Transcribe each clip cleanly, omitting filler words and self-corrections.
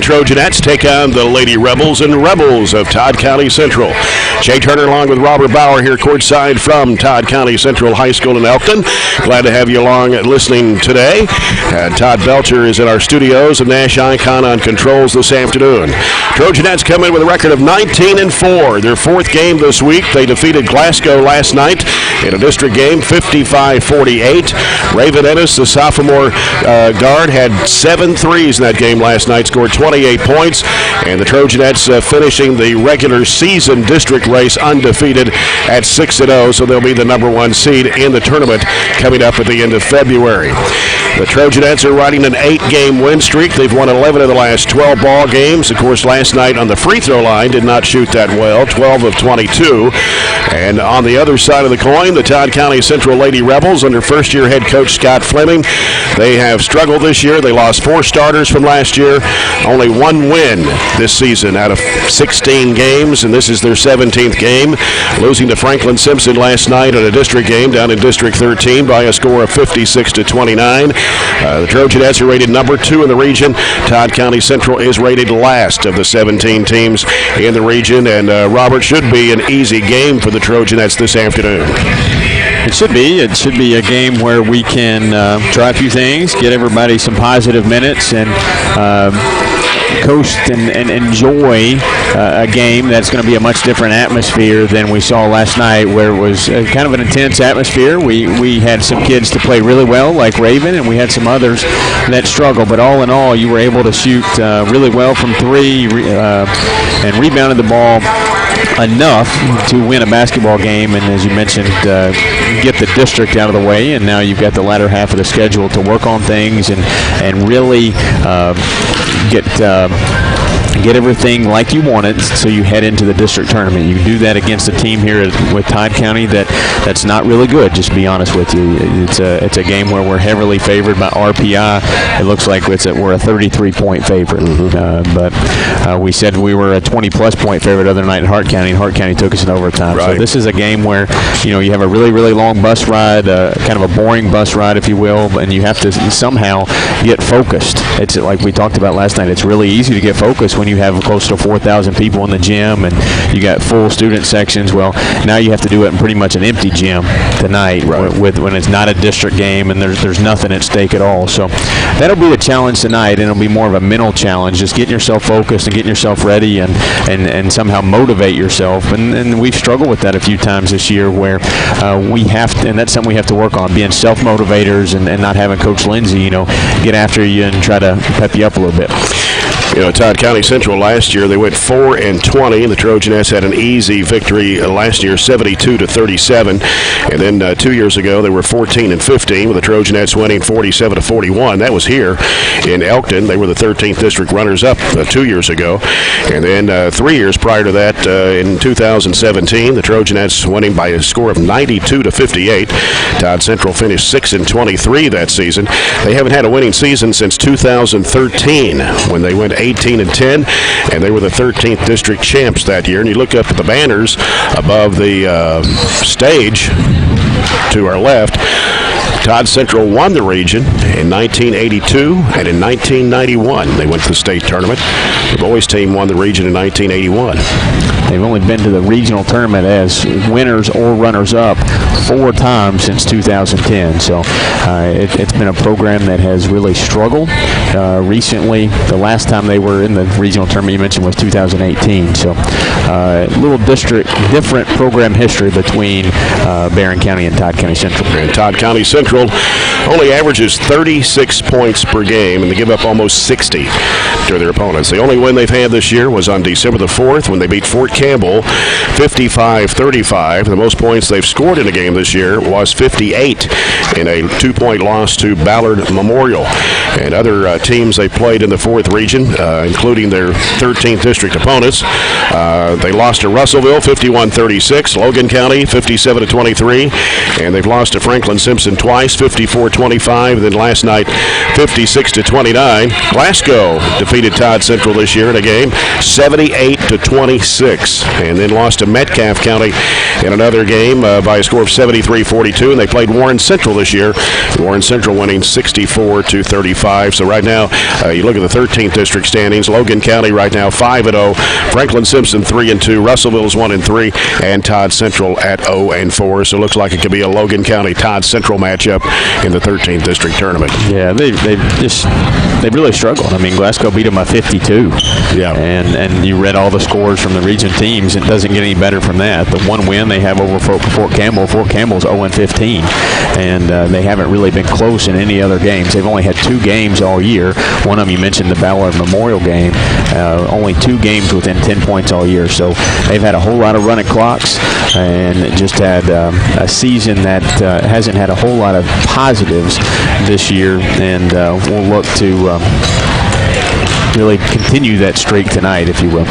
Trojanettes take on the Lady Rebels and Rebels of Todd County Central. Jay Turner along with Robert Bauer here courtside from Todd County Central High School in Elkton. Glad to have you along listening today. Todd Belcher is in our studios and Nash Icon on controls this afternoon. Trojanettes come in with a record of 19-4. Their fourth game this week. They defeated Glasgow last night in a district game, 55-48. Raven Ennis, the sophomore guard, had 7 threes in that game last night, scored 28 points, and the Trojanettes finishing the regular season district race undefeated at 6-0, so they'll be the number 1 seed in the tournament coming up at the end of February. The Trojanettes are riding an 8-game win streak. They've won 11 of the last 12 ball games. Of course, last night on the free throw line did not shoot that well, 12 of 22. And on the other side of the coin, the Todd County Central Lady Rebels under first-year head coach Scott Fleming. They have struggled this year. They lost 4 starters from last year. Only 1 win this season out of 16 games, and this is their 17th game, losing to Franklin Simpson last night in a district game down in District 13 by a score of 56-29. The Trojanettes are rated number 2 in the region. Todd County Central is rated last of the 17 teams in the region, and Robert, should be an easy game for the Trojanettes this afternoon. It should be. It should be a game where we can try a few things, get everybody some positive minutes, and coast and enjoy a game that's going to be a much different atmosphere than we saw last night, where it was kind of an intense atmosphere. We had some kids to play really well, like Raven, and we had some others that struggled. But all in all, you were able to shoot really well from 3 and rebounded the ball enough to win a basketball game, and as you mentioned, get the district out of the way, and now you've got the latter half of the schedule to work on things and really get everything like you want it, so you head into the district tournament. You do that against a team here with Todd County that's not really good, just to be honest with you. It's a game where we're heavily favored by RPI. It looks like we're a 33-point favorite. But we said we were a 20-plus point favorite other night in Hart County, and Hart County took us in overtime. Right. So this is a game where you have a really, really long bus ride, kind of a boring bus ride, if you will, and you have to somehow get focused. It's like we talked about last night. It's really easy to get focused when you have close to 4,000 people in the gym and you got full student sections. Well, now you have to do it in pretty much an empty gym tonight, right, when it's not a district game and there's nothing at stake at all. So that'll be the challenge tonight, and it'll be more of a mental challenge, just getting yourself focused and getting yourself ready and somehow motivate yourself. And we've struggled with that a few times this year, where we have to, and that's something we have to work on, being self-motivators and not having Coach Lindsay, get after you and try to pep you up a little bit. Todd County Central last year, they went 4-20, and the Trojanettes had an easy victory last year, 72-37. And then 2 years ago, they were 14-15, with the Trojanettes winning 47-41. That was here in Elkton. They were the 13th district runners-up 2 years ago. And then 3 years prior to that, in 2017, the Trojanettes winning by a score of 92-58. Todd Central finished 6-23 that season. They haven't had a winning season since 2013, when they went 18-10, and they were the 13th district champs that year. And you look up at the banners above the stage to our left. Todd Central won the region in 1982 and in 1991. They went to the state tournament. The boys team won the region in 1981. They've only been to the regional tournament as winners or runners-up 4 times since 2010. So it's been a program that has really struggled recently. The last time they were in the regional tournament you mentioned was 2018. So little different program history between Barren County and Todd County Central. And Todd County Central only averages 36 points per game, and they give up almost 60 to their opponents. The only win they've had this year was on December the 4th when they beat Fort Campbell 55-35. The most points they've scored in a game this year was 58 in a 2-point loss to Ballard Memorial. And other teams they played in the 4th region, including their 13th district opponents, they lost to Russellville 51-36, Logan County 57-23, and they've lost to Franklin Simpson twice, 54-25, and then last night 56-29. Glasgow defeated Todd Central this year in a game 78-26, and then lost to Metcalfe County in another game by a score of 73-42, and they played Warren Central this year. Warren Central winning 64-35. So right now now. You look at the 13th district standings. Logan County right now 5-0. Franklin Simpson 3-2. Russellville's 1-3, and Todd Central at 0-4. So it looks like it could be a Logan County Todd Central matchup in the 13th district tournament. Yeah, they've really struggled. I mean, Glasgow beat them by 52. Yeah, and you read all the scores from the region teams. It doesn't get any better from that. The one win they have over Fort Campbell. Fort Campbell's 0-15, and they haven't really been close in any other games. They've only had 2 games all year. One of them you mentioned, the Ballard Memorial game. Only 2 games within 10 points all year. So they've had a whole lot of running clocks and just had a season that hasn't had a whole lot of positives this year, and we'll look to really continue that streak tonight, if you will.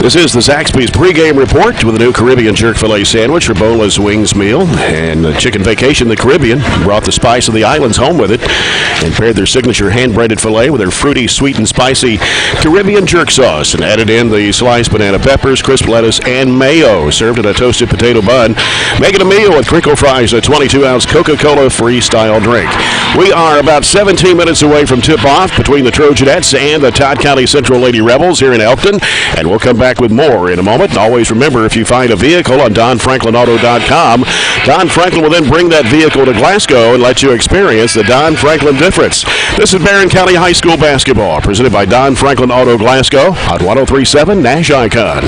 This is the Zaxby's pregame report with a new Caribbean jerk filet sandwich or boneless wings meal. And Chicken Vacation, the Caribbean, brought the spice of the islands home with it and paired their signature hand-breaded filet with their fruity, sweet, and spicy Caribbean jerk sauce and added in the sliced banana peppers, crisp lettuce, and mayo, served in a toasted potato bun. Make it a meal with crinkle fries, a 22-ounce Coca-Cola freestyle drink. We are about 17 minutes away from tip-off between the Trojanettes and the Todd County Central Lady Rebels here in Elkton, and we'll come back with more in a moment. And always remember, if you find a vehicle on DonFranklinAuto.com, Don Franklin will then bring that vehicle to Glasgow and let you experience the Don Franklin difference. This is Barren County High School basketball, presented by Don Franklin Auto Glasgow on 103.7 Nash Icon.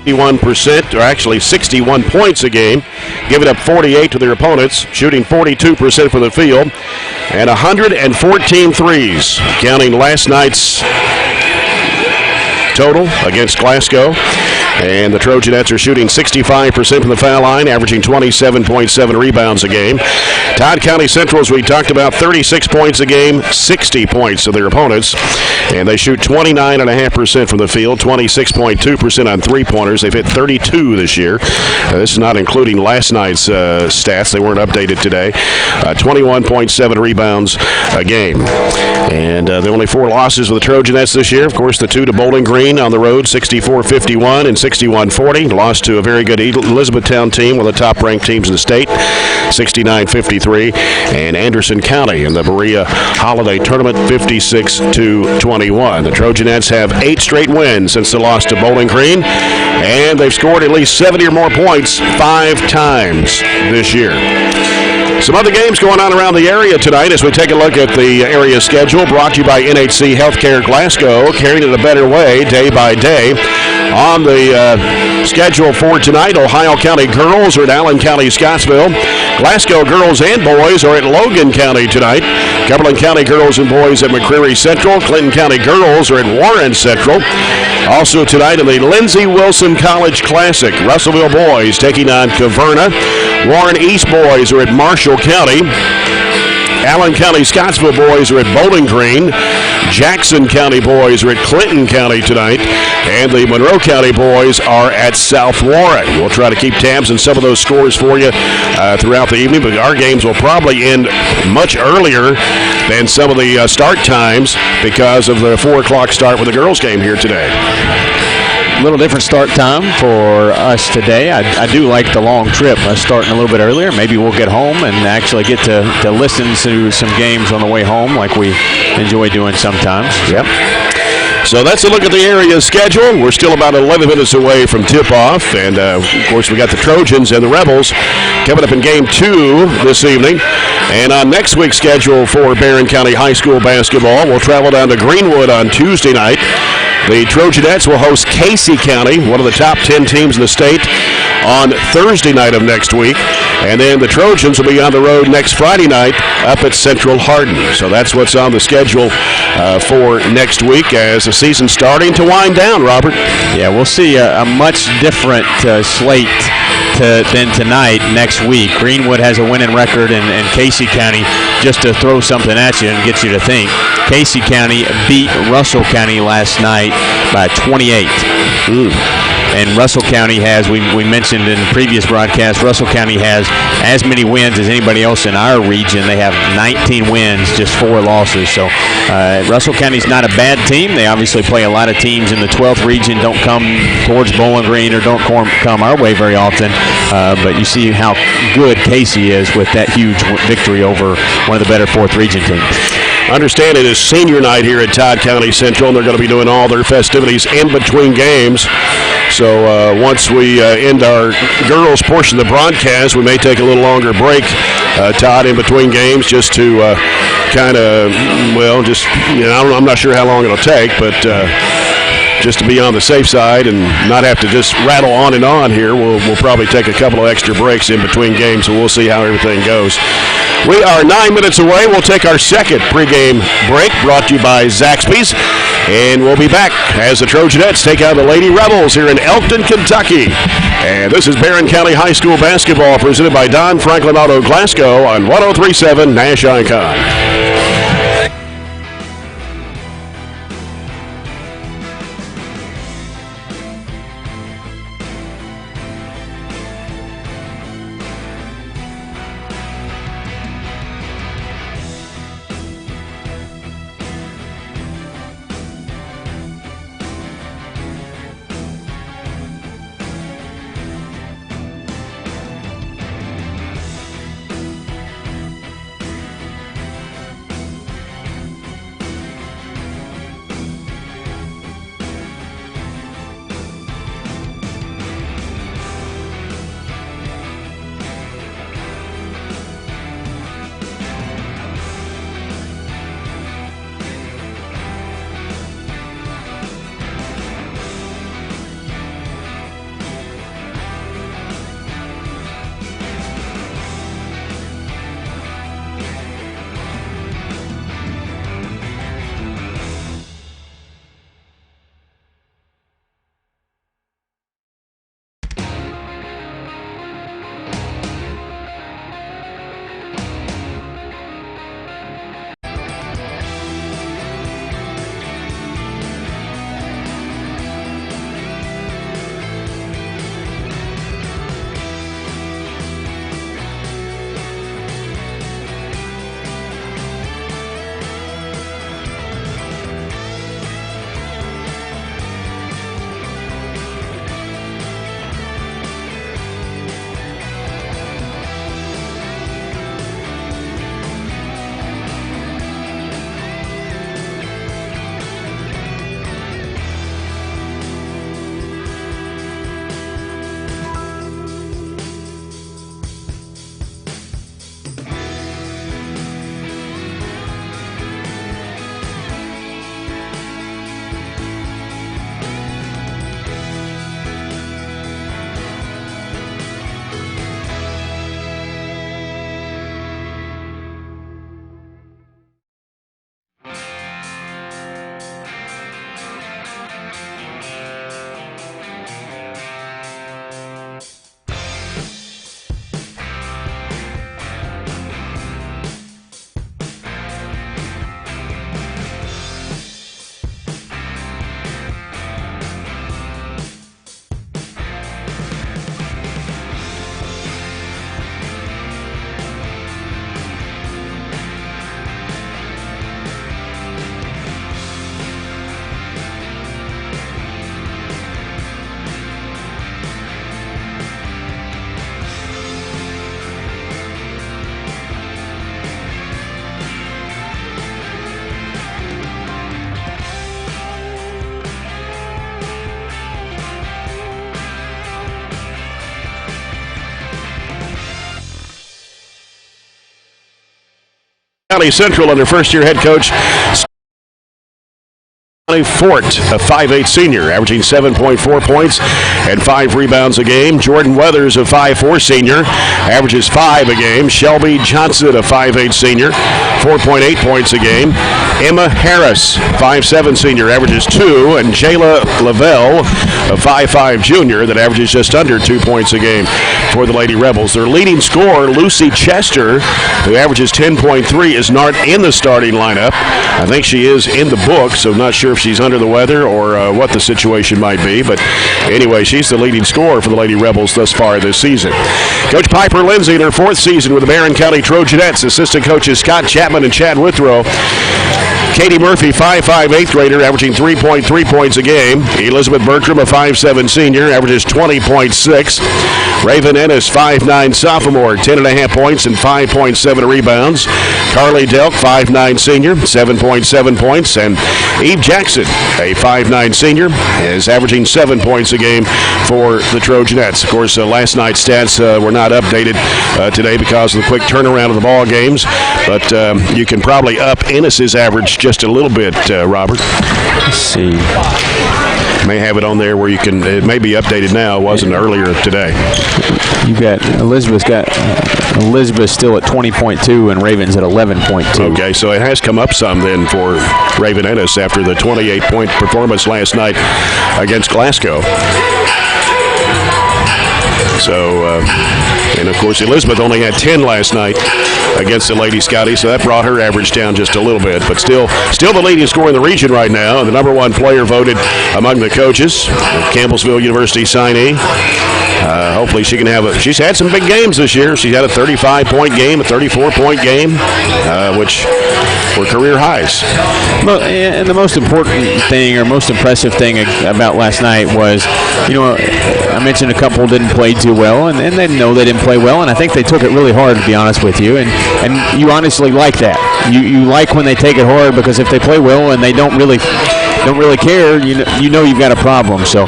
61%, or actually 61 points a game, giving up 48 to their opponents, shooting 42% from the field, and 114 threes, counting last night's total against Glasgow. And the Trojanettes are shooting 65% from the foul line, averaging 27.7 rebounds a game. Todd County Central, as we talked about, 36 points a game, 60 points to their opponents. And they shoot 29.5% from the field, 26.2% on three-pointers. They've hit 32 this year. This is not including last night's stats. They weren't updated today. 21.7 rebounds a game. And the only four losses of the Trojanettes this year, of course, the two to Bowling Green on the road, 64-51 and 61-40. Lost to a very good Elizabethtown team, one of the top-ranked teams in the state, 69-53. And Anderson County in the Berea Holiday Tournament, 56-21. The Trojanettes have 8 straight wins since the loss to Bowling Green, and they've scored at least 70 or more points 5 times this year. Some other games going on around the area tonight as we take a look at the area schedule, brought to you by NHC Healthcare Glasgow, carrying it a better way day by day. On the schedule for tonight, Ohio County girls are at Allen County, Scottsville. Glasgow girls and boys are at Logan County tonight. Cumberland County girls and boys at McCreary Central. Clinton County girls are at Warren Central. Also tonight in the Lindsey Wilson College Classic, Russellville boys taking on Caverna. Warren East boys are at Marshall County. Allen County Scottsville boys are at Bowling Green. Jackson County boys are at Clinton County tonight. And the Monroe County boys are at South Warren. We'll try to keep tabs on some of those scores for you throughout the evening, but our games will probably end much earlier than some of the start times because of the 4 o'clock start with the girls' game here today. A little different start time for us today. I do like the long trip. Starting a little bit earlier. Maybe we'll get home and actually get to listen to some games on the way home like we enjoy doing sometimes. Yep. So that's a look at the area schedule. We're still about 11 minutes away from tip-off. And, of course, we got the Trojans and the Rebels coming up in Game 2 this evening. And on next week's schedule for Barren County High School basketball, we'll travel down to Greenwood on Tuesday night. The Trojanettes will host Casey County, one of the top 10 teams in the state, on Thursday night of next week. And then the Trojans will be on the road next Friday night up at Central Hardin. So that's what's on the schedule for next week as the season's starting to wind down, Robert. Yeah, we'll see a much different slate than tonight next week. Greenwood has a winning record, and Casey County, just to throw something at you and get you to think, Casey County beat Russell County last night by 28. And Russell County has, we mentioned in previous broadcasts, Russell County has as many wins as anybody else in our region. They have 19 wins, just 4 losses. So Russell County's not a bad team. They obviously play a lot of teams in the 12th region, don't come towards Bowling Green or don't come our way very often. But you see how good Casey is with that huge victory over one of the better 4th region teams. Understand it is senior night here at Todd County Central, and they're going to be doing all their festivities in between games. So once we end our girls' portion of the broadcast, we may take a little longer break, Todd, in between games, just to kind of, I'm not sure how long it'll take, but just to be on the safe side and not have to just rattle on and on here, we'll probably take a couple of extra breaks in between games, so we'll see how everything goes. We are 9 minutes away. We'll take our second pregame break, brought to you by Zaxby's, and we'll be back as the Trojanettes take on the Lady Rebels here in Elkton, Kentucky. And this is Barren County High School basketball presented by Don Franklin Auto Glasgow on 103.7 Nash Icon. County Central under first-year head coach Fort, a 5'8 senior, averaging 7.4 points and 5 rebounds a game. Jordan Weathers, a 5'4 senior, averages 5 a game. Shelby Johnson, a 5'8 senior, 4.8 points a game. Emma Harris, 5'7 senior, averages 2. And Jayla Lavelle, a 5'5 junior, that averages just under 2 points a game for the Lady Rebels. Their leading scorer, Lucy Chester, who averages 10.3, is not in the starting lineup. I think she is in the book, so not sure if she's under the weather or what the situation might be. But anyway, she's the leading scorer for the Lady Rebels thus far this season. Coach Piper Lindsay in her 4th season with the Barren County Trojanettes. Assistant coaches Scott Chapman and Chad Withrow. Katie Murphy, 5'5", 8th grader, averaging 3.3 points a game. Elizabeth Bertram, a 5'7 senior, averages 20.6. Raven Ennis, 5'9 sophomore, 10.5 points and 5.7 rebounds. Carly Delk, 5'9 senior, 7.7 points. And Eve Jackson, a 5'9 senior, is averaging 7 points a game for the Trojanettes. Of course, last night's stats were not updated today because of the quick turnaround of the ball games. But you can probably up Ennis's average just a little bit, Robert. Let's see. May have it on there where you can, it may be updated now. It wasn't earlier today. You got Elizabeth still at 20.2 and Raven's at 11.2. Okay, so it has come up some then for Raven Ennis after the 28-point performance last night against Glasgow. So, and of course, Elizabeth only had 10 last night against the Lady Scotty, so that brought her average down just a little bit. But still the leading scorer in the region right now, and the number 1 player voted among the coaches, Campbellsville University signee. Hopefully she can have she's had some big games this year. She's had a 35-point game, a 34-point game, which were career highs. Well, and the most important thing or most impressive thing about last night was, I mentioned a couple didn't play too well, and they know they didn't play well, and I think they took it really hard, to be honest with you. And you honestly like that. You like when they take it hard, because if they play well and they don't really care, you know you've got a problem. So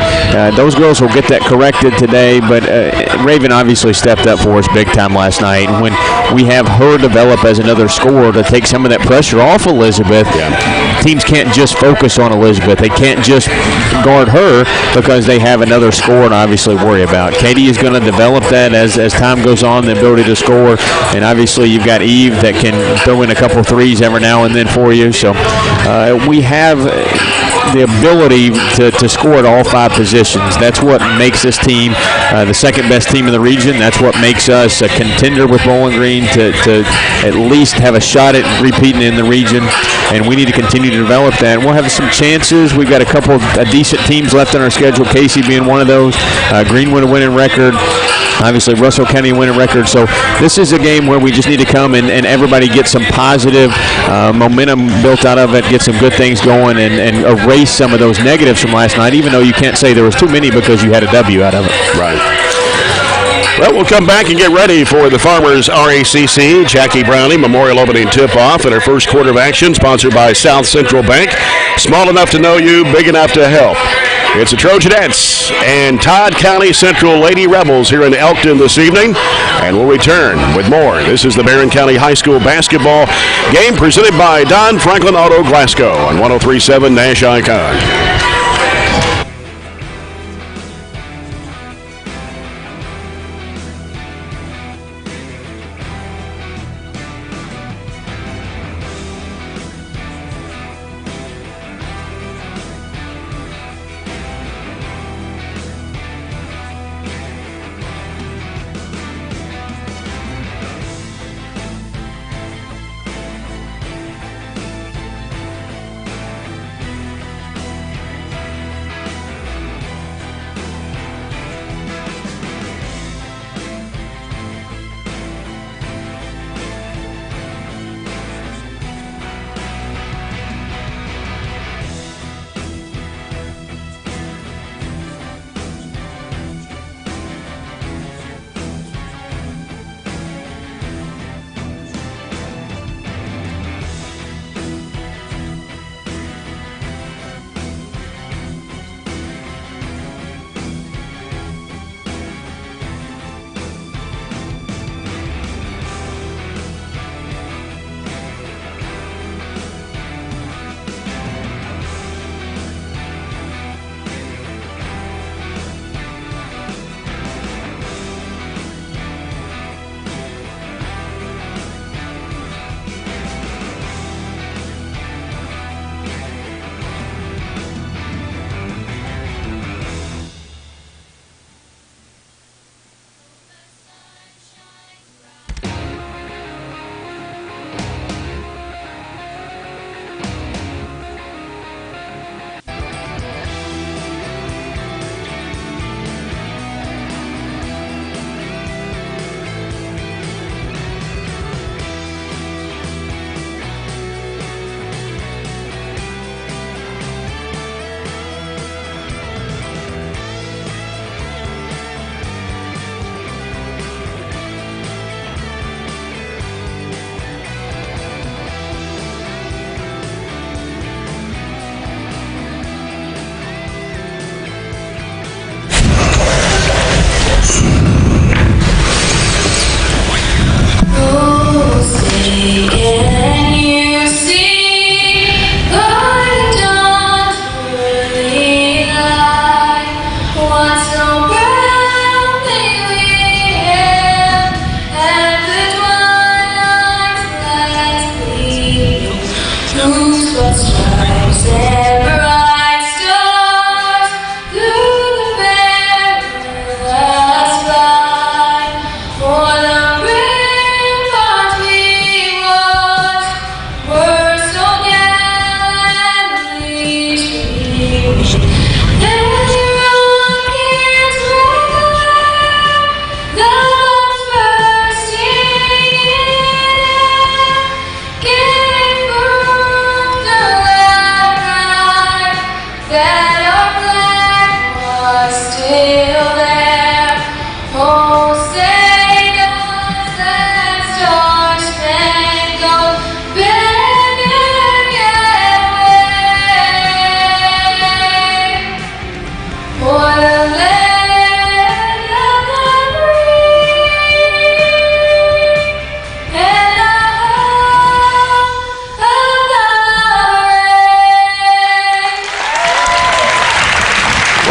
those girls will get that corrected today, but Raven obviously stepped up for us big time last night. And when we have her develop as another scorer to take some of that pressure off Elizabeth, teams can't just focus on Elizabeth. They can't just guard her because they have another scorer to obviously worry about. Katie is going to develop that as time goes on, the ability to score. And obviously you've got Eve that can throw in a couple threes every now and then for you. So we have the ability to score at all 5 positions. That's what makes this team the second best team in the region. That's what makes us a contender with Bowling Green to at least have a shot at repeating in the region, and we need to continue to develop that. We'll have some chances. We've got a couple of decent teams left on our schedule, Casey being one of those, Greenwood a winning record, obviously Russell County a winning record. So this is a game where we just need to come and everybody get some positive momentum built out of it, get some good things going, and erase some of those negatives from last night, even though you can't say there was too many because you had a W out of it. Right. Well, we'll come back and get ready for the Farmers RACC Jackie Browning Memorial Opening Tip-Off in our first quarter of action, sponsored by South Central Bank. Small enough to know you, big enough to help. It's the Trojanettes and Todd County Central Lady Rebels here in Elkton this evening, and we'll return with more. This is the Barren County High School basketball game presented by Don Franklin Auto Glasgow on 103.7 Nash Icon.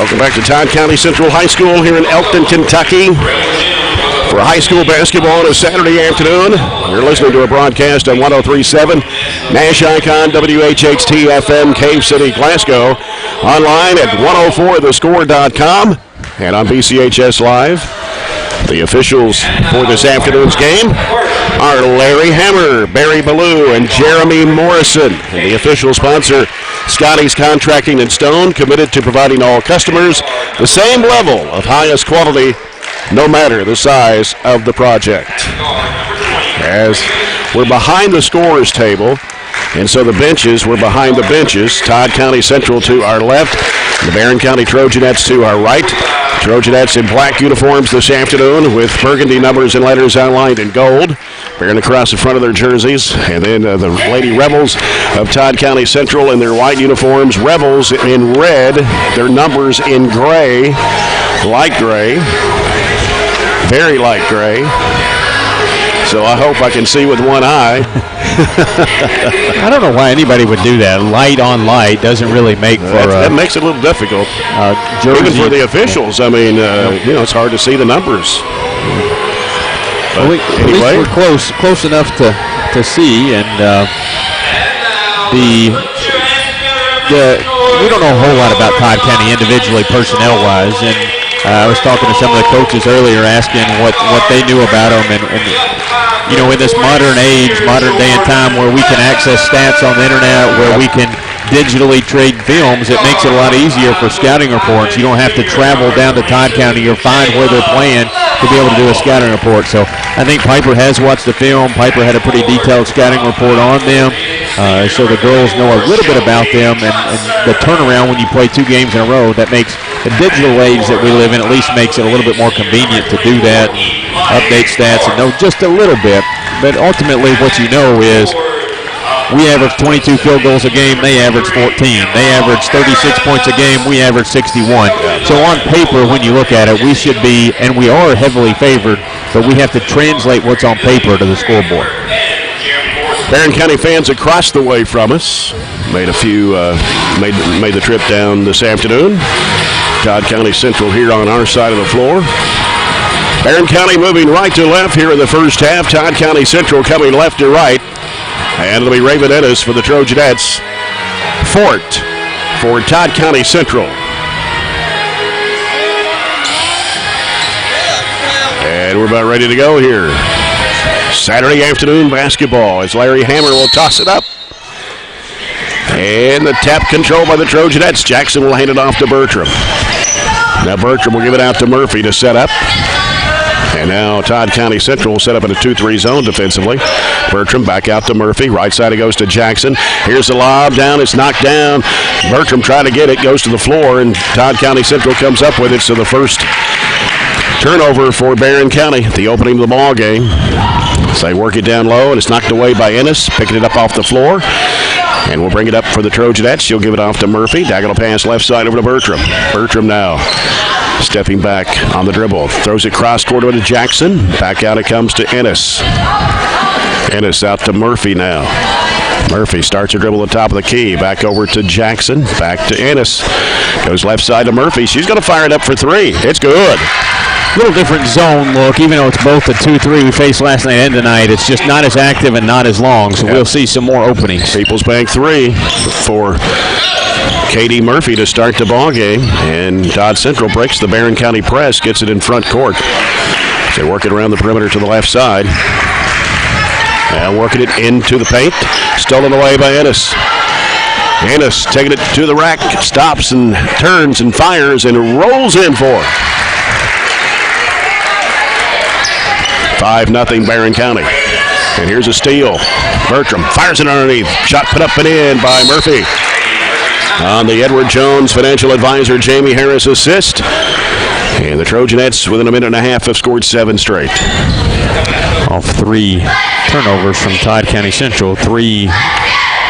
Welcome back to Todd County Central High School here in Elkton, Kentucky. For high school basketball on a Saturday afternoon, you're listening to a broadcast on 103.7 Nash Icon, WHHT FM, Cave City, Glasgow. Online at 104thescore.com and on BCHS Live. The officials for this afternoon's game are Larry Hammer, Barry Ballou, and Jeremy Morrison. And the official sponsor, Scotty's Contracting and Stone, committed to providing all customers the same level of highest quality, no matter the size of the project. As we're behind the scorers table, and so the benches, we're behind the benches. Todd County Central to our left, the Barren County Trojanettes to our right. Trojanettes in black uniforms this afternoon with burgundy numbers and letters outlined in gold. Barren across the front of their jerseys. And then the Lady Rebels of Todd County Central in their white uniforms. Rebels in red, their numbers in gray, light gray, very light gray. So I hope I can see with one eye. I don't know why anybody would do that. Light on light doesn't really make for... that makes it a little difficult. Even for the officials. I mean, it's hard to see the numbers. But anyway. At least we're close enough to see. And we don't know a whole lot about Todd County individually, personnel-wise. And I was talking to some of the coaches earlier asking what they knew about them. And in this modern age, modern day and time where we can access stats on the internet, where we can digitally trade films, it makes it a lot easier for scouting reports. You don't have to travel down to Todd County or find where they're playing to be able to do a scouting report. So I think Piper has watched the film. Piper had a pretty detailed scouting report on them. So the girls know a little bit about them, and the turnaround when you play 2 games in a row, that makes the digital age that we live in at least makes it a little bit more convenient to do that, update stats and know just a little bit. But ultimately what you know is we average 22 field goals a game, they average 14. They average 36 points a game, we average 61. So on paper, when you look at it, we should be, and we are heavily favored, but we have to translate what's on paper to the scoreboard. Barren County fans across the way from us made the trip down this afternoon. Todd County Central here on our side of the floor. Barren County moving right to left here in the first half. Todd County Central coming left to right. And it'll be Raven Ennis for the Trojanettes. Fort for Todd County Central. And we're about ready to go here. Saturday afternoon basketball as Larry Hammer will toss it up. And the tap control by the Trojanettes. Jackson will hand it off to Bertram. Now Bertram will give it out to Murphy to set up. And now Todd County Central will set up in a 2-3 zone defensively. Bertram back out to Murphy. Right side it goes to Jackson. Here's the lob down. It's knocked down. Bertram trying to get it. Goes to the floor. And Todd County Central comes up with it. So the first turnover for Barren County. The opening of the ball game. So they work it down low. And it's knocked away by Ennis. Picking it up off the floor. And we'll bring it up for the Trojanettes. She'll give it off to Murphy. Diagonal pass left side over to Bertram. Bertram now stepping back on the dribble. Throws it cross court over to Jackson. Back out it comes to Ennis. Ennis out to Murphy now. Murphy starts her dribble at the top of the key. Back over to Jackson. Back to Ennis. Goes left side to Murphy. She's going to fire it up for 3. It's good. A little different zone look, even though it's both the 2-3 we faced last night and tonight. It's just not as active and not as long, so we'll see some more openings. People's Bank 3 for Katie Murphy to start the ball game, and Todd Central breaks the Barren County press, gets it in front court. They work it around the perimeter to the left side. Now working it into the paint, stolen away by Ennis. Ennis taking it to the rack, stops and turns and fires and rolls in for it. 5-0 Barren County. And here's a steal. Bertram fires it underneath. Shot put up and in by Murphy. On the Edward Jones financial advisor Jamie Harris assist. And the Trojanettes within a minute and a half have scored 7 straight. Off 3 turnovers from Todd County Central. 3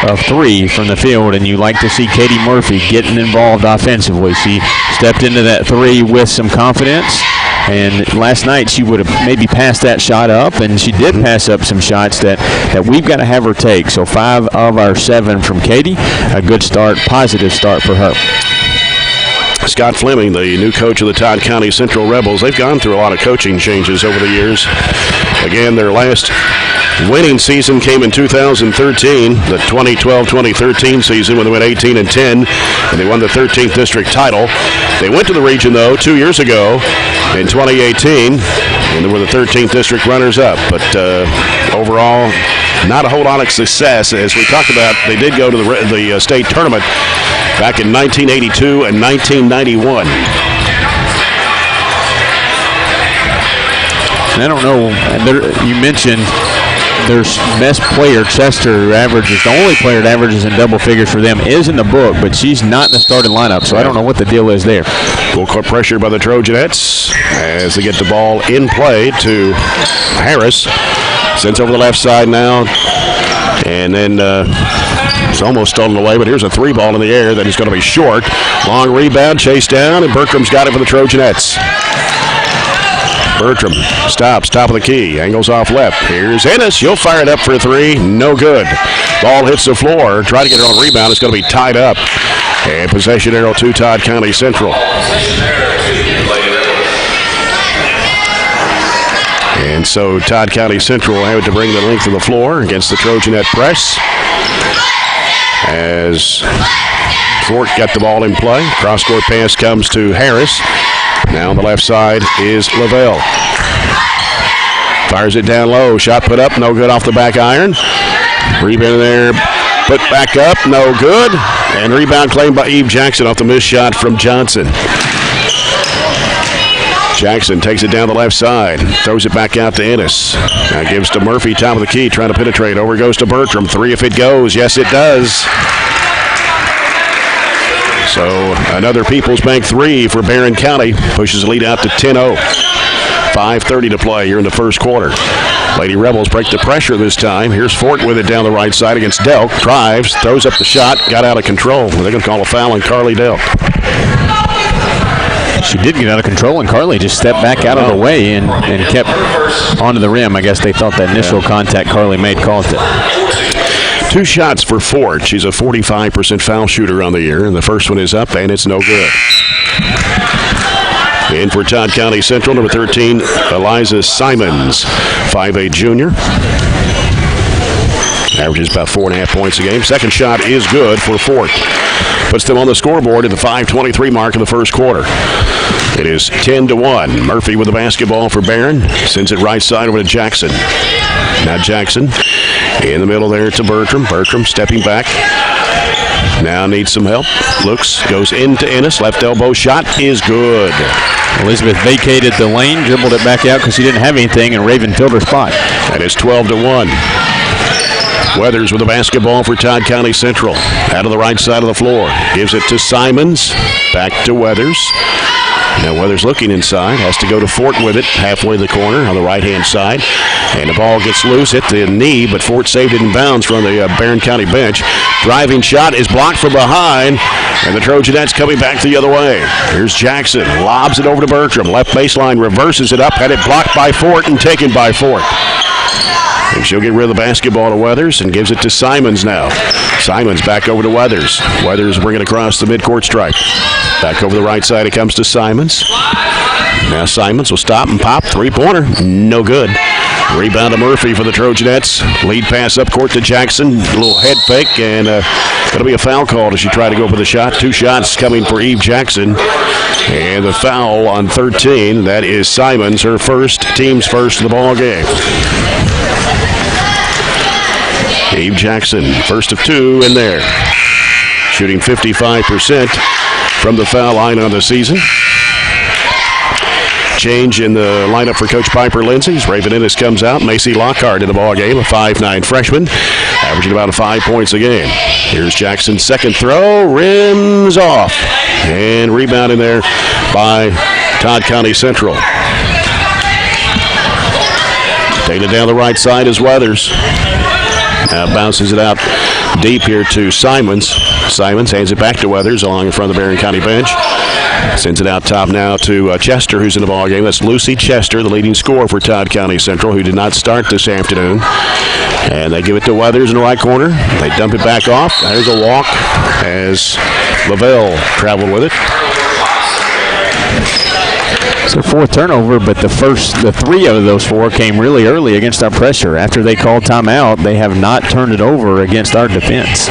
of 3 from the field, and you like to see Katie Murphy getting involved offensively. She stepped into that 3 with some confidence. And last night she would have maybe passed that shot up, and she did pass up some shots that we've got to have her take. So 5 of our 7 from Katie. A good start, positive start for her. Scott Fleming, the new coach of the Todd County Central Rebels. They've gone through a lot of coaching changes over the years. Again, their last winning season came in 2013, the 2012-2013 season, when they went 18-10, and they won the 13th district title. They went to the region, though, 2 years ago in 2018, and they were the 13th district runners-up. But overall, not a whole lot of success. As we talked about, they did go to the state tournament back in 1982 and 1991. And I don't know, you mentioned their best player, Chester, who averages, the only player that averages in double figures for them is in the book, but she's not in the starting lineup, so I don't know what the deal is there. Full court pressure by the Trojanettes as they get the ball in play to Harris. Sends over the left side now, and then it's almost stolen away, but here's a three ball in the air that is going to be short. Long rebound, chased down, and Bertram's got it for the Trojanettes. Bertram stops, top of the key, angles off left. Here's Ennis. She'll fire it up for three. No good. Ball hits the floor. Try to get it on the rebound. It's going to be tied up. And possession arrow to Todd County Central. And so Todd County Central had to bring the length of the floor against the Trojanette press. As Fort got the ball in play. Cross-court pass comes to Harris. Now on the left side is Lavelle. Fires it down low. Shot put up. No good off the back iron. Rebound there. Put back up. No good. And rebound claimed by Eve Jackson off the missed shot from Johnson. Jackson takes it down the left side. Throws it back out to Ennis. Now gives to Murphy, top of the key, trying to penetrate. Over goes to Bertram. Three if it goes. Yes, it does. So another People's Bank three for Barren County. Pushes the lead out to 10-0. 5:30 to play here in the first quarter. Lady Rebels break the pressure this time. Here's Fort with it down the right side against Delk. Drives, throws up the shot, got out of control. They're going to call a foul on Carly Delk. She did get out of control, and Carly just stepped back out of the way and kept onto the rim. I guess they thought that initial contact Carly made caused it. 2 shots for Fort. She's a 45% foul shooter on the year, and the first one is up, and it's no good. In for Todd County Central, number 13, Eliza Simons, 5'8" junior. Averages about 4.5 points a game. Second shot is good for Fort. Puts them on the scoreboard at the 5:23 mark of the first quarter. It is 10-1. Murphy with the basketball for Barren. Sends it right side over to Jackson. Now Jackson in the middle there to Bertram. Bertram stepping back. Now needs some help. Looks, goes into Ennis. Left elbow shot is good. Elizabeth vacated the lane, dribbled it back out because she didn't have anything, and Raven filled her spot. That is 12-1. Weathers with the basketball for Todd County Central. Out of the right side of the floor. Gives it to Simons. Back to Weathers. Now Weathers looking inside. Has to go to Fort with it. Halfway to the corner on the right-hand side. And the ball gets loose. Hit the knee, but Fort saved it in bounds from the Barren County bench. Driving shot is blocked from behind. And the Trojanettes coming back the other way. Here's Jackson. Lobs it over to Bertram. Left baseline. Reverses it up. Had it blocked by Fort and taken by Fort. And she'll get rid of the basketball to Weathers and gives it to Simons now. Simons back over to Weathers. Weathers bring it across the midcourt stripe. Back over the right side it comes to Simons. Now Simons will stop and pop. Three-pointer. No good. Rebound to Murphy for the Trojanettes. Lead pass up court to Jackson. A little head fake, and going to be a foul call as she tried to go for the shot. 2 shots coming for Eve Jackson. And the foul on 13. That is Simons, her first, team's first of the ball game. Eve Jackson, first of 2 in there. Shooting 55% from the foul line on the season. Change in the lineup for Coach Piper Lindsay. Raven Ennis comes out. Macy Lockhart in the ball game, a 5'9" freshman, averaging about 5 points a game. Here's Jackson's second throw. Rims off. And rebounding there by Todd County Central. Taking it down the right side is Weathers. Now bounces it out deep here to Simons. Simons hands it back to Weathers along in front of the Barren County bench. Sends it out top now to Chester, who's in the ball game. That's Lucy Chester, the leading scorer for Todd County Central, who did not start this afternoon. And they give it to Weathers in the right corner. They dump it back off. There's a walk as Lavelle traveled with it. their fourth turnover, but the three of those four came really early against our pressure. After they called timeout, they have not turned it over against our defense.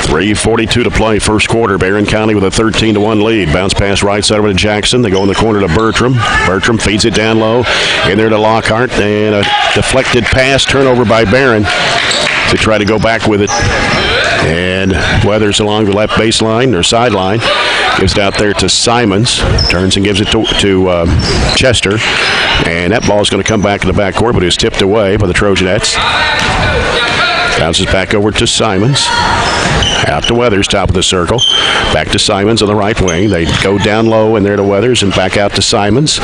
3:42 to play, first quarter. Barren County with a 13-1 lead. Bounce pass right side over to Jackson. They go in the corner to Bertram. Bertram feeds it down low. In there to Lockhart. And a deflected pass, turnover by Barren. They try to go back with it. And Weathers along the left baseline, or sideline. Gives it out there to Simons. Turns and gives it to Chester. And that ball is going to come back in the backcourt, but is tipped away by the Trojanettes. Bounces back over to Simons. Out to Weathers, top of the circle. Back to Simons on the right wing. They go down low and there to Weathers and back out to Simons.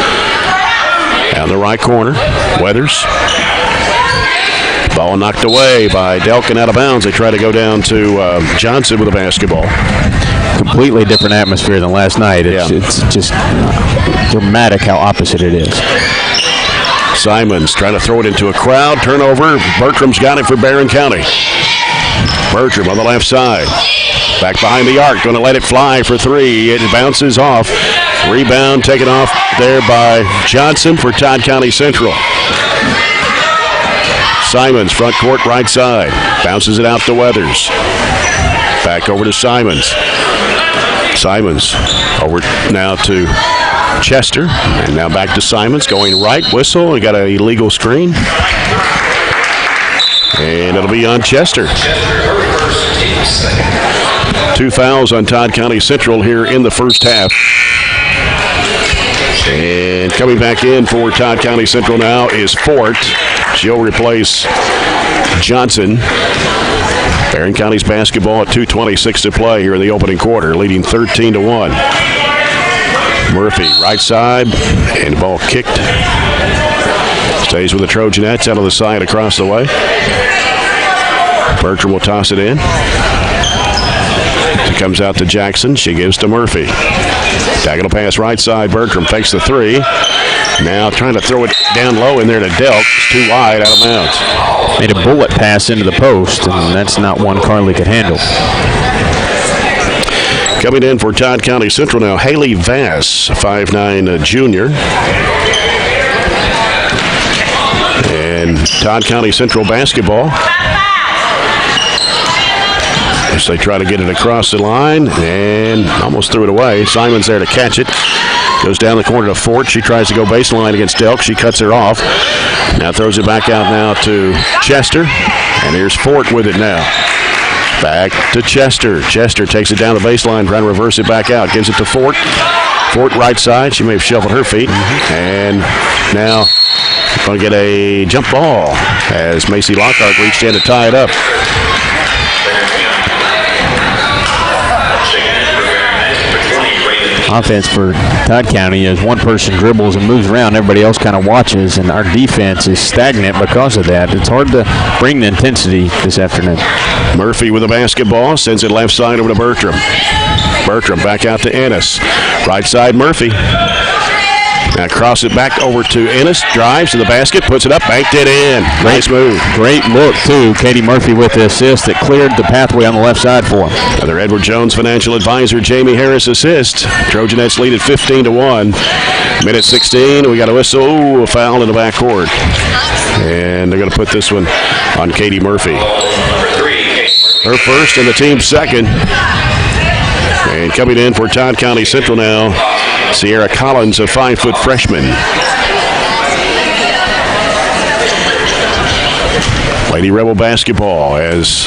Down the right corner, Weathers. Ball knocked away by Delkin out of bounds. They try to go down to Johnson with a basketball. Completely different atmosphere than last night. It's just dramatic how opposite it is. Simons trying to throw it into a crowd. Turnover. Bertram's got it for Barren County. Bertram on the left side. Back behind the arc. Going to let it fly for three. It bounces off. Rebound taken off there by Johnson for Todd County Central. Simons, front court, right side. Bounces it out to Weathers. Back over to Simons. Simons over now to Chester. And now back to Simons. Going right, whistle. We got an illegal screen. And it'll be on Chester. 2 fouls on Todd County Central here in the first half. And coming back in for Todd County Central now is Fort. She'll replace Johnson. Barren County's basketball at 2:26 to play here in the opening quarter, leading 13-1. Murphy, right side, and the ball kicked. Stays with the Trojanettes out of the side across the way. Bertram will toss it in. It comes out to Jackson. She gives to Murphy. Diagonal pass right side. Bertram fakes the three. Now trying to throw it down low in there to Delk. It's too wide, out of bounds. Made a bullet pass into the post, and that's not one Carly could handle. Coming in for Todd County Central now, Haley Vass, 5'9" junior. And Todd County Central basketball. As they try to get it across the line and almost threw it away. Simon's there to catch it. Goes down the corner to Fort. She tries to go baseline against Delk. She cuts her off. Now throws it back out now to Chester. And here's Fort with it now. Back to Chester. Chester takes it down the baseline, trying to reverse it back out. Gives it to Fort. Fort right side. She may have shuffled her feet. And now going to get a jump ball as Macy Lockhart reached in to tie it up. Offense for Todd County as one person dribbles and moves around, everybody else kind of watches, and our defense is stagnant because of that. It's hard to bring the intensity this afternoon. Murphy with the basketball, sends it left side over to Bertram. Bertram back out to Ennis. Right side, Murphy. Now cross it back over to Ennis, drives to the basket, puts it up, banked it in. Nice move. Great look, too. Katie Murphy with the assist that cleared the pathway on the left side for him. Another Edward Jones financial advisor, Jamie Harris assist. Trojanettes lead at 15-1. Minute 16, we got a whistle. Ooh, a foul in the backcourt. And they're going to put this one on Katie Murphy. Her first and the team's second. And coming in for Todd County Central now, Sierra Collins, a 5-foot freshman. Lady Rebel basketball as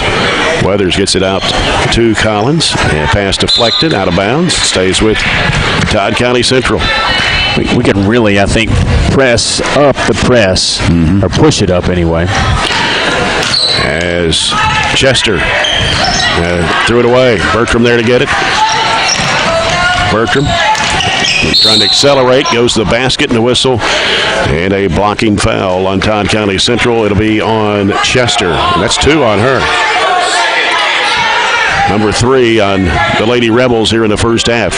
Weathers gets it out to Collins. And pass deflected, out of bounds. Stays with Todd County Central. We can really, I think, press up the press, or push it up anyway. As Chester threw it away. Bertram there to get it. Bertram trying to accelerate, goes to the basket and the whistle, and a blocking foul on Todd County Central. It'll be on Chester, and that's 2 on her. Number 3 on the Lady Rebels here in the first half.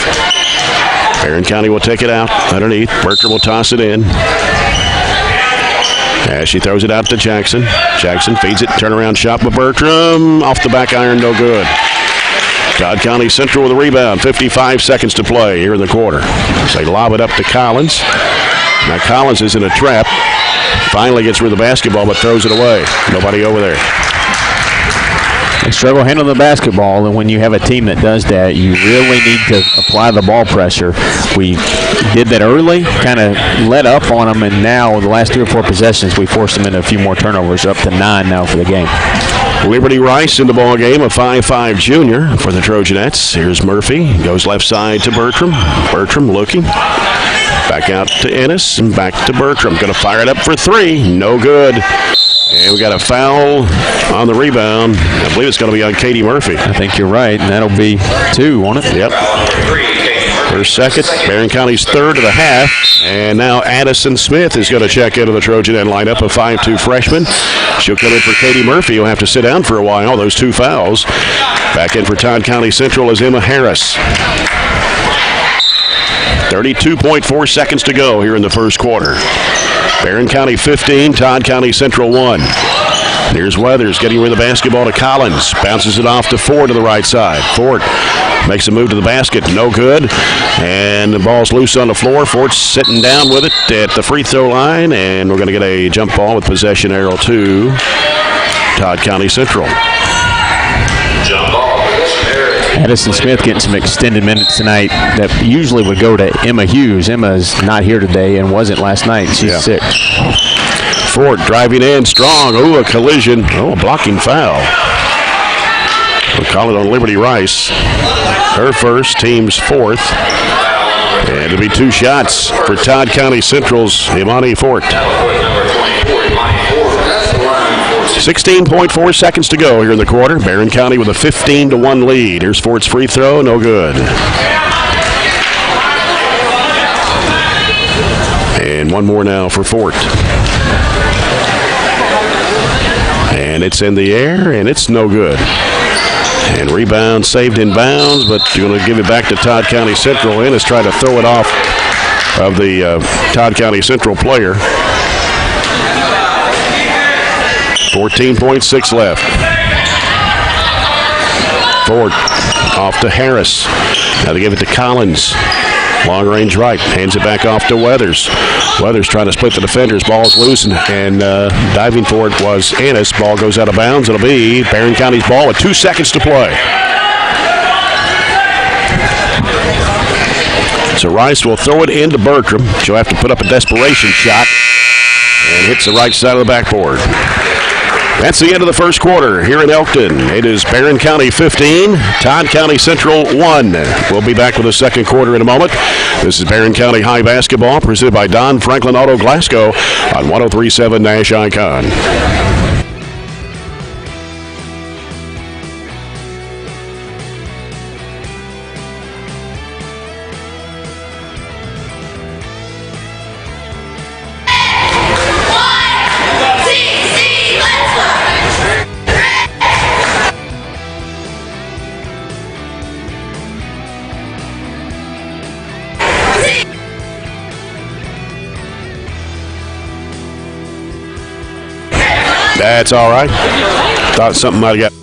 Barren County will take it out underneath. Bertram will toss it in. As she throws it out to Jackson. Jackson feeds it, turnaround shot by Bertram. Off the back iron, no good. Todd County Central with a rebound. 55 seconds to play here in the quarter. So they lob it up to Collins. Now Collins is in a trap. Finally gets rid of the basketball, but throws it away. Nobody over there. They struggle handling the basketball, and when you have a team that does that, you really need to apply the ball pressure. We did that early, kind of let up on them, and now the last 3 or 4 possessions, we forced them into a few more turnovers, up to 9 now for the game. Liberty Rice in the ball game, a 5'5 junior for the Trojanettes. Here's Murphy, goes left side to Bertram. Bertram looking. Back out to Ennis and back to Bertram. Going to fire it up for 3. No good. And we got a foul on the rebound. I believe it's going to be on Katie Murphy. I think you're right, and that'll be 2, won't it? Yep. Her second, Barren County's third of the half. And now Addison Smith is going to check into the Trojanet lineup, a 5'2 freshman. She'll come in for Katie Murphy, who'll have to sit down for a while, those 2 fouls. Back in for Todd County Central is Emma Harris. 32.4 seconds to go here in the first quarter. Barren County 15, Todd County Central 1. Here's Weathers getting rid of the basketball to Collins. Bounces it off to Ford to the right side. Ford makes a move to the basket. No good. And the ball's loose on the floor. Ford's sitting down with it at the free throw line. And we're going to get a jump ball with possession arrow to Todd County Central. Jump ball. Addison Smith getting some extended minutes tonight that usually would go to Emma Hughes. Emma's not here today and wasn't last night. She's sick. Ford driving in strong. Oh, a collision. Oh, a blocking foul. We'll call it on Liberty Rice. Her first, team's 4th. And it'll be 2 shots for Todd County Central's Imani Fort. 16.4 seconds to go here in the quarter. Barren County with a 15-1 lead. Here's Fort's free throw. No good. And one more now for Fort. And it's in the air, and it's no good. And rebound saved in bounds, but you're going to give it back to Todd County Central. Ennis tried to throw it off of the Todd County Central player. 14.6 left. Ford off to Harris. Now they give it to Collins. Long range right. Hands it back off to Weathers. Weathers trying to split the defenders. Ball's loose and diving for it was Ennis. Ball goes out of bounds. It'll be Barren County's ball with 2 seconds to play. So Rice will throw it into Bertram. She'll have to put up a desperation shot and hits the right side of the backboard. That's the end of the first quarter here in Elkton. It is Barren County 15, Todd County Central 1. We'll be back with the second quarter in a moment. This is Barren County High Basketball presented by Don Franklin Auto Glasgow on 103.7 Nash Icon. That's all right. Thought something might have got.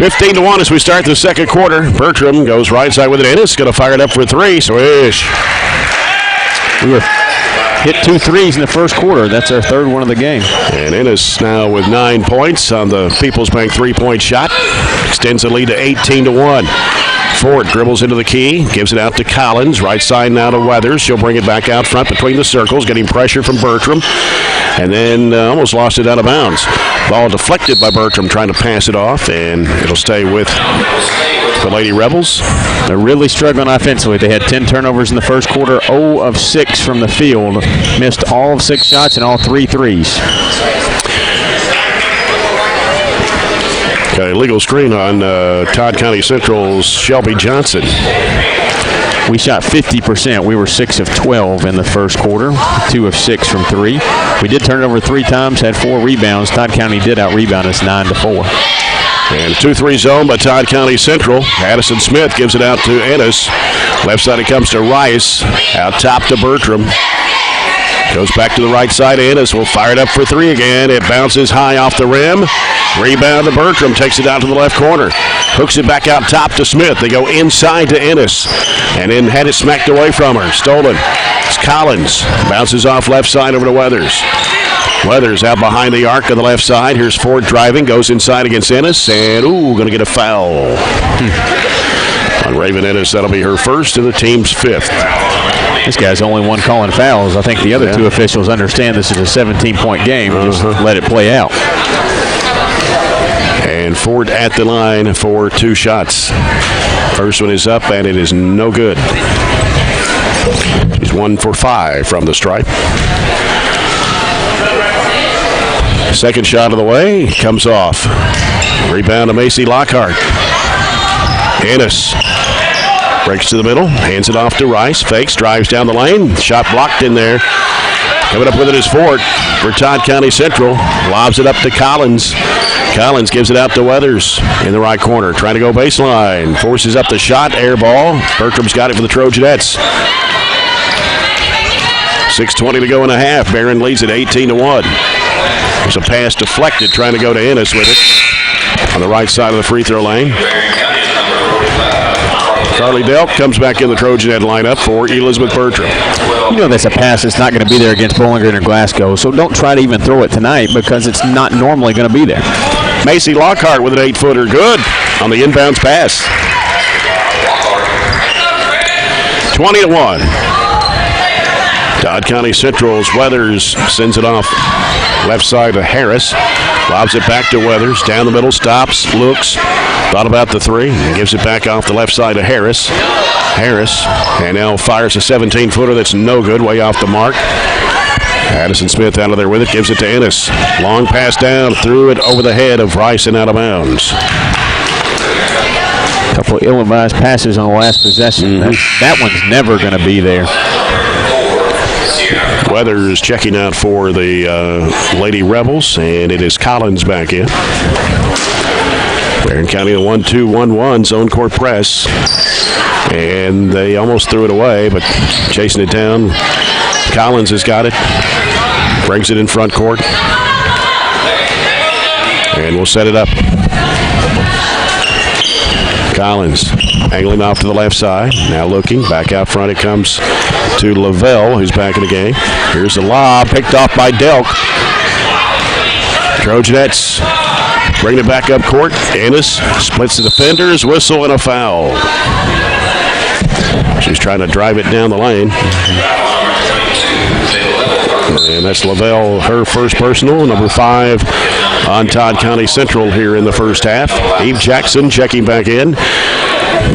(15-1) as we start the second quarter. Bertram goes right side with it. Ennis going to fire it up for 3. Swish. We were hit 2 threes in the first quarter. That's our 3rd one of the game. And Ennis now with 9 points on the People's Bank 3-point shot. Extends the lead to 18-1. Ford dribbles into the key, gives it out to Collins. Right side now to Weathers. She'll bring it back out front between the circles, getting pressure from Bertram. and then almost lost it out of bounds. Ball deflected by Bertram trying to pass it off, and it'll stay with the Lady Rebels. They're really struggling offensively. They had 10 turnovers in the first quarter, 0 of 6 from the field, missed all of 6 shots and all 3 threes. Okay, legal screen on Todd County Central's Shelby Johnson. We shot 50%. We were 6 of 12 in the first quarter, 2 of 6 from 3. We did turn it over 3 times, had 4 rebounds. Todd County did out-rebound us 9-4. And 2-3 zone by Todd County Central. Addison Smith gives it out to Ennis. Left side it comes to Rice. Out top to Bertram. Goes back to the right side. Ennis will fire it up for 3 again. It bounces high off the rim. Rebound to Bertram. Takes it out to the left corner. Hooks it back out top to Smith. They go inside to Ennis. And then had it smacked away from her. Stolen. It's Collins. Bounces off left side over to Weathers. Weathers out behind the arc of the left side. Here's Ford driving. Goes inside against Ennis. And, going to get a foul. On Raven Ennis, that'll be her first and the team's 5th. This guy's the only one calling fouls. I think the other 2 officials understand this is a 17-point game. Just let it play out. And Ford at the line for 2 shots. First one is up, and it is no good. He's 1 for 5 from the stripe. Second shot of the way, comes off. Rebound to Macy Lockhart. Ennis breaks to the middle, hands it off to Rice. Fakes, drives down the lane. Shot blocked in there. Coming up with it is Ford for Todd County Central. Lobs it up to Collins. Collins gives it out to Weathers in the right corner. Trying to go baseline. Forces up the shot. Air ball. Bertram's got it for the Trojanettes. 6:20 to go in a half. Barren leads it 18-1. There's a pass deflected. Trying to go to Ennis with it. On the right side of the free throw lane. Carly Delk comes back in the Trojanette lineup for Elizabeth Bertram. You know that's a pass that's not going to be there against Bowling Green or Glasgow, so don't try to even throw it tonight because it's not normally going to be there. Macy Lockhart with an 8-footer. Good on the inbounds pass. 20-1. Todd County Central's Weathers sends it off left side to Harris. Lobs it back to Weathers. Down the middle, stops, looks. Thought about the 3 and gives it back off the left side to Harris. Harris, and now fires a 17-footer that's no good, way off the mark. Addison Smith out of there with it, gives it to Ennis. Long pass down, threw it over the head of Rice and out of bounds. A couple of ill-advised passes on the last possession. That one's never going to be there. Weathers checking out for the Lady Rebels, and it is Collins back in. Barren County a 1-2-1-1 zone court press. And they almost threw it away, but chasing it down. Collins has got it. Brings it in front court. And we'll set it up. Collins angling off to the left side. Now looking. Back out front it comes to Lavelle, who's back in the game. Here's the lob. Picked off by Delk. Trojanettes bring it back up court. Ennis splits the defenders. Whistle and a foul. She's trying to drive it down the lane. And that's Lavelle, her first personal, number 5 on Todd County Central here in the first half. Eve Jackson checking back in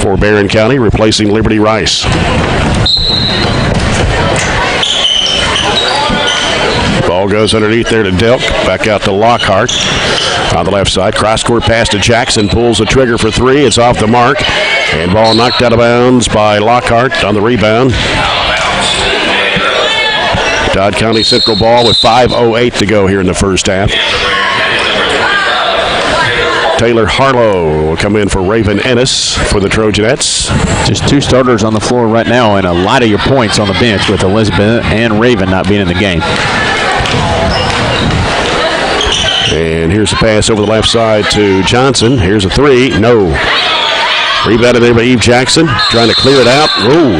for Barren County, replacing Liberty Rice. Ball goes underneath there to Delk. Back out to Lockhart on the left side. Cross-court pass to Jackson. Pulls the trigger for 3. It's off the mark. And ball knocked out of bounds by Lockhart on the rebound. Todd County Central ball with 5:08 to go here in the first half. Taylor Harlow will come in for Raven Ennis for the Trojanettes. Just 2 starters on the floor right now, and a lot of your points on the bench with Elizabeth and Raven not being in the game. And here's a pass over the left side to Johnson. Here's a 3. No. Rebounded there by Eve Jackson. Trying to clear it out. Ooh.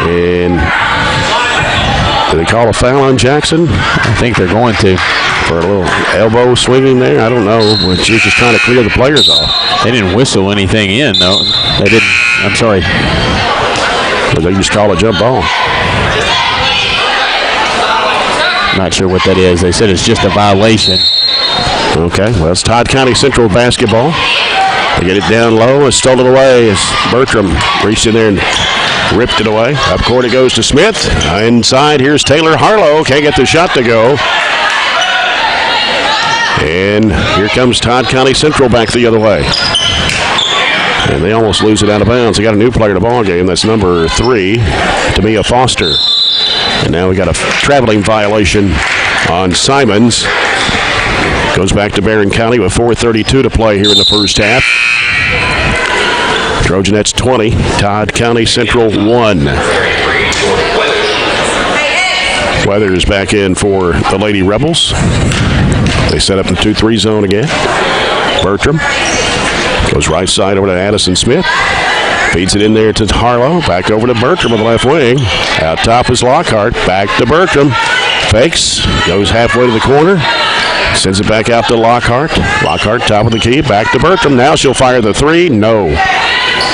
And do they call a foul on Jackson? I think they're going to. For a little elbow swinging there? I don't know. But she's just trying to clear the players off. They didn't whistle anything in, though. They didn't. I'm sorry. But they just call a jump ball. Not sure what that is. They said it's just a violation. Okay, well, it's Todd County Central basketball. They get it down low and stolen away as Bertram reached in there and ripped it away. Up court it goes to Smith. Inside, here's Taylor Harlow. Can't get the shot to go. And here comes Todd County Central back the other way. And they almost lose it out of bounds. They got a new player in the ball game. That's number 3, Tamia Foster. And now we got a traveling violation on Simons. Goes back to Barren County with 4:32 to play here in the first half. Trojanettes 20, Todd County Central 1. Weathers back in for the Lady Rebels. They set up the 2-3 zone again. Bertram goes right side over to Addison Smith. Feeds it in there to Harlow. Back over to Bertram on the left wing. Out top is Lockhart. Back to Bertram. Fakes. Goes halfway to the corner. Sends it back out to Lockhart. Lockhart top of the key. Back to Bertram. Now she'll fire the 3. No.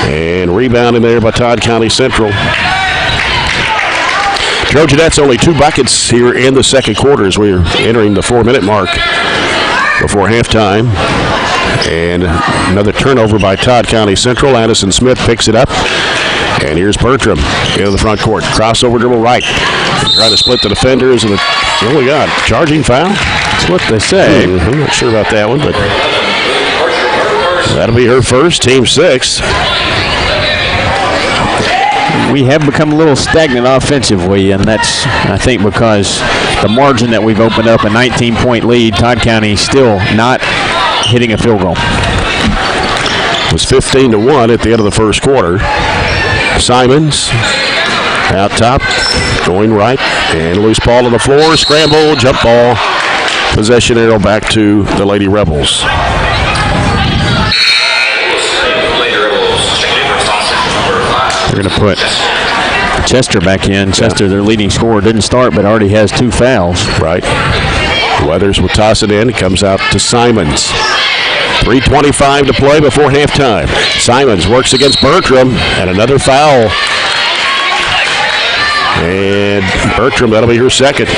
And rebounding there by Todd County Central. Trojanettes only 2 buckets here in the second quarter as we're entering the 4-minute mark before halftime. And another turnover by Todd County Central. Addison Smith picks it up. And here's Bertram into the front court. Crossover dribble right. Trying to split the defenders. And oh my God, charging foul? That's what they say. I'm not sure about that one, but that'll be her first, team 6. We have become a little stagnant offensively, and that's, I think, because the margin that we've opened up, a 19-point lead, Todd County still not hitting a field goal. It was 15-1 at the end of the first quarter. Simons out top, going right, and loose ball on the floor, scramble, jump ball, possession arrow back to the Lady Rebels. They're going to put Chester back in. Chester, their leading scorer, didn't start but already has 2 fouls. Right. Weathers will toss it in. It comes out to Simons. 3:25 to play before halftime. Simons works against Bertram, and another foul. And Bertram, that'll be her second.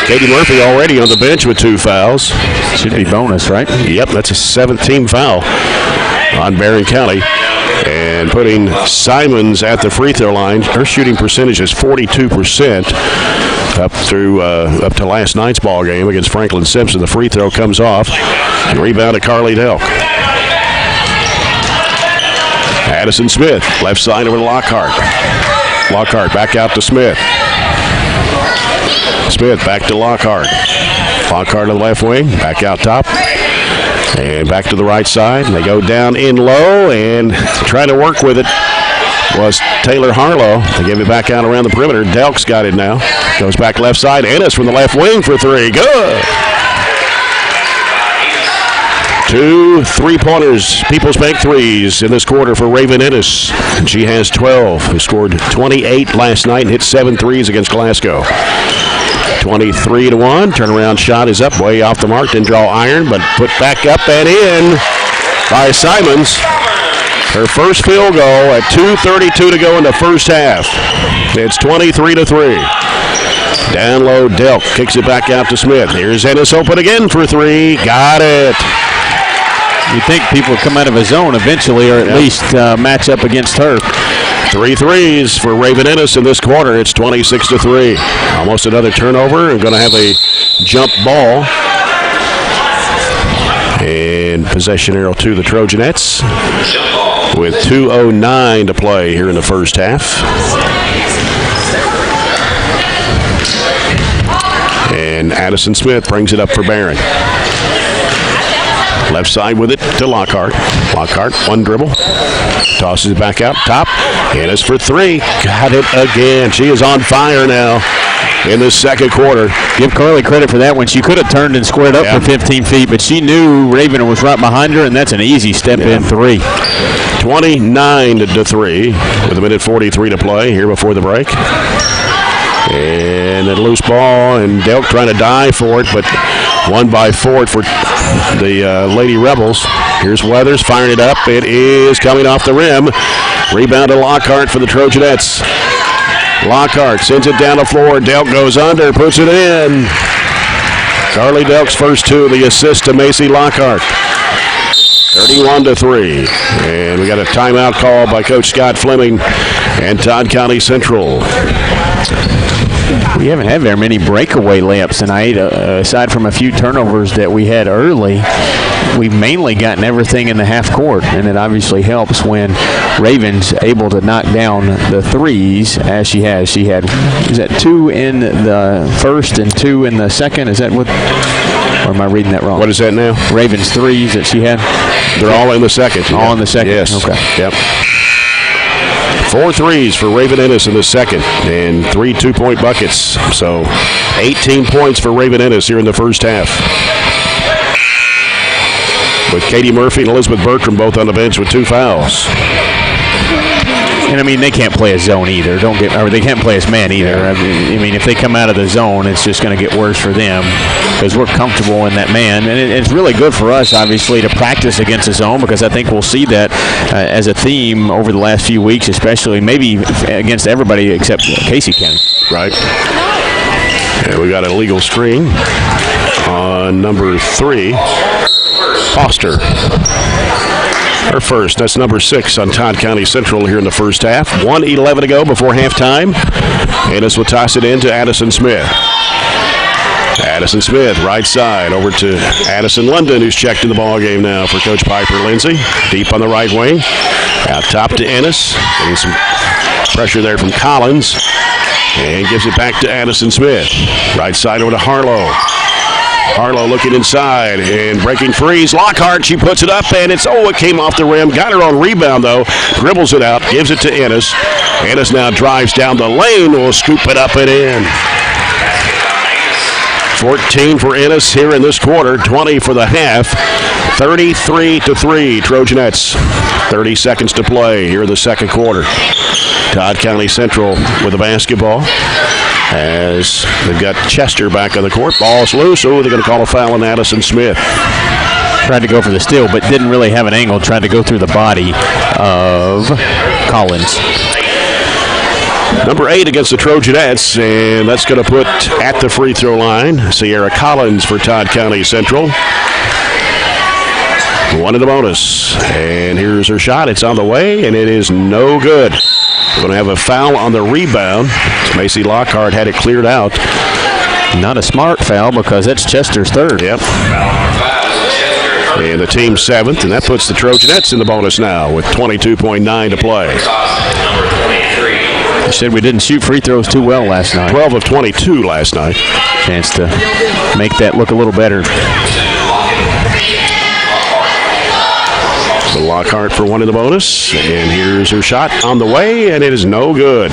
Katie Murphy already on the bench with 2 fouls. Should be bonus, right? Yep, that's a 17 foul on Barren County. And putting Simons at the free throw line. Her shooting percentage is 42% up to last night's ball game against Franklin Simpson. The free throw comes off. Rebound to Carly Delk. Addison Smith, left side over to Lockhart. Lockhart back out to Smith. Smith back to Lockhart. Lockhart on the left wing, back out top. And back to the right side. And they go down in low and trying to work with it was Taylor Harlow. They give it back out around the perimeter. Delk's got it now. Goes back left side. Ennis from the left wing for 3. Good. 2 3-pointers, People's Bank threes in this quarter for Raven Ennis. And she has 12. Who scored 28 last night and hit 7 threes against Glasgow. 23-1. Turnaround shot is up, way off the mark. Didn't draw iron, but put back up and in by Simons. Her first field goal at 2:32 to go in the first half. It's 23-3. Down low, Delk kicks it back out to Smith. Here's Ennis open again for 3. Got it. You think people would come out of a zone eventually, or at least match up against her. 3 threes for Raven Ennis in this quarter. It's 26-3. Almost another turnover. And going to have a jump ball. And possession arrow to the Trojanettes with 2:09 to play here in the first half. And Addison Smith brings it up for Barren. Left side with it to Lockhart. Lockhart, 1 dribble. Tosses it back out top. Ennis for 3. Got it again. She is on fire now in the second quarter. Give Carly credit for that one. She could have turned and squared up for 15 feet, but she knew Raven was right behind her, and that's an easy step-in 3. 29-3 with 1:43 to play here before the break. And a loose ball, and Delk trying to dive for it, but won by Ford for the Lady Rebels. Here's Weathers firing it up. It is coming off the rim. Rebound to Lockhart for the Trojanettes. Lockhart sends it down the floor. Delk goes under, puts it in. Carly Delk's first two, the assist to Macy Lockhart. 31-3. And we got a timeout call by Coach Scott Fleming and Todd County Central. We haven't had very many breakaway layups tonight, aside from a few turnovers that we had early. We've mainly gotten everything in the half court, and it obviously helps when Raven's able to knock down the threes as she has. She had, is that 2 in the first and 2 in the second? Is that what, or am I reading that wrong? What is that now? Raven's threes that she had? They're all in the second. All in the second? Yes. Okay. Yep. 4 threes for Raven Ennis in the second, and 3 two-point buckets. So 18 points for Raven Ennis here in the first half. With Katie Murphy and Elizabeth Bertram both on the bench with 2 fouls. And I mean, they can't play a zone either. Or they can't play as man either. I mean, if they come out of the zone, it's just going to get worse for them because we're comfortable in that man. And it's really good for us, obviously, to practice against the zone because I think we'll see that as a theme over the last few weeks, especially maybe against everybody except Casey County. Right. And we got an illegal screen on number 3, Foster. Her first. That's number 6 on Todd County Central here in the first half. 1:11 to go before halftime. Ennis will toss it in to Addison Smith. Addison Smith, right side, over to Addison London, who's checked in the ball game now for Coach Piper Lindsay. Deep on the right wing. Out top to Ennis. Getting some pressure there from Collins. And gives it back to Addison Smith. Right side over to Harlow. Harlow looking inside and breaking frees. Lockhart, she puts it up, and it came off the rim. Got her on rebound, though. Dribbles it out, gives it to Ennis. Ennis now drives down the lane. Will scoop it up and in. 14 for Ennis here in this quarter. 20 for the half. 33-3, Trojanettes. 30 seconds to play here in the second quarter. Todd County Central with the basketball. As they've got Chester back on the court. Ball's loose. They're going to call a foul on Addison Smith. Tried to go for the steal, but didn't really have an angle. Tried to go through the body of Collins. Number 8 against the Trojanettes, and that's going to put at the free throw line Sierra Collins for Todd County Central. 1 in the bonus. And here's her shot. It's on the way, and it is no good. We're going to have a foul on the rebound. Macy Lockhart had it cleared out. Not a smart foul because that's Chester's third. Yep. And the team's 7th, and that puts the Trojanettes in the bonus now with 22.9 to play. You said we didn't shoot free throws too well last night. 12 of 22 last night. Chance to make that look a little better. So Lockhart for 1 in the bonus, and here's her shot on the way, and it is no good.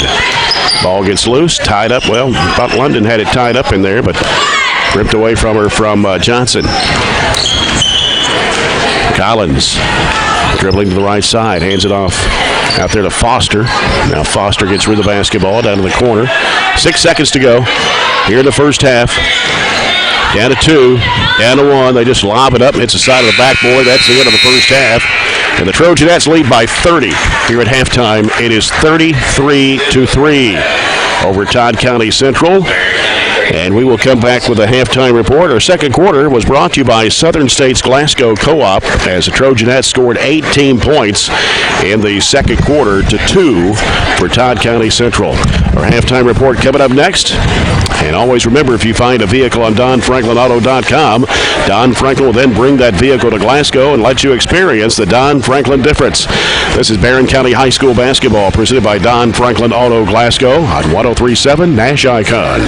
Ball gets loose, tied up. Well, I thought London had it tied up in there, but ripped away from her from Johnson. Collins dribbling to the right side, hands it off out there to Foster. Now Foster gets rid of the basketball down to the corner. 6 seconds to go here in the first half. Down to 2, down to 1. They just lob it up. It's the side of the backboard. That's the end of the first half. And the Trojanettes lead by 30 here at halftime. It is 33-3 over Todd County Central. And we will come back with a halftime report. Our second quarter was brought to you by Southern States Glasgow Co-op as the Trojanettes scored 18 points in the second quarter to 2 for Todd County Central. Our halftime report coming up next. And always remember, if you find a vehicle on DonFranklinAuto.com, Don Franklin will then bring that vehicle to Glasgow and let you experience the Don Franklin difference. This is Barren County High School basketball presented by Don Franklin Auto Glasgow on 103.7 Nash Icon.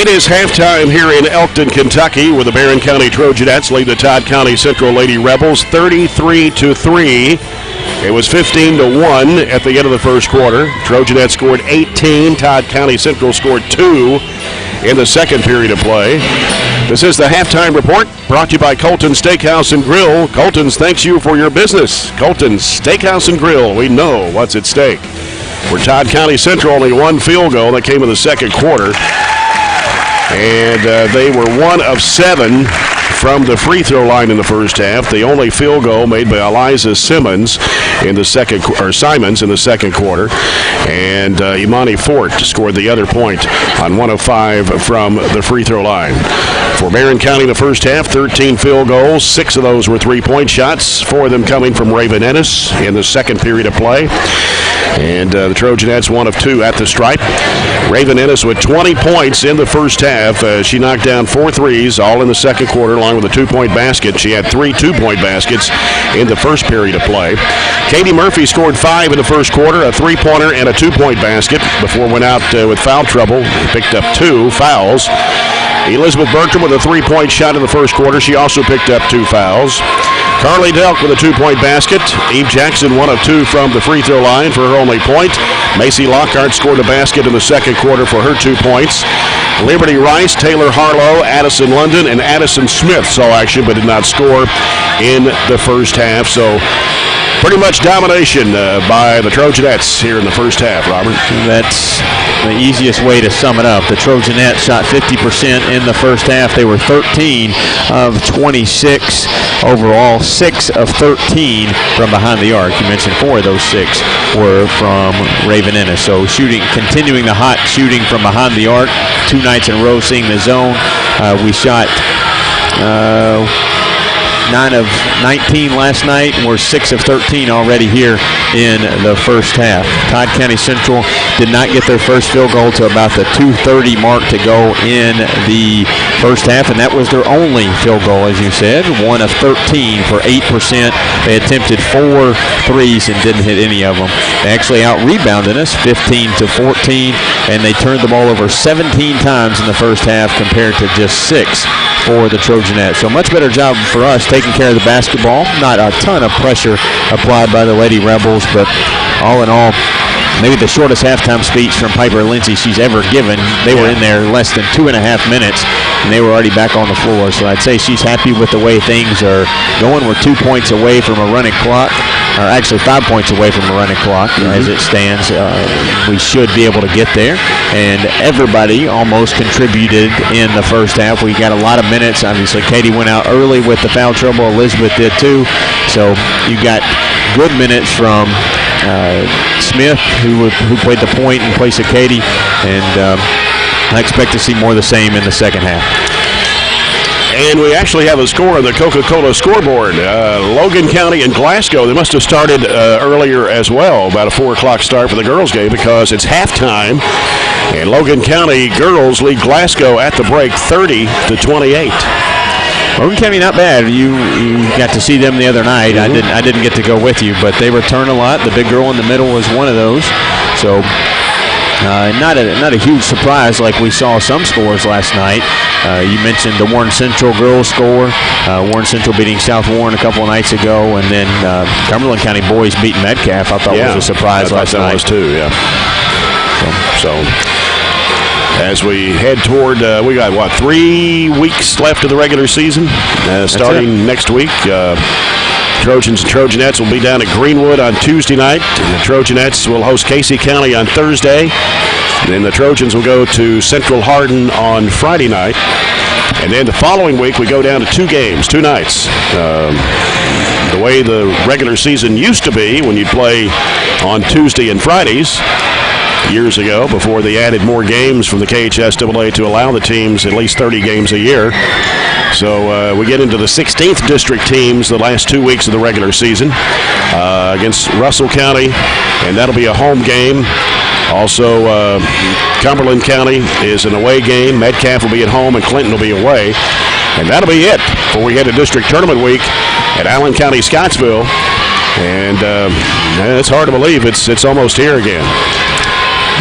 It is halftime here in Elkton, Kentucky, where the Barren County Trojanettes lead the Todd County Central Lady Rebels 33-3. It was 15-1 at the end of the first quarter. Trojanettes scored 18. Todd County Central scored 2 in the second period of play. This is the halftime report brought to you by Colton's Steakhouse and Grill. Colton's thanks you for your business. Colton's Steakhouse and Grill. We know what's at stake. For Todd County Central, only one field goal that came in the second quarter. And they were 1 of 7 from the free throw line in the first half. The only field goal made by Eliza Simons in the second quarter. And Imani Fort scored the other point on 1 of 5 from the free throw line. For Barren County in the first half, 13 field goals. 6 of those were three-point shots, 4 of them coming from Raven Ennis in the second period of play. And the Trojanettes 1 of 2 at the stripe. Raven Ennis with 20 points in the first half. She knocked down 4 threes, all in the second quarter, along with a 2-point basket. She had 3 2-point baskets in the first period of play. Katie Murphy scored 5 in the first quarter, a 3-pointer and a 2-point basket before went out with foul trouble. Picked up 2 fouls. Elizabeth Bertram with a 3-point shot in the first quarter. She also picked up 2 fouls. Carly Delk with a 2-point basket. Eve Jackson 1 of 2 from the free throw line for her only point. Macy Lockhart scored a basket in the second quarter for her 2 points. Liberty Rice, Taylor Harlow, Addison London, and Addison Smith saw action but did not score in the first half. So pretty much domination by the Trojanettes here in the first half, Robert. That's the easiest way to sum it up. The Trojanettes shot 50% in the first half. They were 13 of 26 overall, 6 of 13 from behind the arc. You mentioned 4 of those 6 were from Raven Ennis. So continuing the hot shooting from behind the arc, 2 nights in a row seeing the zone. We shot 9 of 19 last night, and we're 6 of 13 already here in the first half. Todd County Central did not get their first field goal to about the 2:30 mark to go in the first half, and that was their only field goal, as you said. 1 of 13 for 8%. They attempted 4 threes and didn't hit any of them. They actually out-rebounded us 15-14, and they turned the ball over 17 times in the first half compared to just 6 for the Trojanettes. So much better job for us taking care of the basketball. Not a ton of pressure applied by the Lady Rebels, but all in all, maybe the shortest halftime speech from Piper Lindsay she's ever given. They were in there less than 2.5 minutes, and they were already back on the floor. So I'd say she's happy with the way things are going. We're 2 points away from a running clock, or actually 5 points away from a running clock as it stands. We should be able to get there, and everybody almost contributed in the first half. We got a lot of minutes. Obviously, Katie went out early with the foul trouble. Elizabeth did too. So you got good minutes from Smith, who played the point in place of Katie, and I expect to see more of the same in the second half. And we actually have a score on the Coca-Cola scoreboard. Logan County and Glasgow, they must have started earlier as well, about a 4 o'clock start for the girls' game because it's halftime. And Logan County girls lead Glasgow at the break 30-28. Logan County not bad. You got to see them the other night. I didn't get to go with you, but they return a lot. The big girl in the middle was one of those. So not a huge surprise like we saw some scores last night. You mentioned the Warren Central girls score. Warren Central beating South Warren a couple of nights ago, and then Cumberland County boys beating Metcalf. I thought was a surprise last night. That was too, yeah. So as we head toward, we got, 3 weeks left of the regular season, starting next week. Trojans and Trojanettes will be down at Greenwood on Tuesday night, and the Trojanettes will host Casey County on Thursday. And then the Trojans will go to Central Hardin on Friday night. And then the following week, we go down to 2 games, 2 nights. The way the regular season used to be when you'd play on Tuesday and Fridays years ago, before they added more games from the KHSAA to allow the teams at least 30 games a year. So we get into the 16th district teams the last 2 weeks of the regular season against Russell County, and that'll be a home game. Also, Cumberland County is an away game. Metcalf will be at home, and Clinton will be away. And that'll be it before we head to district tournament week at Allen County, Scottsville. And it's hard to believe it's almost here again.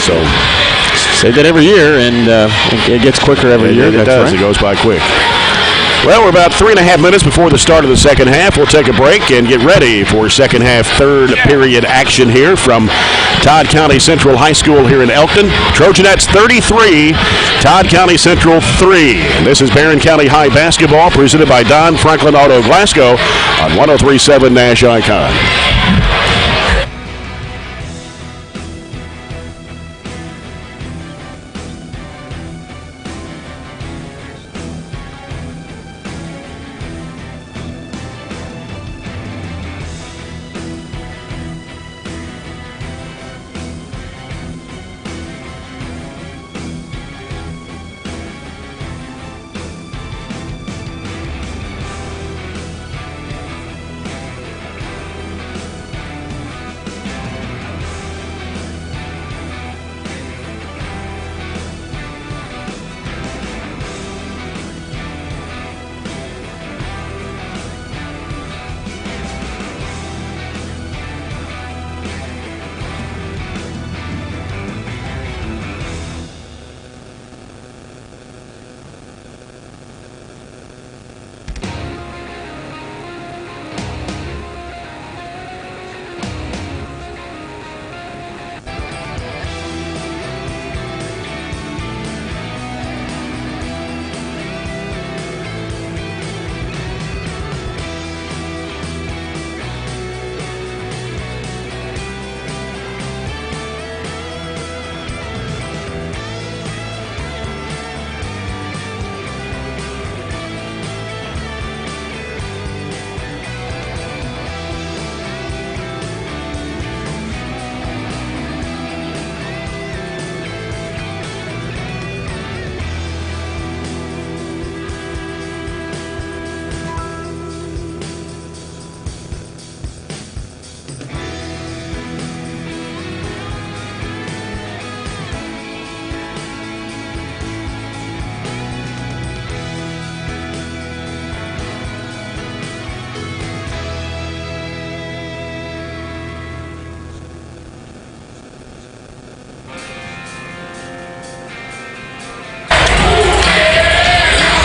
So say that every year, and it gets quicker every year. It does. Right. It goes by quick. Well, we're about 3.5 minutes before the start of the second half. We'll take a break and get ready for second half, third period action here from Todd County Central High School here in Elkton. Trojanettes 33, Todd County Central 3. And this is Barren County High basketball presented by Don Franklin Auto Glasgow on 103.7 Nash Icon.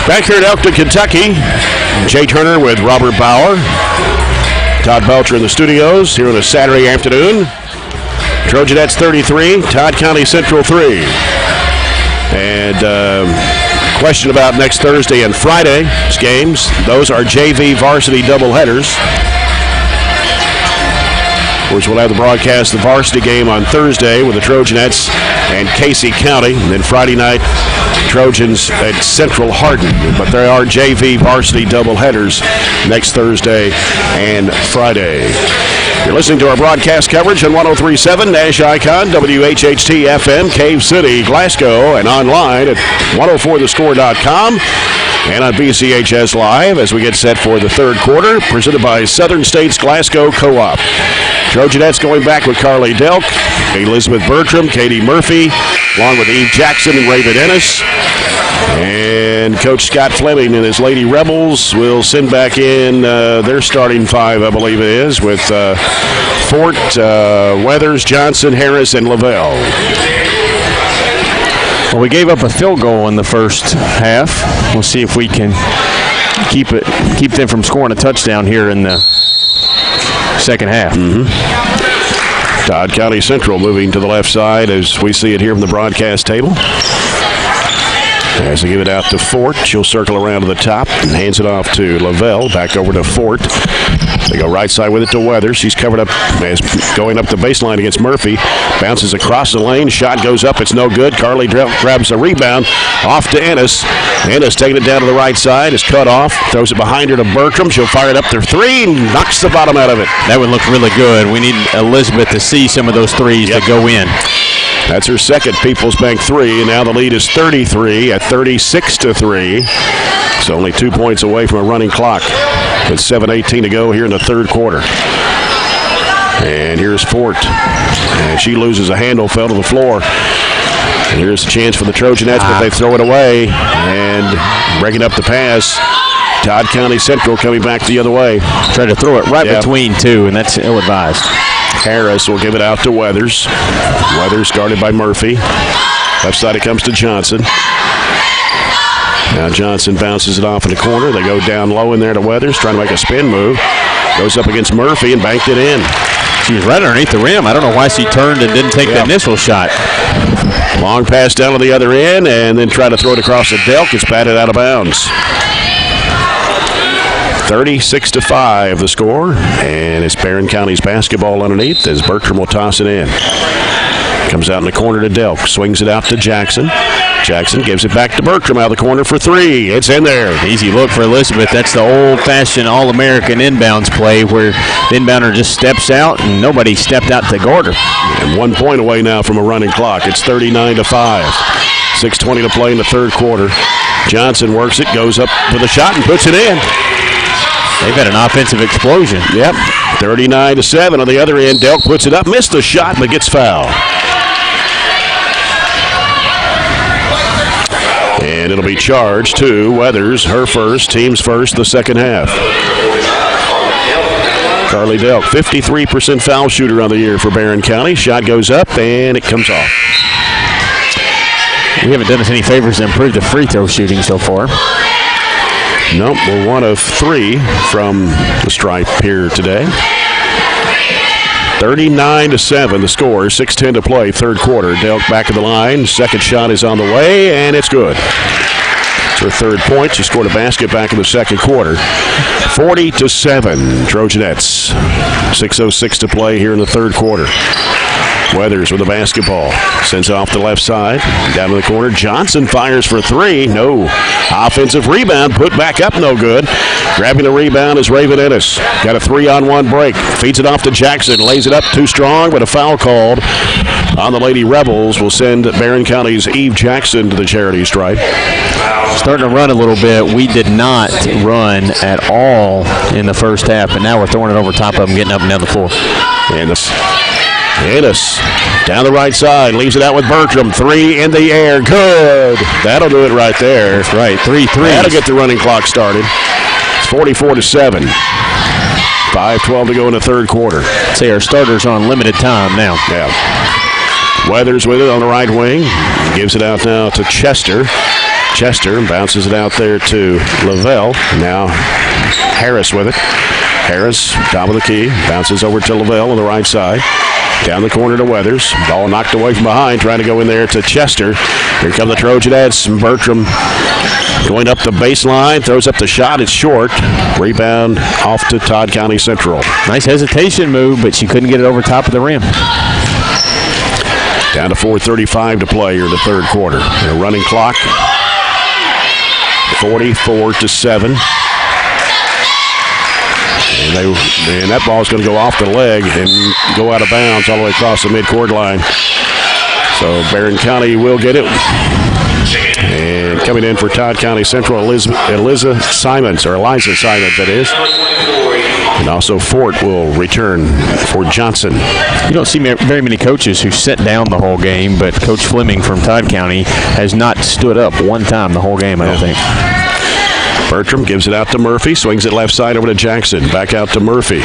Back here at Elkton, Kentucky, Jay Turner with Robert Bauer. Todd Belcher in the studios here on a Saturday afternoon. Trojanettes 33, Todd County Central 3. And question about next Thursday and Friday's games. Those are JV varsity doubleheaders. Of course, we'll have the broadcast of the varsity game on Thursday with the Trojanettes and Casey County. And then Friday night, Trojans at Central Hardin. But there are JV varsity doubleheaders next Thursday and Friday. You're listening to our broadcast coverage on 103.7 Nash Icon, WHHT FM, Cave City, Glasgow, and online at 104thescore.com and on BCHS Live as we get set for the third quarter, presented by Southern States Glasgow Co-op. Trojanettes going back with Carly Delk, Elizabeth Bertram, Katie Murphy, along with Eve Jackson and Raven Ennis. And Coach Scott Fleming and his Lady Rebels will send back in their starting five, I believe it is, with Fort, Weathers, Johnson, Harris, and Lavelle. Well, we gave up a field goal in the first half. We'll see if we can keep them from scoring a touchdown here in the second half. Todd County Central moving to the left side as we see it here from the broadcast table. As they give it out to Fort, she'll circle around to the top and hands it off to Lavelle. Back over to Fort. They go right side with it to Weathers. She's covered up as going up the baseline against Murphy. Bounces across the lane. Shot goes up. It's no good. Carly grabs the rebound off to Ennis. Ennis taking it down to the right side. Is cut off. Throws it behind her to Bertram. She'll fire it up there. Three and knocks the bottom out of it. That would look really good. We need Elizabeth to see some of those threes to go in. That's her second People's Bank three, and now the lead is 33 at 36-3. So only 2 points away from a running clock with 7:18 to go here in the third quarter. And here's Fort. And she loses a handle, fell to the floor. And here's the chance for the Trojanettes, but they throw it away. And breaking up the pass, Todd County Central coming back the other way. Try to throw it right between two, and that's ill-advised. Harris will give it out to Weathers. Weathers guarded by Murphy. Left side it comes to Johnson. Now Johnson bounces it off in the corner. They go down low in there to Weathers, trying to make a spin move. Goes up against Murphy and banked it in. She was right underneath the rim. I don't know why she turned and didn't take the initial shot. Long pass down to the other end and then try to throw it across the Delk. It's batted out of bounds. 36-5 the score, and it's Barren County's basketball underneath as Bertram will toss it in. Comes out in the corner to Delk, swings it out to Jackson. Jackson gives it back to Bertram out of the corner for three. It's in there. Easy look for Elizabeth. That's the old-fashioned All-American inbounds play where the inbounder just steps out and nobody stepped out to guard her. And 1 point away now from a running clock. It's 39-5. 6:20 to play in the third quarter. Johnson works it, goes up with a shot and puts it in. They've had an offensive explosion. Yep. 39-7 on the other end. Delk puts it up, missed the shot, but gets fouled. And it'll be charged to Weathers, her first, team's first, the second half. Carly Delk, 53% foul shooter on the year for Barren County. Shot goes up, and it comes off. We haven't done us any favors to improve the free throw shooting so far. Nope, we're one of three from the stripe here today. 39-7 the score, 6:10 to play, third quarter. Delk back of the line, second shot is on the way, and it's good. It's her third point. She scored a basket back in the second quarter. 40-7, Trojanettes. 6:06 to play here in the third quarter. Weathers with the basketball. Sends it off the left side. Down in the corner. Johnson fires for three. No. Offensive rebound. Put back up. No good. Grabbing the rebound is Raven Ennis. Got a 3-on-1 break. Feeds it off to Jackson. Lays it up too strong, but a foul called on the Lady Rebels will send Barren County's Eve Jackson to the charity stripe. Starting to run a little bit. We did not run at all in the first half, but now we're throwing it over top of them, getting up and down the floor. And Ennis down the right side, leaves it out with Bertram. Three in the air, good. That'll do it right there. That's right, 3 threes. That'll get the running clock started. It's 44-7. 5:12 to go in the third quarter. Say our starters on limited time now. Yeah. Weathers with it on the right wing. Gives it out now to Chester. Chester bounces it out there to Lavelle. Now Harris with it. Harris, top of the key, bounces over to Lavelle on the right side. Down the corner to Weathers. Ball knocked away from behind, trying to go in there to Chester. Here come the Trojanettes. Bertram going up the baseline, throws up the shot. It's short. Rebound off to Todd County Central. Nice hesitation move, but she couldn't get it over top of the rim. Down to 4:35 to play here in the third quarter. And a running clock. 44-7. And that ball's going to go off the leg and go out of bounds all the way across the midcourt line. So Barren County will get it. And coming in for Todd County Central, Eliza Simons, that is. And also Fort will return for Johnson. You don't see very many coaches who sit down the whole game, but Coach Fleming from Todd County has not stood up one time the whole game, I don't think. Bertram gives it out to Murphy, swings it left side over to Jackson, back out to Murphy.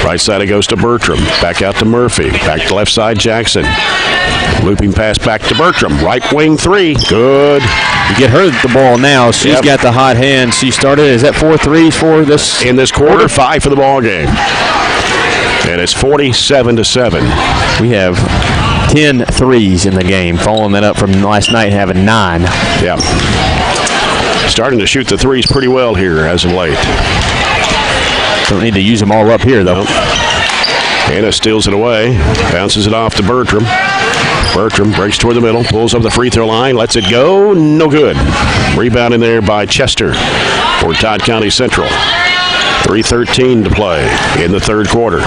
Right side it goes to Bertram, back out to Murphy, back to left side Jackson. Looping pass back to Bertram, right wing three, good. You get her the ball now, she's got the hot hand. She started, is that 4 threes for this? In this quarter, 5 for the ball game. And it's 47-7. We have 10 threes in the game, following that up from last night having 9. Yeah. Starting to shoot the threes pretty well here as of late. Don't need to use them all up here, though. Anna steals it away, bounces it off to Bertram. Bertram breaks toward the middle, pulls up the free throw line, lets it go, no good. Rebound in there by Chester for Todd County Central. 3:13 to play in the third quarter.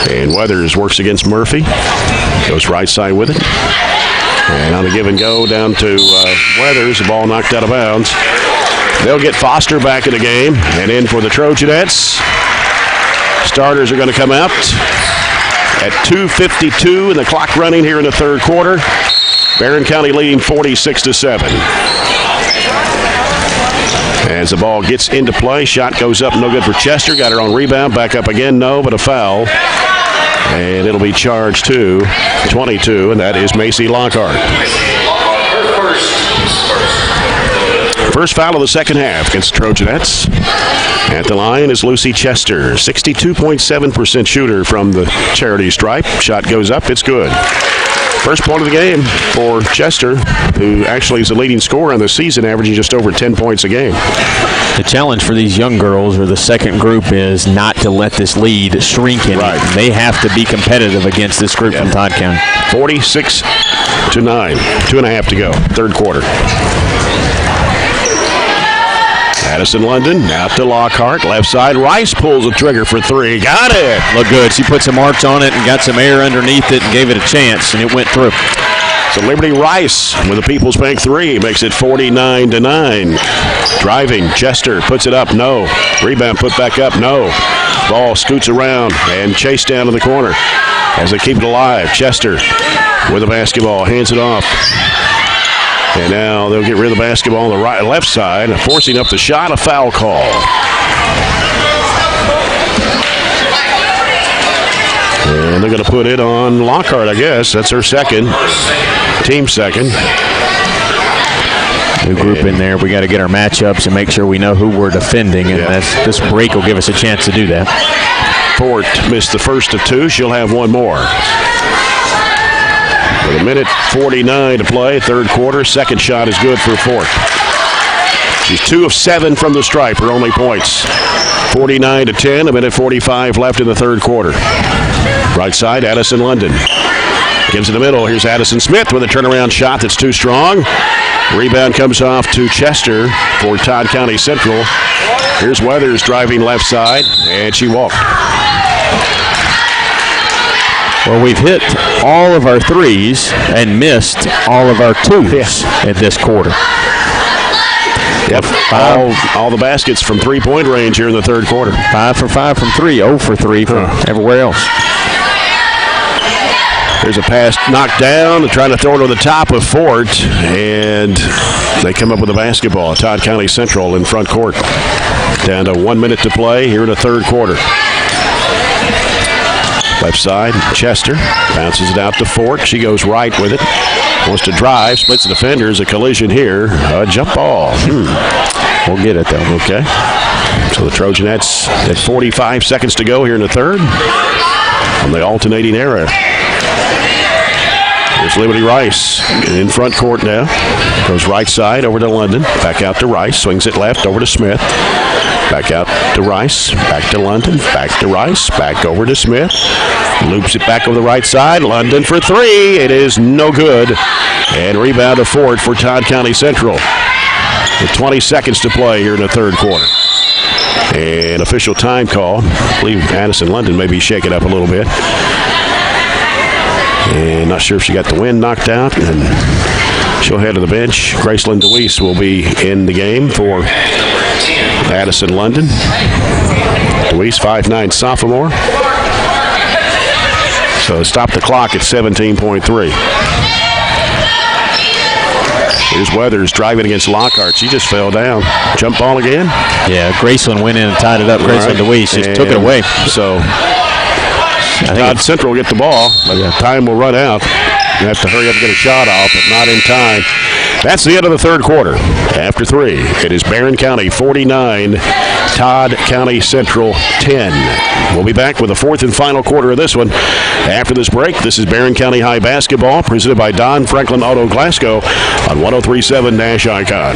And Weathers works against Murphy. Goes right side with it. And on the give and go down to Weathers, the ball knocked out of bounds. They'll get Foster back in the game. And in for the Trojanettes. Starters are going to come out at 2:52 and the clock running here in the third quarter. Barren County leading 46-7. As the ball gets into play, shot goes up, no good for Chester. Got her on rebound, back up again, no, but a foul. And it'll be charged to 22, and that is Macy Lockhart. First foul of the second half against the Trojanettes. At the line is Lucy Chester, 62.7% shooter from the charity stripe. Shot goes up, it's good. First point of the game for Chester, who actually is the leading scorer on the season, averaging just over 10 points a game. The challenge for these young girls, or the second group, is not to let this lead shrink any. Right. They have to be competitive against this group from Todd County. 46-9, 2.5 to go, third quarter. Addison London out to Lockhart, left side. Rice pulls the trigger for three. Got it. Look good. She put some arch on it and got some air underneath it and gave it a chance, and it went through. So Liberty Rice with a People's Bank three makes it 49-9. Driving, Chester puts it up, no. Rebound put back up, no. Ball scoots around and chased down to the corner as they keep it alive. Chester with the basketball, hands it off. And now they'll get rid of the basketball on the left side, forcing up the shot, a foul call. And they're going to put it on Lockhart, I guess. That's her second, team second. New group in there. We got to get our matchups and make sure we know who we're defending, and this break will give us a chance to do that. Fort missed the first of two. She'll have one more. With a minute 49 to play, third quarter. Second shot is good for Fort. She's 2 of 7 from the stripe, her only points. 49-10, a minute 45 left in the third quarter. Right side, Addison London. Gives it the middle. Here's Addison Smith with a turnaround shot that's too strong. Rebound comes off to Chester for Todd County Central. Here's Weathers driving left side, and she walked. Well, we've hit all of our threes and missed all of our twos at this quarter. Yep, all the baskets from three-point range here in the third quarter. 5 for 5 from 3, 0 for 3 from everywhere else. There's a pass knocked down, trying to throw it over the top of Fort, and they come up with a basketball. Todd County Central in front court. Down to 1 minute to play here in the third quarter. Left side, Chester bounces it out to Fort. She goes right with it. Wants to drive, splits the defenders. A collision here. A jump ball. We'll get it, though. Okay. So the Trojanettes at 45 seconds to go here in the third. From the alternating era. Here's Liberty Rice in front court now. Goes right side over to London. Back out to Rice. Swings it left over to Smith. Back out to Rice, back to London, back to Rice, back over to Smith. Loops it back over the right side. London for three. It is no good. And rebound to Fort for Todd County Central. With 20 seconds to play here in the third quarter. And official time call. I believe Addison London may be shaken up a little bit. And not sure if she got the wind knocked out. And she'll head to the bench. Graceland DeWeese will be in the game for Addison London. DeWeese, 5'9" sophomore. So stop the clock at 17.3. Here's Weathers driving against Lockhart. She just fell down. Jump ball again? Yeah, Graceland went in and tied it up. Graceland DeWeese just took it away. So Todd Central will get the ball, but time will run out. You have to hurry up and get a shot off, but not in time. That's the end of the third quarter. After three, it is Barren County 49, Todd County Central 10. We'll be back with the fourth and final quarter of this one. After this break, this is Barren County High Basketball, presented by Don Franklin Auto Glasgow on 103.7 Nash Icon.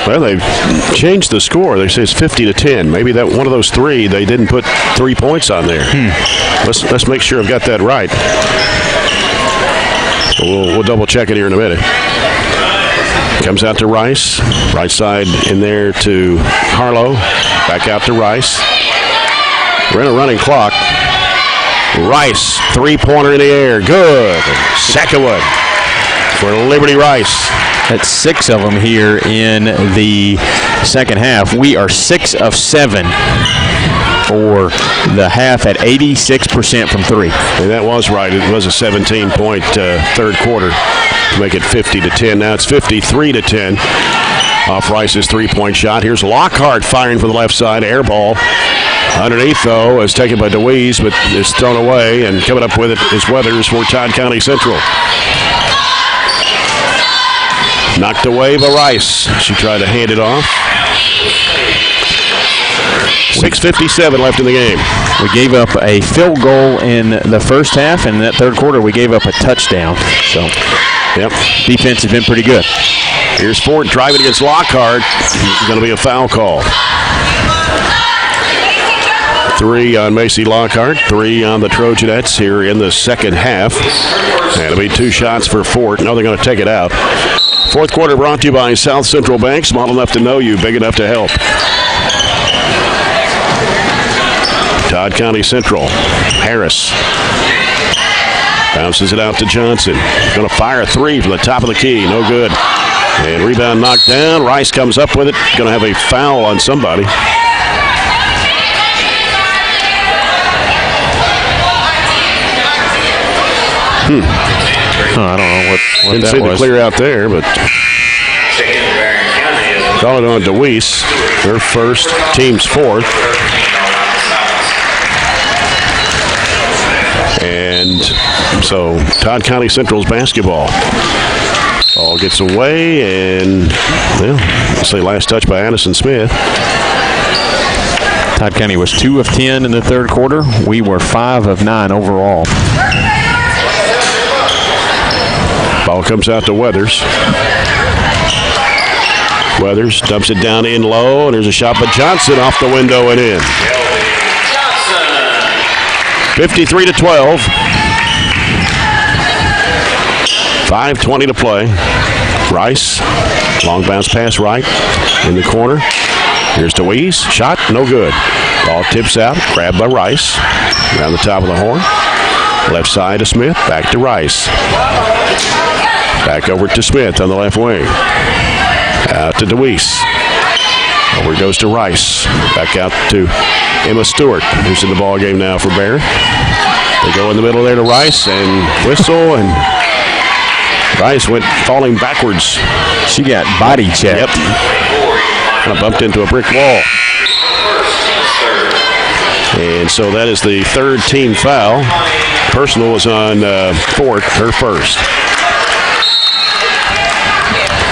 Well, they've changed the score. They say it's 50-10. Maybe that one of those three, they didn't put 3 points on there. Let's make sure I've got that right. We'll double check it here in a minute. Comes out to Rice. Right side in there to Harlow. Back out to Rice. We're in a running clock. Rice, three-pointer in the air. Good. Second one for Liberty Rice. That's 6 of them here in the second half. We are 6 of 7 for the half at 86% from 3. And that was right. It was a 17-point third quarter to make it 50-10. Now it's 53-10 off Rice's three-point shot. Here's Lockhart firing from the left side. Air ball. Underneath, though, is taken by DeWeese, but is thrown away. And coming up with it is Weathers for Todd County Central. Knocked away by Rice. She tried to hand it off. 6:57 left in the game. We gave up a field goal in the first half, and in that third quarter we gave up a touchdown. So, yep, defense has been pretty good. Here's Ford driving against Lockhart. It's going to be a foul call. 3 on Macy Lockhart, 3 on the Trojanettes here in the second half. And it'll be 2 shots for Fort. No, they're going to take it out. Fourth quarter brought to you by South Central Bank. Small enough to know you, big enough to help. Todd County Central. Harris bounces it out to Johnson. Going to fire a 3 from the top of the key. No good. And rebound knocked down. Rice comes up with it. Going to have a foul on somebody. I don't know what didn't that see was. the clear out there, but call it on DeWeese. Their first, team's fourth. And so Todd County Central's basketball. Ball gets away, and, well, let's say last touch by Addison Smith. Todd County was 2 of 10 in the third quarter. We were 5 of 9 overall. Ball comes out to Weathers. Weathers dumps it down in low, and there's a shot by Johnson off the window and in. 53-12. 5:20 to play. Rice, long bounce pass right in the corner. Here's DeWeese, shot, no good. Ball tips out, grabbed by Rice. Around the top of the horn. Left side to Smith, back to Rice. Back over to Smith on the left wing. Out to DeWeese. Over it goes to Rice. Back out to Emma Stewart, who's in the ball game now for Barren. They go in the middle there to Rice and whistle, and Rice went falling backwards. She got body checked. Yep. Kind of bumped into a brick wall. And so that is the third team foul. Personal was on Fort, her first.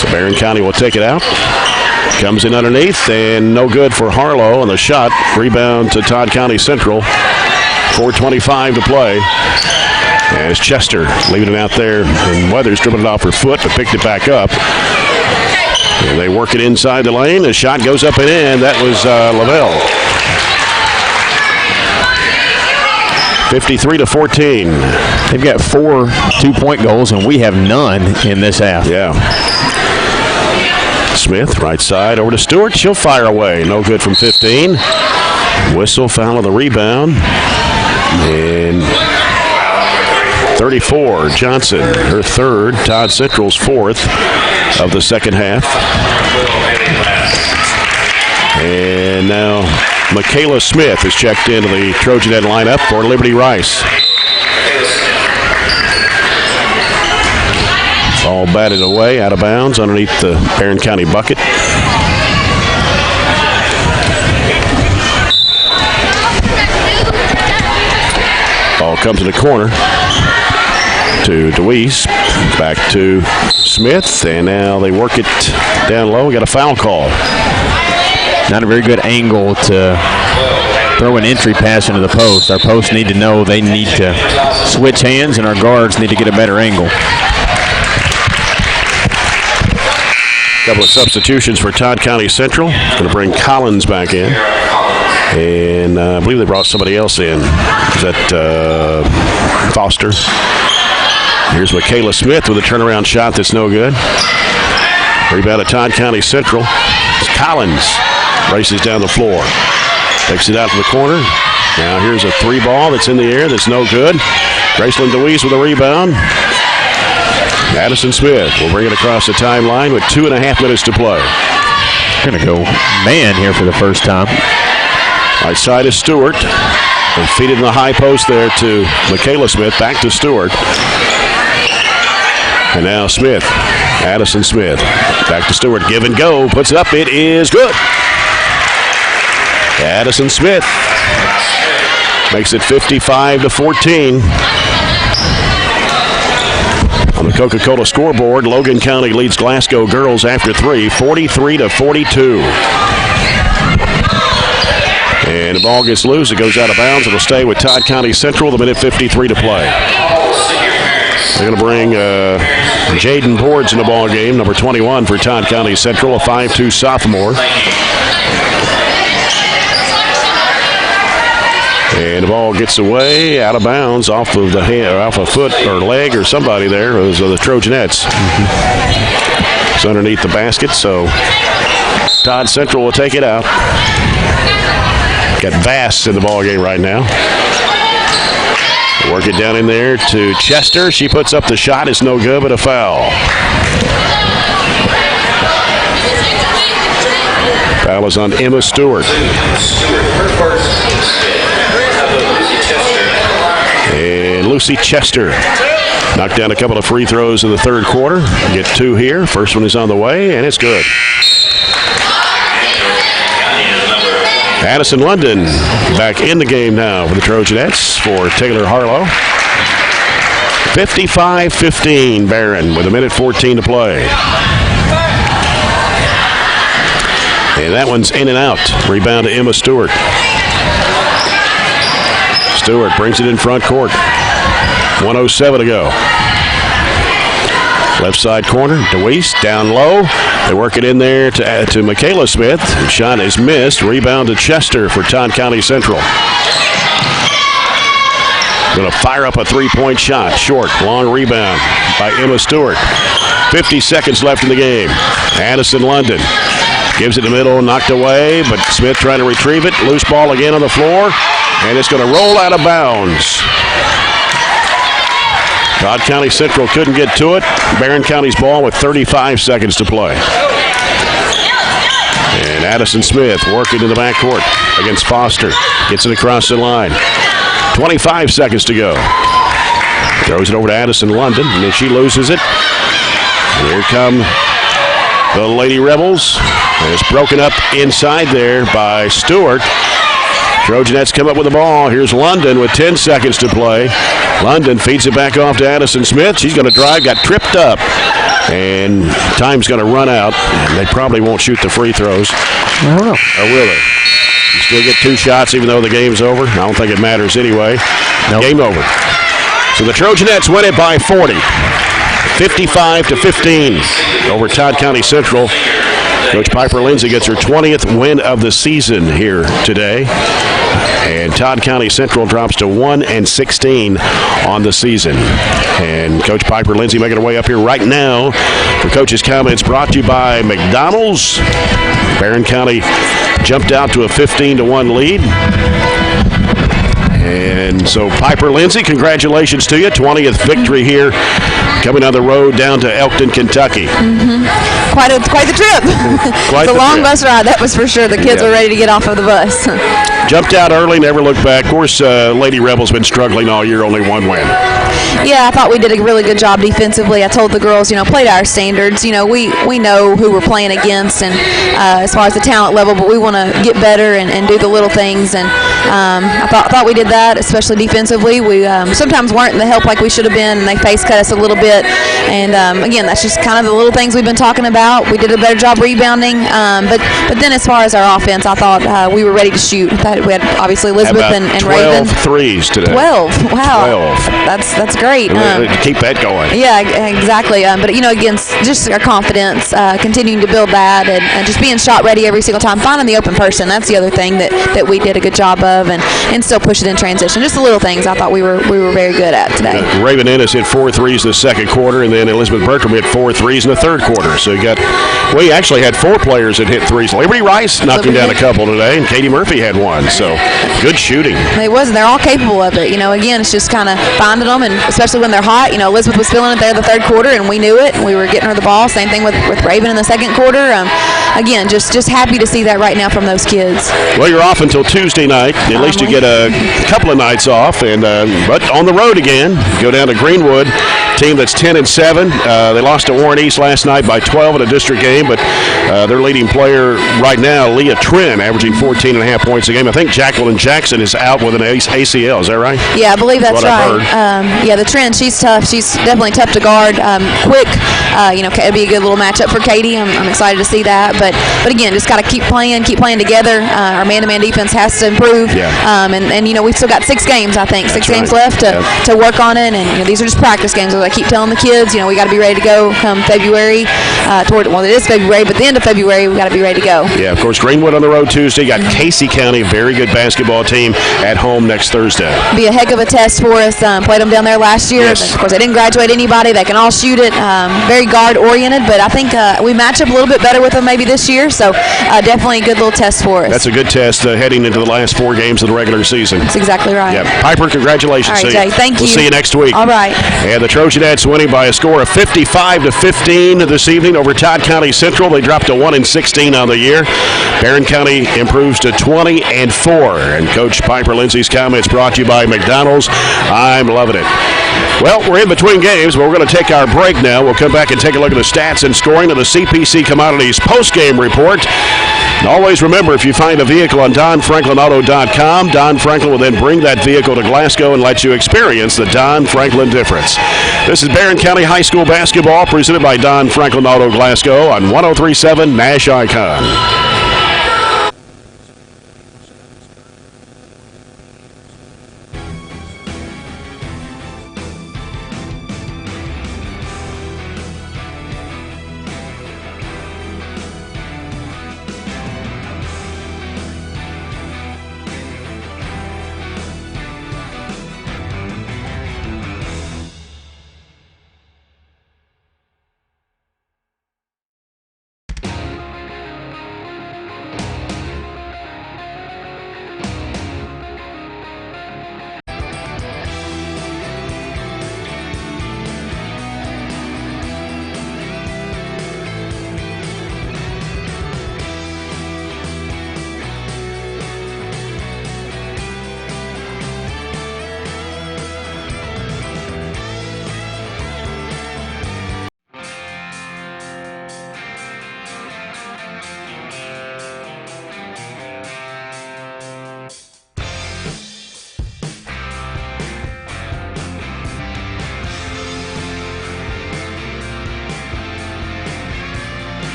So Barren County will take it out. Comes in underneath, and no good for Harlow on the shot. Rebound to Todd County Central. 4:25 to play. As Chester leaving it out there, and Weathers dribbled it off her foot, but picked it back up. And they work it inside the lane. The shot goes up and in. That was Lavelle. 53-14. They've got 4 2-point goals, and we have none in this half. Yeah. Smith, right side, over to Stewart. She'll fire away. No good from 15. Whistle, foul on the rebound. And 34, Johnson, her third. Todd Central's fourth of the second half. And now Michaela Smith is checked into the Trojanet lineup for Liberty Rice. All batted away, out of bounds, underneath the Barren County bucket. Ball comes in the corner to DeWeese, back to Smith, and now they work it down low. We got a foul call. Not a very good angle to throw an entry pass into the post. Our posts need to know they need to switch hands, and our guards need to get a better angle. Couple of substitutions for Todd County Central. Going to bring Collins back in. And I believe they brought somebody else in. Is that Foster? Here's Michaela Smith with a turnaround shot that's no good. Rebound at Todd County Central. Collins races down the floor. Takes it out to the corner. Now here's a three ball that's in the air that's no good. Graceland DeWeese with a rebound. Madison Smith will bring it across the timeline with 2.5 minutes to play. Going to go man here for the first time. Right side is Stewart. And feed it in the high post there to Michaela Smith. Back to Stewart. And now Smith. Addison Smith. Back to Stewart. Give and go. Puts it up. It is good. Addison Smith makes it 55-14. On the Coca-Cola scoreboard, Logan County leads Glasgow girls after 3, 43-42. And the ball gets loose. It goes out of bounds. It'll stay with Todd County Central. The minute 53 to play. They're going to bring Jaden Boards in the ball game, number 21 for Todd County Central, a 5'2 sophomore. And the ball gets away, out of bounds, off of the hand, or off a foot or leg or somebody there. It was the Trojanettes. It's underneath the basket, so Todd Central will take it out. Got Vass in the ball game right now. Work it down in there to Chester. She puts up the shot. It's no good, but a foul. Foul is on Emma Stewart. And Lucy Chester knocked down a couple of free throws in the third quarter. Get 2 here. First one is on the way, and it's good. Addison London back in the game now for the Trojanettes for Taylor Harlow. 55-15 Barren with a minute 14 to play. And that one's in and out. Rebound to Emma Stewart. Stewart brings it in front court. 1:07 to go. Left side corner, DeWeese down low. They work it in there to Michaela Smith. Shot is missed. Rebound to Chester for Todd County Central. Going to fire up a three-point shot. Short, long rebound by Emma Stewart. 50 seconds left in the game. Addison London gives it in the middle, knocked away, but Smith trying to retrieve it. Loose ball again on the floor, and it's going to roll out of bounds. Todd County Central couldn't get to it. Barren County's ball with 35 seconds to play. And Addison Smith working in the backcourt against Foster. Gets it across the line. 25 seconds to go. Throws it over to Addison London, and then she loses it. And here come the Lady Rebels. And it's broken up inside there by Stewart. Trojanettes come up with the ball. Here's London with 10 seconds to play. London feeds it back off to Addison Smith. She's going to drive, got tripped up. And time's going to run out. And they probably won't shoot the free throws. I don't know. Or will they? You still get 2 shots even though the game's over? I don't think it matters anyway. Nope. Game over. So the Trojanettes win it by 40. 55-15 over Todd County Central. Coach Piper Lindsay gets her 20th win of the season here today. And Todd County Central drops to 1-16 on the season. And Coach Piper Lindsay making her way up here right now for Coach's comments brought to you by McDonald's. Barren County jumped out to a 15-1 lead. And so Piper Lindsay, congratulations to you. 20th victory here, coming on the road down to Elkton, Kentucky. Mm-hmm. Quite the trip. It's a long bus ride, that was for sure. The kids were ready to get off of the bus. Jumped out early, never looked back. Of course, Lady Rebels been struggling all year, only 1 win. Yeah, I thought we did a really good job defensively. I told the girls, play to our standards. We know who we're playing against, and as far as the talent level, but we want to get better and do the little things. And I thought we did that, especially defensively. We sometimes weren't in the help like we should have been, and they face cut us a little bit. And again, that's just kind of the little things we've been talking about. We did a better job rebounding, but then as far as our offense, I thought we were ready to shoot. I thought We had obviously Elizabeth and 12 Raven. 12 threes today. 12. Wow. 12. That's great. Keep that going. Yeah, exactly. But again, just our confidence, continuing to build that, and just being shot ready every single time. Finding the open person. That's the other thing that we did a good job of, and still push it in transition. Just the little things I thought we were very good at today. Raven Ennis hit 4 threes in the second quarter, and then Elizabeth Bertram hit 4 threes in the third quarter. So you actually had 4 players that hit threes. Liberty Rice knocking down a couple today, and Katie Murphy had one. So good shooting. They're all capable of it. Again, it's just kind of finding them, and especially when they're hot. Elizabeth was feeling it there the third quarter, and we knew it, and we were getting her the ball. Same thing with Raven in the second quarter. Again, just happy to see that right now from those kids. Well, you're off until Tuesday night. At least you get a couple of nights off, and but on the road again. Go down to Greenwood, team that's 10-7. They lost to Warren East last night by 12 in a district game, but their leading player right now, Leah Trin, averaging 14.5 points a game. I think Jacqueline Jackson is out with an ACL. Is that right? Yeah, I believe that's right. The Trin, she's tough. She's definitely tough to guard. Quick. It'd be a good little matchup for Katie. I'm excited to see that. But again, just got to keep playing together. Our man-to-man defense has to improve. Yeah. And we've still got 6 games, I think. That's 6 games left to work on it. And these are just practice games. As I keep telling the kids, we got to be ready to go come February. It is February, but the end of February, we got to be ready to go. Yeah, of course, Greenwood on the road Tuesday. Got Casey County, a very good basketball team, at home next Thursday. Be a heck of a test for us. Played them down there last year. Yes. Of course, they didn't graduate anybody. They can all shoot it. Very guard-oriented, but I think we match up a little bit better with them maybe this year. So definitely a good little test for us. That's a good test heading into the last 4 games of the regular season. That's exactly right. Yeah. Piper, congratulations. All right, Jay, thank you. We'll see you next week. All right. And the Trojanettes winning by a score of 55-15 this evening over Todd County Central. They dropped to 1-16 on the year. Barren County improves to 20-4. And Coach Piper Lindsay's comments brought to you by McDonald's. I'm loving it. Well, we're in between games, but we're going to take our break now. We'll come back and take a look at the stats and scoring of the CPC Commodities post-game report. And always remember, if you find a vehicle on DonFranklinAuto.com, Don Franklin will then bring that vehicle to Glasgow and let you experience the Don Franklin difference. This is Barren County High School basketball presented by Don Franklin Auto Glasgow on 103.7 Nash Icon.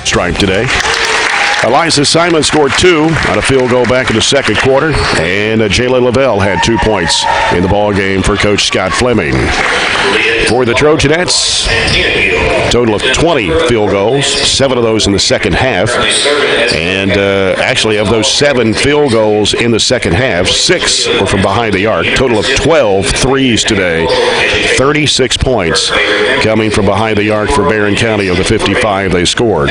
Stripe today. Eliza Simon scored 2 on a field goal back in the second quarter, and Jayla Lavelle had 2 points in the ball game for Coach Scott Fleming. For the Trojanettes, total of 20 field goals, 7 of those in the second half, and actually of those 7 field goals in the second half, 6 were from behind the arc. Total of 12 threes today, 36 points coming from behind the arc for Barren County of the 55 they scored.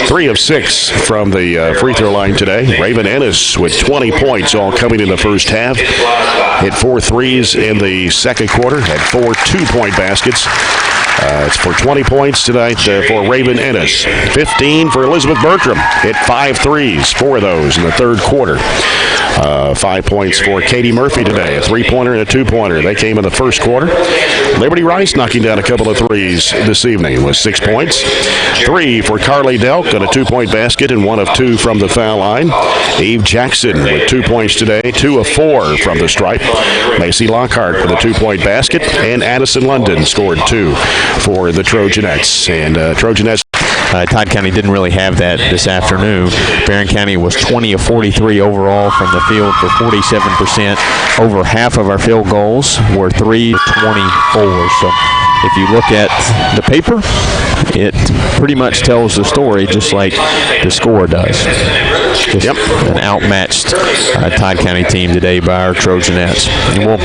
3 of 6 from the free throw line today. Raven Ennis with 20 points, all coming in the first half. Hit 4 threes in the second quarter, had 4 two-point baskets. It's for 20 points tonight for Raven Ennis. 15 for Elizabeth Bertram. Hit 5 threes, 4 of those in the third quarter. 5 points for Katie Murphy today, a 3-pointer and a 2-pointer. They came in the first quarter. Liberty Rice knocking down a couple of threes this evening with 6 points. 3 for Carly Delk on a 2-point basket and 1 of 2 from the foul line. Eve Jackson with 2 points today, 2 of 4 from the stripe. Macy Lockhart with a 2-point basket, and Addison London scored 2 for the Trojanettes. And Trojanettes Todd County didn't really have that this afternoon. Barren County was 20 of 43 overall from the field for 47%. Over half of our field goals were 3 of 24. So if you look at the paper, it pretty much tells the story just like the score does. Just an outmatched Todd County team today by our Trojanettes. And we'll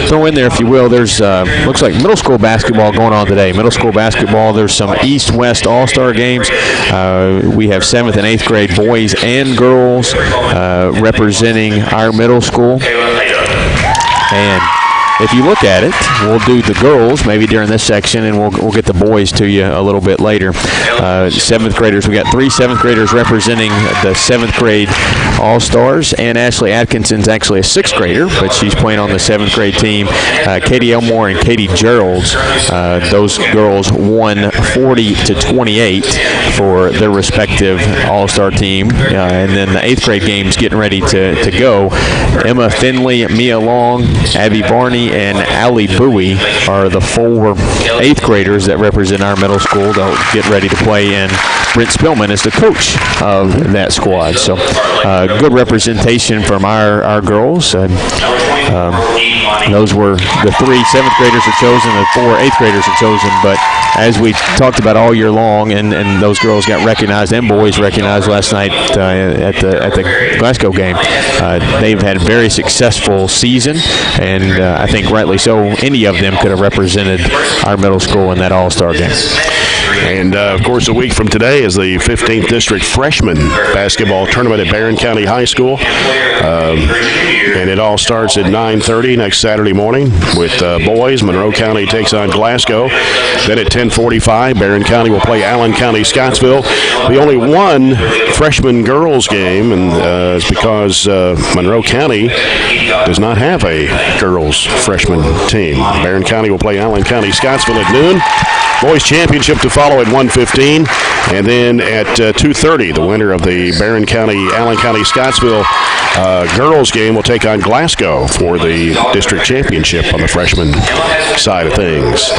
throw in there, if you will, there's looks like middle school basketball going on today. Middle school basketball, there's some East-West All-Star games. We have 7th and 8th grade boys and girls representing our middle school. And if you look at it, we'll do the girls maybe during this section, and we'll get the boys to you a little bit later. 7th graders, we got 3 7th graders representing the 7th grade All-Stars, and Ashley Atkinson's actually a 6th grader, but she's playing on the 7th grade team. Katie Elmore and Katie Geralds, those girls won 40-28 for their respective All-Star team. And then the 8th grade game's getting ready to go. Emma Finley, Mia Long, Abby Barney, and Allie Bowie are the 4 8th graders that represent our middle school. They'll get ready to play, and Brent Spillman is the coach of that squad. So good representation from our girls. And those were the 3 7th graders are chosen, the 4 8th graders are chosen. But as we talked about all year long, and those girls got recognized and boys recognized last night at the Glasgow game, they've had a very successful season, and I think rightly so. Any of them could have represented our middle school in that All-Star game. And, of course, a week from today is the 15th District Freshman Basketball Tournament at Barren County High School. And it all starts at 9:30 next Saturday morning with boys. Monroe County takes on Glasgow. Then at 10:45, Barren County will play Allen County Scottsville. The only one freshman girls game, and it's because Monroe County does not have a girls freshman team. Barren County will play Allen County Scottsville at noon. Boys Championship to follow at 1:15, and then at 2:30, the winner of the Barren County, Allen County, Scottsville girls game will take on Glasgow for the district championship on the freshman side of things.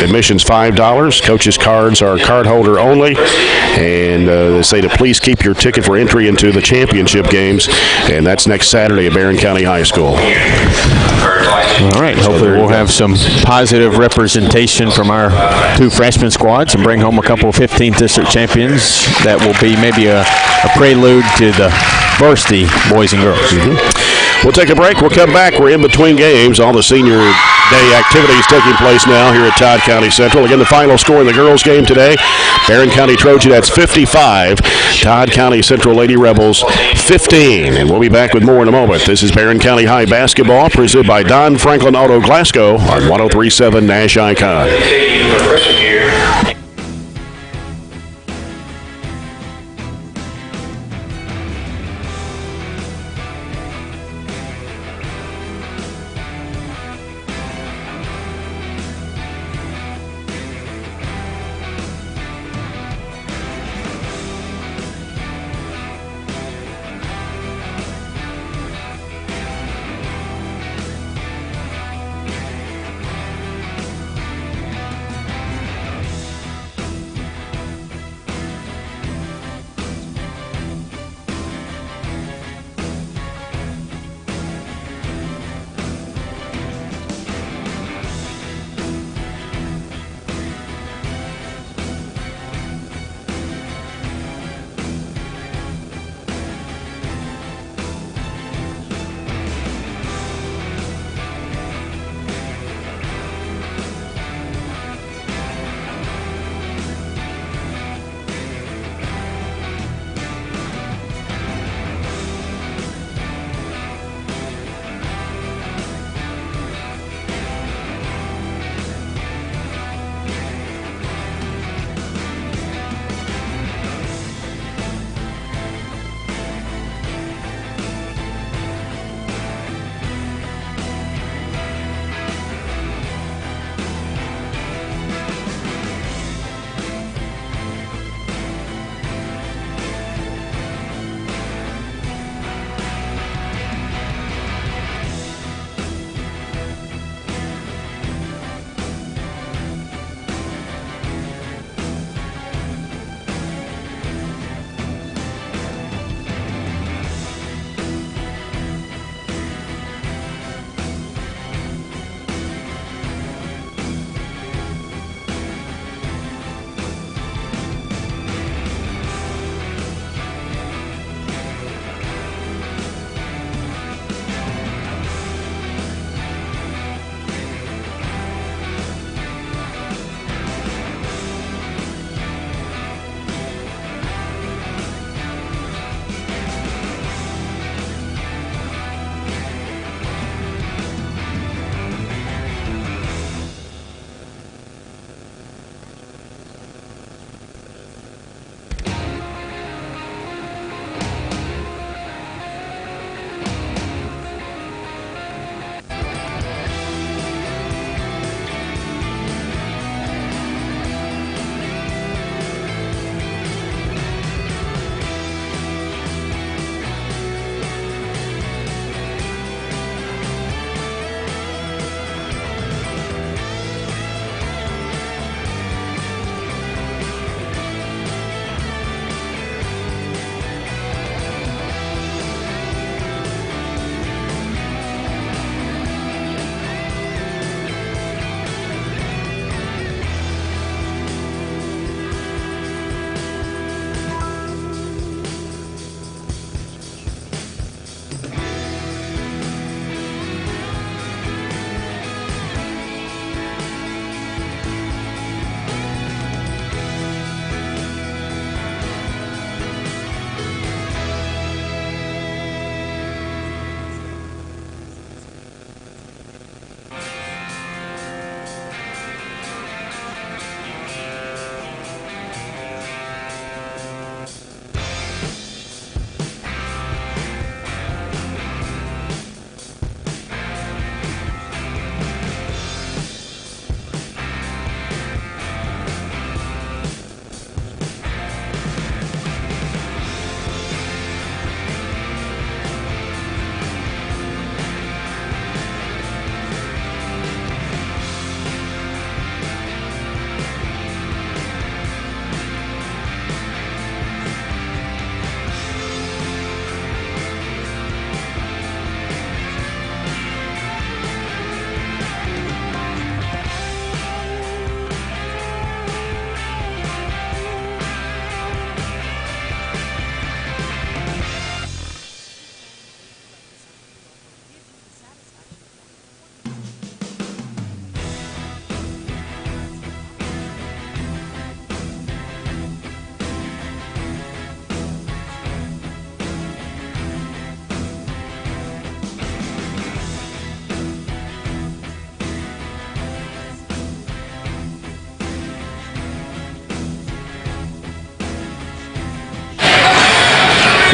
Admission's $5. Coaches' cards are card holder only, and they say to please keep your ticket for entry into the championship games, and that's next Saturday at Barren County High School. All right. Hopefully we'll have some positive representation from our 2 freshman squads and bring home a couple of 15th district champions. That will be maybe a prelude to the varsity boys and girls. We'll take a break. We'll come back. We're in between games. All the senior day activities taking place now here at Todd County Central. Again, the final score in the girls' game today, Barren County Trojanettes 55, Todd County Central Lady Rebels 15. And we'll be back with more in a moment. This is Barren County High Basketball, presented by Don Franklin Auto Glasgow on 103.7 Nash Icon.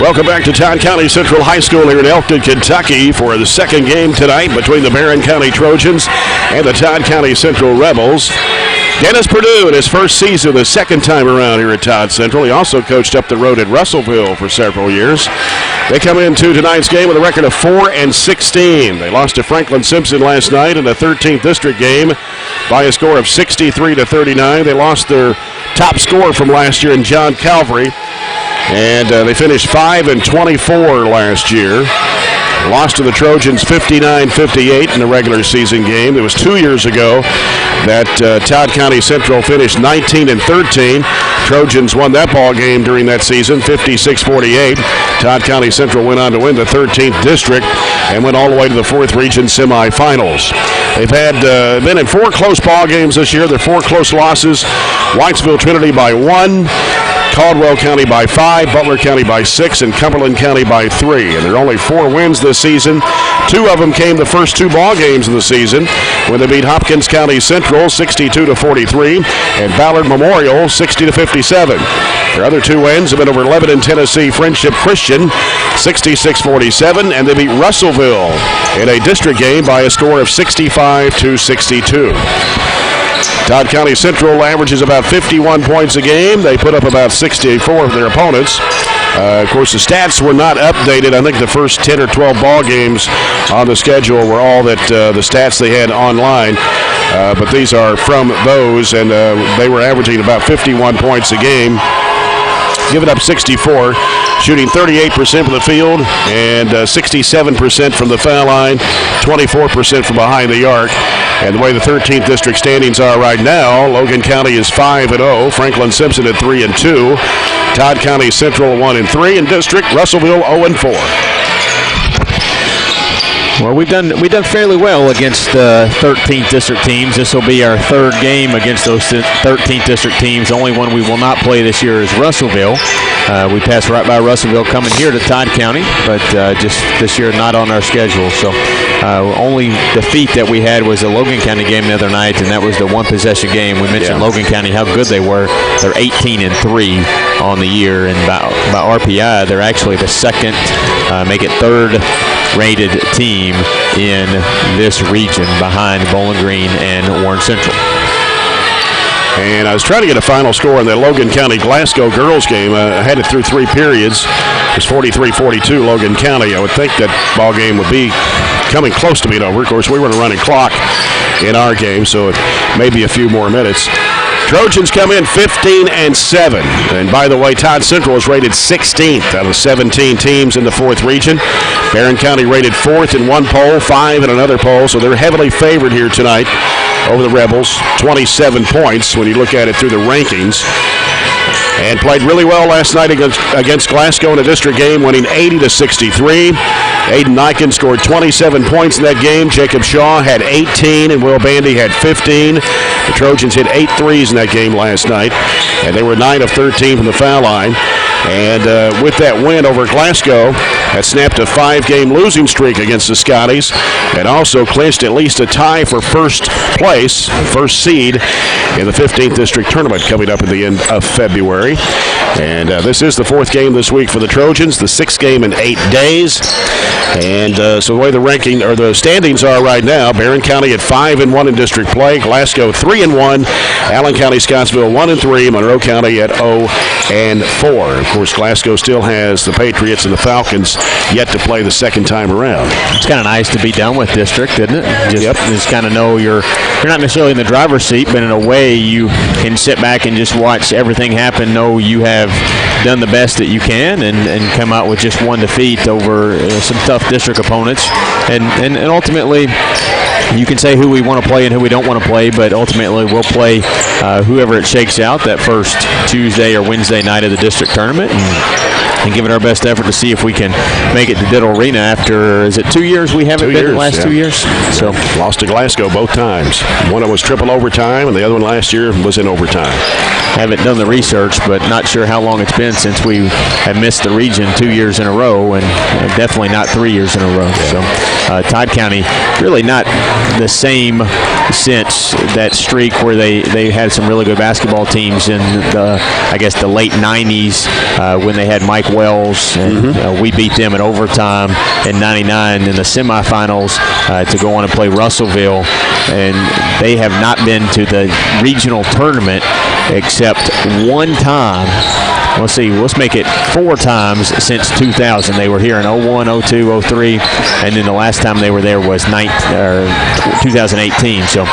Welcome back to Todd County Central High School here in Elkton, Kentucky for the second game tonight between the Barren County Trojans and the Todd County Central Rebels. Dennis Perdue in his first season, the second time around here at Todd Central. He also coached up the road at Russellville for several years. They come into tonight's game with a record of 4-16. They lost to Franklin Simpson last night in the 13th district game by a score of 63-39. They lost their top scorer from last year in John Calvary. And they finished 5-24 last year. Lost to the Trojans 59-58 in the regular season game. It was 2 years ago that Todd County Central finished 19-13. Trojans won that ball game during that season, 56-48. Todd County Central went on to win the 13th district and went all the way to the 4th region semifinals. They've been in 4 close ball games this year. They're 4 close losses. Whitesville Trinity by 1. Caldwell County by 5, Butler County by 6, and Cumberland County by 3. And there are only 4 wins this season. 2 of them came the first 2 ball games of the season when they beat Hopkins County Central 62-43 and Ballard Memorial 60-57. Their other 2 wins have been over Lebanon, Tennessee Friendship Christian 66-47, and they beat Russellville in a district game by a score of 65-62. Todd County Central averages about 51 points a game. They put up about 64 of their opponents. Of course, the stats were not updated. I think the first 10 or 12 ball games on the schedule were all that the stats they had online. But these are from those, and they were averaging about 51 points a game. Giving up 64, shooting 38% from the field and 67% from the foul line, 24% from behind the arc. And the way the 13th district standings are right now, Logan County is 5-0, Franklin Simpson at 3-2, Todd County Central 1-3, and district Russellville 0-4. Well, we've done fairly well against 13th district teams. This will be our 3rd game against those 13th district teams. The only one we will not play this year is Russellville. We passed right by Russellville coming here to Todd County, but just this year not on our schedule. So only defeat that we had was the Logan County game the other night, and that was the 1-possession game. We mentioned Logan County, how good they were. They're 18-3 on the year, and by RPI, they're actually the 2nd, make it 3rd rated team in this region behind Bowling Green and Warren Central. And I was trying to get a final score in the Logan County Glasgow girls game. I had it through 3 periods. It was 43-42 Logan County. I would think that ball game would be coming close to being over. Of course, we were on a running clock in our game, so it may be a few more minutes. Trojans come in 15-7. And by the way, Todd Central is rated 16th out of 17 teams in the 4th region. Barren County rated 4th in one poll, 5 in another poll, so they're heavily favored here tonight over the Rebels. 27 points when you look at it through the rankings. And played really well last night against Glasgow in a district game, winning 80-63. Aiden Nyken scored 27 points in that game. Jacob Shaw had 18, and Will Bandy had 15. The Trojans hit 8 threes in that game last night, and they were 9 of 13 from the foul line. And with that win over Glasgow, that snapped a 5-game losing streak against the Scotties, and also clinched at least a tie for first place, first seed in the 15th district tournament coming up at the end of February. And this is the 4th game this week for the Trojans, the 6th game in 8 days. And so the way the ranking or the standings are right now, Barren County at 5-1 in district play, Glasgow 3-1, Allen County, Scottsville 1-3, Monroe County at 0-4. Of course, Glasgow still has the Patriots and the Falcons yet to play the second time around. It's kind of nice to be done with district, isn't it? Just kind of know you're not necessarily in the driver's seat, but in a way you can sit back and just watch everything happen, know you have done the best that you can, and come out with just one defeat over some tough district opponents. And ultimately, you can say who we want to play and who we don't want to play, but ultimately we'll play whoever it shakes out that first Tuesday or Wednesday night of the district tournament, and give it our best effort to see if we can make it to Diddle Arena after, is it 2 years we haven't been in the last 2 years? So lost to Glasgow both times. One of them was triple overtime, and the other one last year was in overtime. Haven't done the research, but not sure how long it's been since we have missed the region 2 years in a row, and definitely not 3 years in a row. So Todd County really not the same since that streak where they had some really good basketball teams in the late 90s when they had Mike Wells, and we beat them in overtime in 99 in the semifinals to go on and play Russellville, and they have not been to the regional tournament except one time. Let's see, let's make it 4 times since 2000. They were here in 01, 02, 03, and then the last time they were there was 2018. So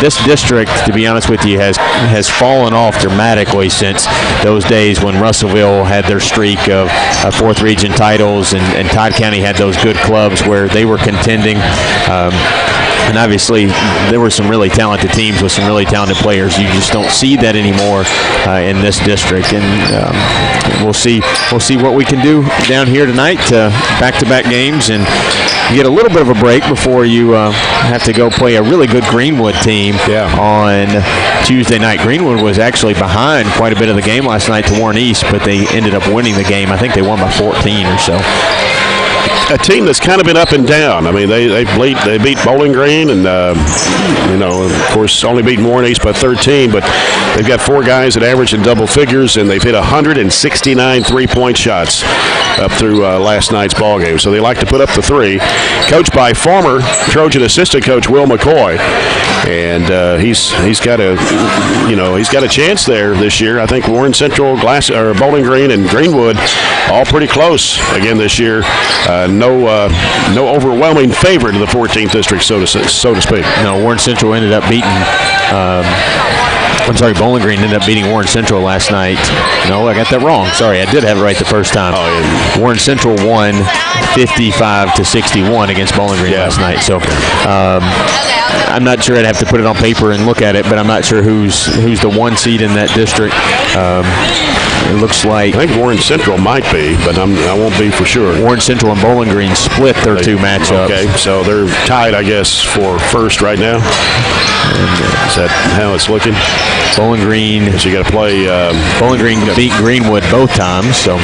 this district, to be honest with you, has fallen off dramatically since those days when Russellville had their streak of 4th region titles, and Todd County had those good clubs where they were contending. And obviously, there were some really talented teams with some really talented players. You just don't see that anymore in this district. And we'll see what we can do down here tonight. Back-to-back games, and you get a little bit of a break before you have to go play a really good Greenwood team on Tuesday night. Greenwood was actually behind quite a bit of the game last night to Warren East, but they ended up winning the game. I think they won by 14 or so. A team that's kind of been up and down. I mean, they beat Bowling Green, and of course, only beat Warren East by 13. But they've got 4 guys that average in double figures, and they've hit 169 three-point shots up through last night's ball game. So they like to put up the 3. Coached by former Trojan assistant coach Will McCoy, and he's got a chance there this year. I think Warren Central, Bowling Green, and Greenwood all pretty close again this year. No overwhelming favorite of the 14th district, so to speak. No, Warren Central ended up beating. Bowling Green ended up beating Warren Central last night. No, I got that wrong. Sorry, I did have it right the first time. Oh, yeah. Warren Central won 55-61 against Bowling Green last night. So I'm not sure. I'd have to put it on paper and look at it, but I'm not sure who's the 1 seed in that district. It looks like I think Warren Central might be, but I won't be for sure. Warren Central and Bowling Green split their 2 matchups. Okay, so they're tied, I guess, for first right now. Is that how it's looking? Bowling Green. So you got to play. Bowling Green beat Greenwood both times, so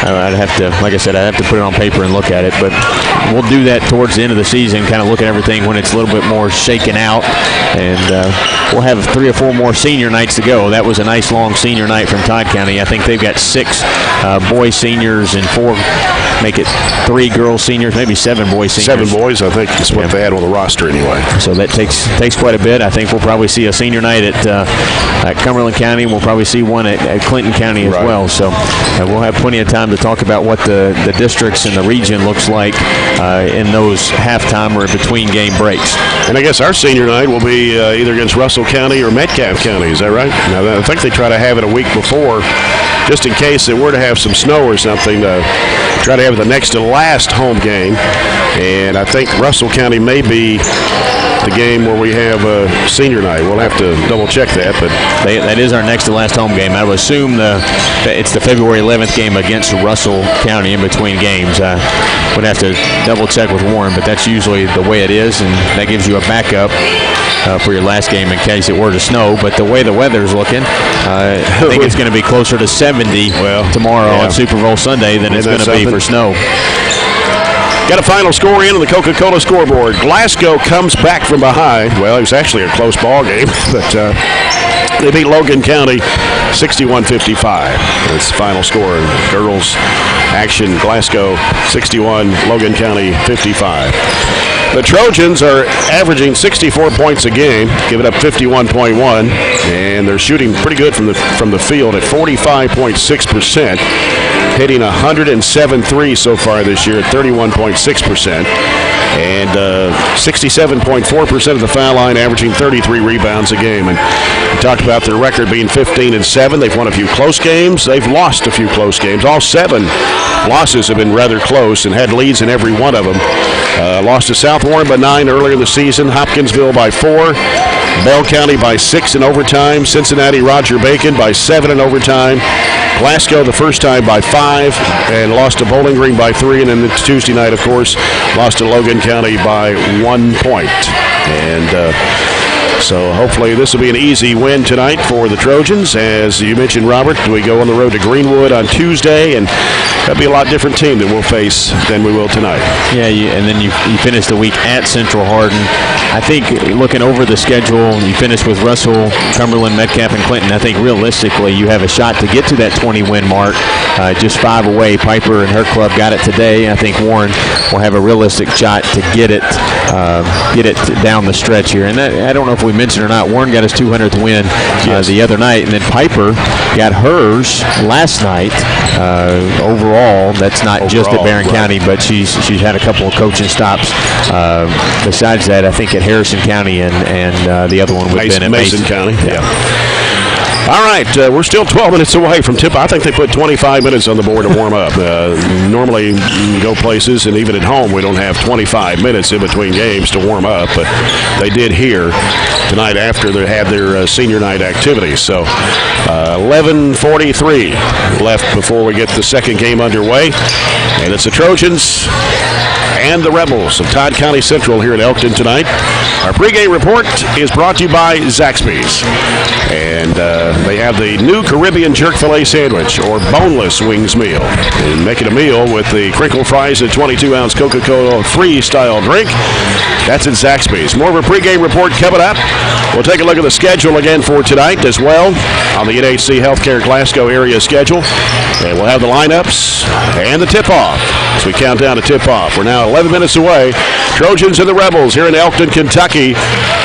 I'd have to, like I said, I'd have to put it on paper and look at it. But we'll do that towards the end of the season, kind of look at everything when it's a little bit more shaken out, and we'll have 3 or 4 more senior nights to go. That was a nice long senior night from Todd County. I think they've got 6 boy seniors and 4, make it 3 girls seniors, maybe 7 boy seniors. 7 boys, I think, is what they had on the roster anyway. So that takes quite a bit. I think we'll probably see a senior night at Cumberland County. We'll probably see one at Clinton County as well. So we'll have plenty of time to talk about what the districts and the region looks like in those halftime or between game breaks. And I guess our senior night will be either against Russell County or Metcalfe County. Is that right? Now, I think they try to have it a week before, just in case they were to have some snow or something, to try to have the next to last home game. And I think Russell County may be the game where we have a senior night. We'll have to double check that, but that is our next to last home game. I would assume it's the February 11th game against Russell County in between games. Would have to double check with Warren, but that's usually the way it is, and that gives you a backup for your last game in case it were to snow. But the way the weather's looking, I think it's going to be closer to 70 tomorrow on Super Bowl Sunday than it's going to be for snow. Got a final score in on the Coca-Cola scoreboard. Glasgow comes back from behind. Well, it was actually a close ball game, but they beat Logan County 61-55. That's the final score. Girls action, Glasgow 61, Logan County 55. The Trojans are averaging 64 points a game, giving up 51.1, and they're shooting pretty good from the field at 45.6%, hitting 107 threes so far this year at 31.6%, and 67.4% of the foul line, averaging 33 rebounds a game. And we talked about their record being 15-7. They've won a few close games. They've lost a few close games. All 7 losses have been rather close and had leads in every one of them. Lost to South Warren by 9 earlier in the season, Hopkinsville by 4, Bell County by 6 in overtime, Cincinnati Roger Bacon by 7 in overtime, Glasgow the first time by 5, and lost to Bowling Green by 3, and then Tuesday night, of course, lost to Logan County by 1 point. And So hopefully this will be an easy win tonight for the Trojans. As you mentioned, Robert, we go on the road to Greenwood on Tuesday, and that'll be a lot different team that we'll face than we will tonight. Yeah, and then you finish the week at Central Hardin. I think looking over the schedule, you finish with Russell, Cumberland, Metcalf, and Clinton. I think realistically you have a shot to get to that 20-win mark. Just 5 away. Piper and her club got it today. I think Warren will have a realistic shot to get it down the stretch here. And I don't know if we mentioned or not, Warren got his 200th win the other night, and then Piper got hers last night. Overall, that's not just at Barren County, but she's had a couple of coaching stops. Besides that, I think at Harrison County and the other one would have been at Mason County. Yeah. All right, we're still 12 minutes away from tip. I think they put 25 minutes on the board to warm up. Normally, you go places, and even at home, we don't have 25 minutes in between games to warm up, but they did here tonight after they had their senior night activities. So 11:43 left before we get the second game underway, and it's the Trojans and the Rebels of Todd County Central here at Elkton tonight. Our pregame report is brought to you by Zaxby's. And they have the new Caribbean jerk filet sandwich or boneless wings meal. And make it a meal with the crinkle fries and 22-ounce Coca-Cola freestyle drink. That's at Zaxby's. More of a pregame report coming up. We'll take a look at the schedule again for tonight as well on the NHC Healthcare Glasgow area schedule. And we'll have the lineups and the tip-off as we count down to tip-off. We're now 11 minutes away. Trojans and the Rebels here in Elkton, Kentucky.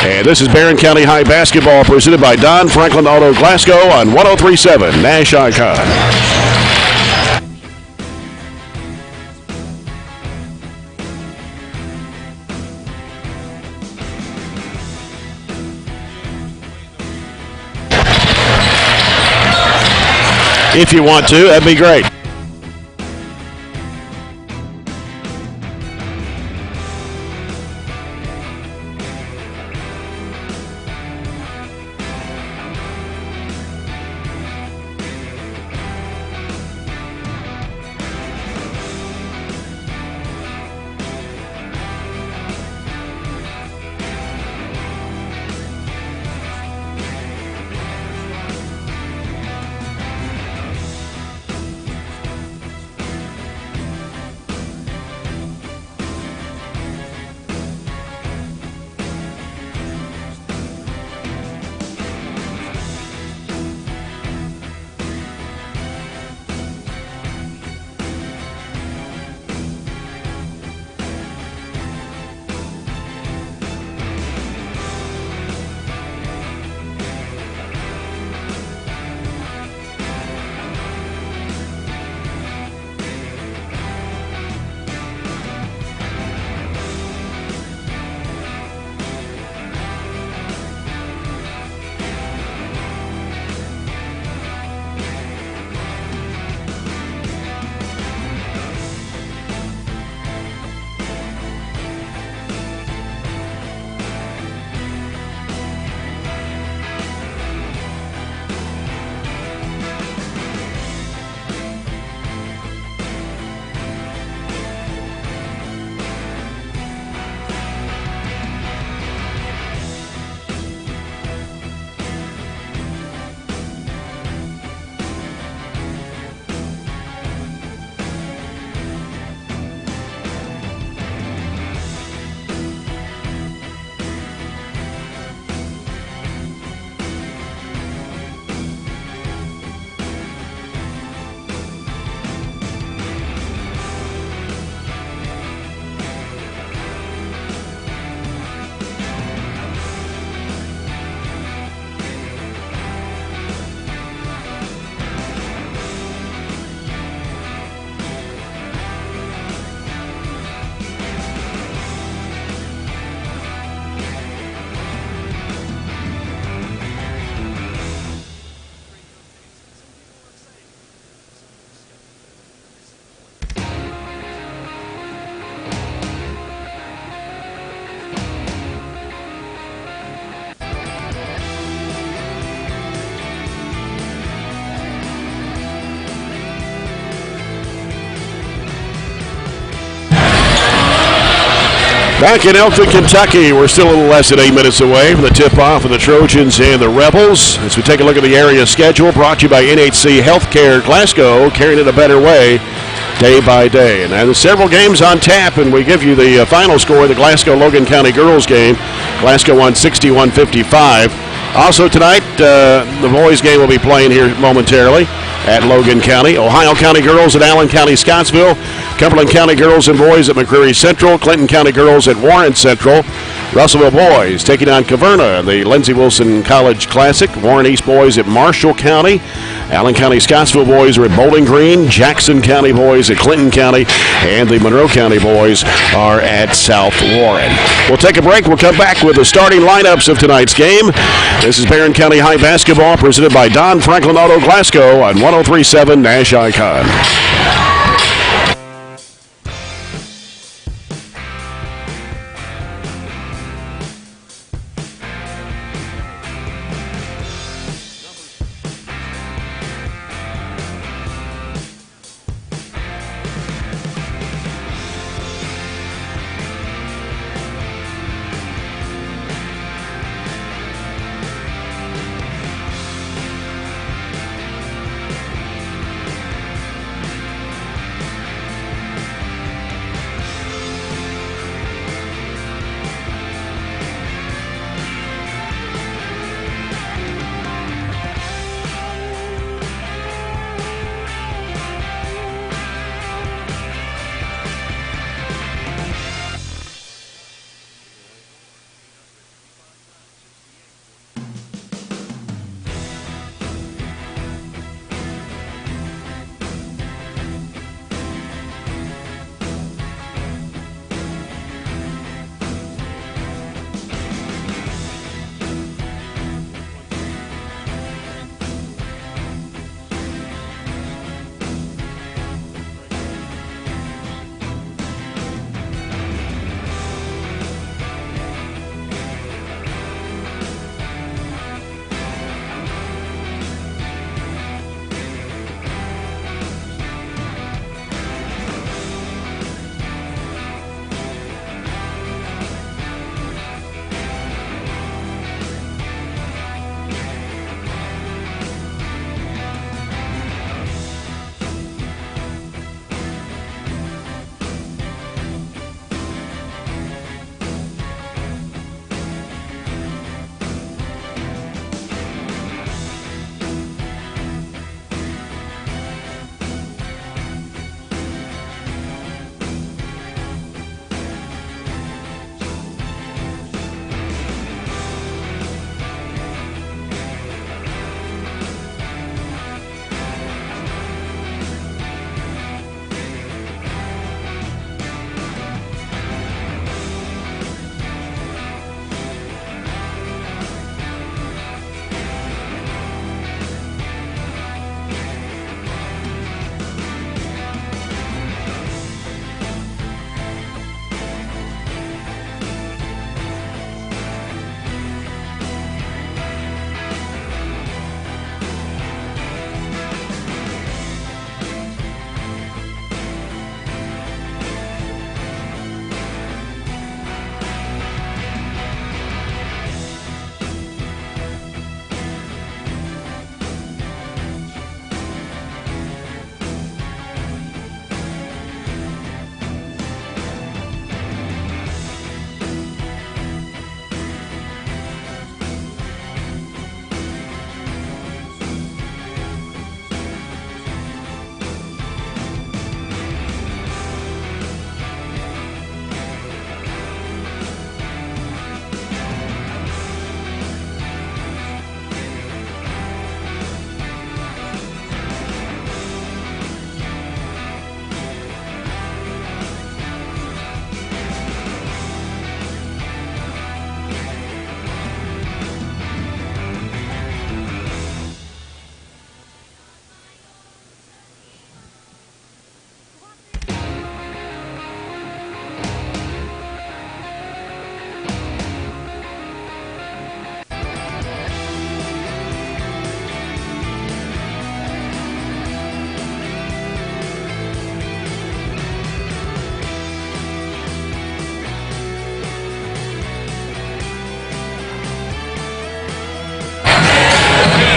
And this is Barren County High basketball presented by Don Franklin Auto Glasgow on 103.7 Nash Icon. If you want to, that'd be great. Back in Elkton, Kentucky, we're still a little less than 8 minutes away from the tip-off of the Trojans and the Rebels. As we take a look at the area schedule, brought to you by NHC Healthcare Glasgow, carrying it a better way day by day. And there's several games on tap, and we give you the final score of the Glasgow-Logan County girls game. Glasgow won 61-55. Also tonight, the boys game will be playing here momentarily at Logan County. Ohio County girls at Allen County, Scottsville. Cumberland County girls and boys at McCreary Central. Clinton County girls at Warren Central. Russellville boys taking on Caverna in the Lindsey Wilson College Classic. Warren East boys at Marshall County. Allen County Scottsville boys are at Bowling Green. Jackson County boys at Clinton County. And the Monroe County boys are at South Warren. We'll take a break. We'll come back with the starting lineups of tonight's game. This is Barren County High Basketball presented by Don Franklin Auto Glasgow on 103.7 Nash Icon.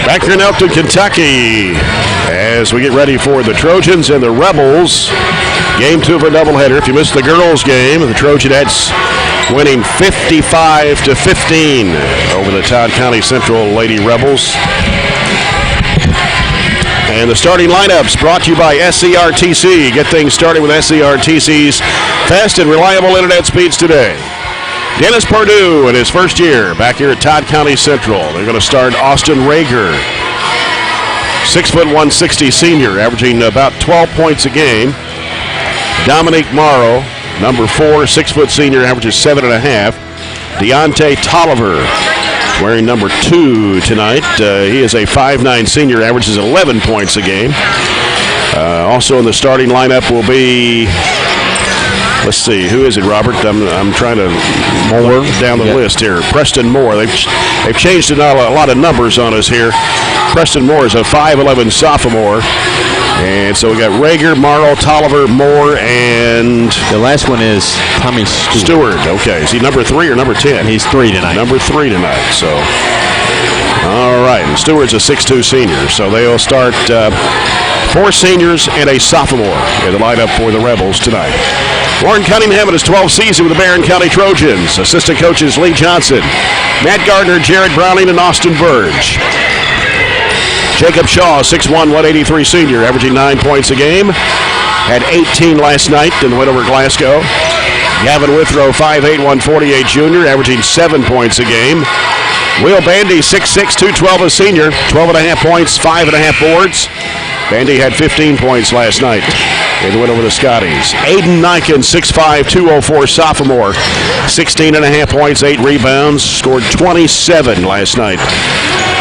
Back here in Elkton, Kentucky, as we get ready for the Trojans and the Rebels. Game 2 of a doubleheader. If you missed the girls' game, the Trojanettes winning 55-15 over the Todd County Central Lady Rebels. And the starting lineups brought to you by SCRTC. Get things started with SCRTC's fast and reliable internet speeds today. Dennis Perdue in his first year back here at Todd County Central. They're going to start Austin Rager, 6'160" senior, averaging about 12 points a game. Dominique Morrow, number 4, 6' senior, averages 7.5. Deontay Tolliver, wearing number 2 tonight. He is a 5'9" senior, averages 11 points a game. Also in the starting lineup will be, let's see, who is it, Robert? I'm trying to look down the list here. Preston Moore. They've changed a lot of numbers on us here. Preston Moore is a 5'11" sophomore. And so we got Rager, Morrow, Tolliver, Moore, and the last one is Tommy Stewart. Okay, is he number 3 or number 10? He's 3 tonight. Number 3 tonight. So, all right. And Stewart's a 6'2" senior. So they'll start 4 seniors and a sophomore in the lineup for the Rebels tonight. Warren Cunningham in his 12th season with the Barren County Trojans. Assistant coaches Lee Johnson, Matt Gardner, Jared Browning, and Austin Burge. Jacob Shaw, 6'1", 183 senior, averaging 9 points a game. Had 18 last night in the win over Glasgow. Gavin Withrow, 5'8", 148 junior, averaging 7 points a game. Will Bandy, 6'6", 212 a senior, 12.5 points, 5.5 boards. Bandy had 15 points last night in the win over the Scotties. Aiden Niken, 6'5", 204 sophomore, 16.5 points, 8 rebounds, scored 27 last night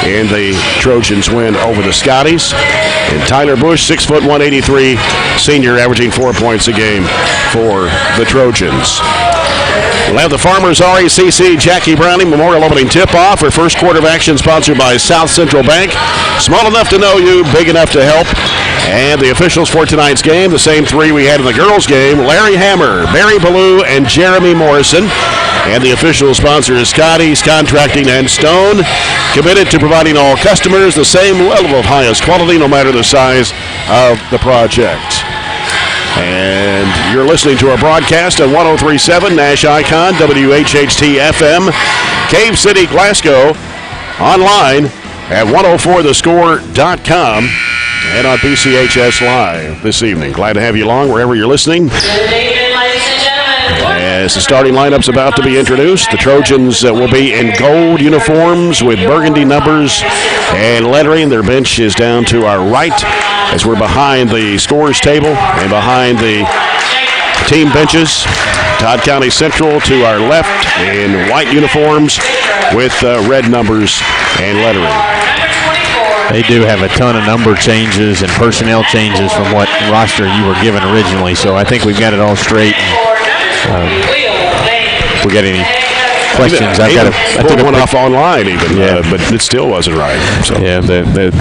in the Trojans win over the Scotties. And Tyler Bush, 6', 183 senior, averaging 4 points a game for the Trojans. We'll have the Farmers RACC Jackie Browning Memorial Opening Tip-Off. Our first quarter of action sponsored by South Central Bank. Small enough to know you, big enough to help. And the officials for tonight's game, the same 3 we had in the girls' game: Larry Hammer, Barry Ballou, and Jeremy Morrison. And the official sponsor is Scotty's Contracting and Stone, committed to providing all customers the same level of highest quality, no matter the size of the project. And you're listening to our broadcast on 103.7 Nash Icon, WHHT FM, Cave City, Glasgow, online at 104thescore.com and on BCHS Live this evening. Glad to have you along wherever you're listening. As the starting lineup's about to be introduced, the Trojans will be in gold uniforms with burgundy numbers and lettering. Their bench is down to our right as we're behind the scores table and behind the team benches. Todd County Central to our left in white uniforms with red numbers and lettering. They do have a ton of number changes and personnel changes from what roster you were given originally, so I think we've got it all straight. If we got any questions, I took one off online even, but it still wasn't right. So. Yeah, the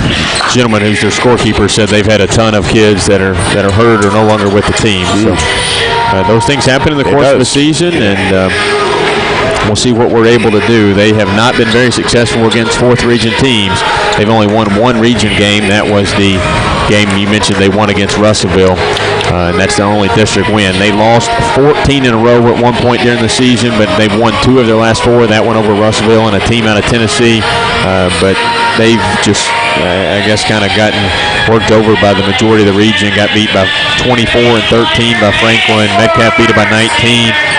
gentleman who's their scorekeeper said they've had a ton of kids that are hurt or no longer with the team. So those things happen in the course of the season, and we'll see what we're able to do. They have not been very successful against 4th region teams. They've only won 1 region game. That was the game you mentioned they won against Russellville, and that's the only district win. They lost 14 in a row at one point during the season, but they've won 2 of their last 4. That one over Russellville and a team out of Tennessee. But they've just, I guess, kind of gotten worked over by the majority of the region. Got beat by 24 and 13 by Franklin. Metcalf beat it by 19.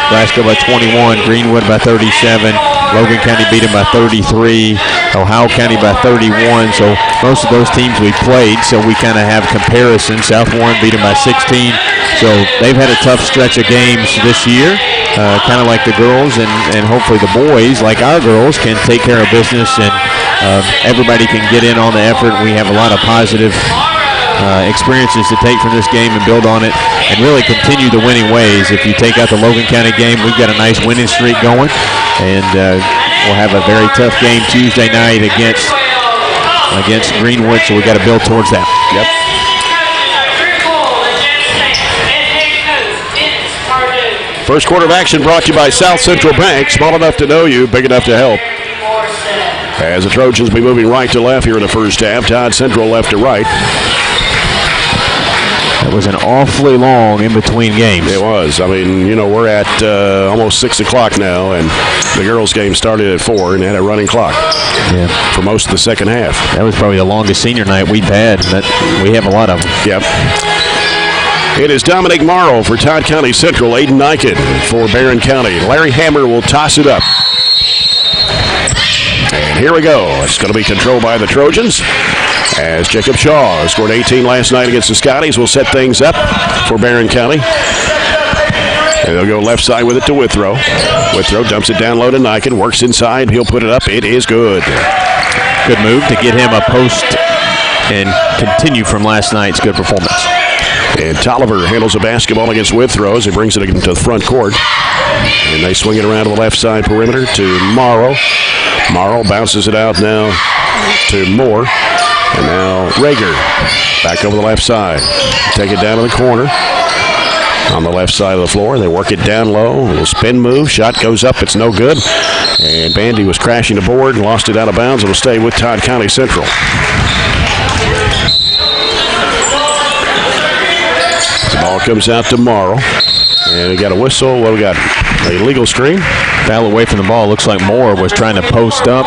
Glasgow by 21. Greenwood by 37. Logan County beat them by 33. Ohio County by 31. So most of those teams we played, so we kind of have comparison. South Warren beat them by 16. So they've had a tough stretch of games this year, kind of like the girls, and hopefully the boys, like our girls, can take care of business, and everybody can get in on the effort. We have a lot of positive experiences to take from this game and build on it and really continue the winning ways. If you take out the Logan County game, we've got a nice winning streak going, and we'll have a very tough game Tuesday night against Greenwood, so we've got to build towards that. Yep. First quarter of action brought to you by South Central Bank. Small enough to know you, big enough to help. As the Trojans be moving right to left here in the first half. Todd Central left to right. It was an awfully long in-between games. It was. I mean, you know, we're at almost 6 o'clock now, and the girls' game started at 4 and had a running clock for most of the second half. That was probably the longest senior night we've had. We have a lot of them. Yep. It is Dominic Morrow for Todd County Central, Aiden Niken for Barren County. Larry Hammer will toss it up. And here we go. It's going to be controlled by the Trojans as Jacob Shaw scored 18 last night against the Scotties. Will set things up for Barren County. And they'll go left side with it to Withrow. Withrow dumps it down low to Niken. Works inside. He'll put it up. It is good. Good move to get him a post and continue from last night's good performance. And Tolliver handles the basketball against Withrow as he brings it into the front court. And they swing it around to the left side perimeter to Morrow. Morrow bounces it out now to Moore. And now Rager back over the left side. Take it down to the corner. On the left side of the floor. They work it down low. A little spin move. Shot goes up. It's no good. And Bandy was crashing the board and lost it out of bounds. It'll stay with Todd County Central. The ball comes out to Morrow. And we got a whistle. What do we got? A legal screen. Foul away from the ball. Looks like Moore was trying to post up.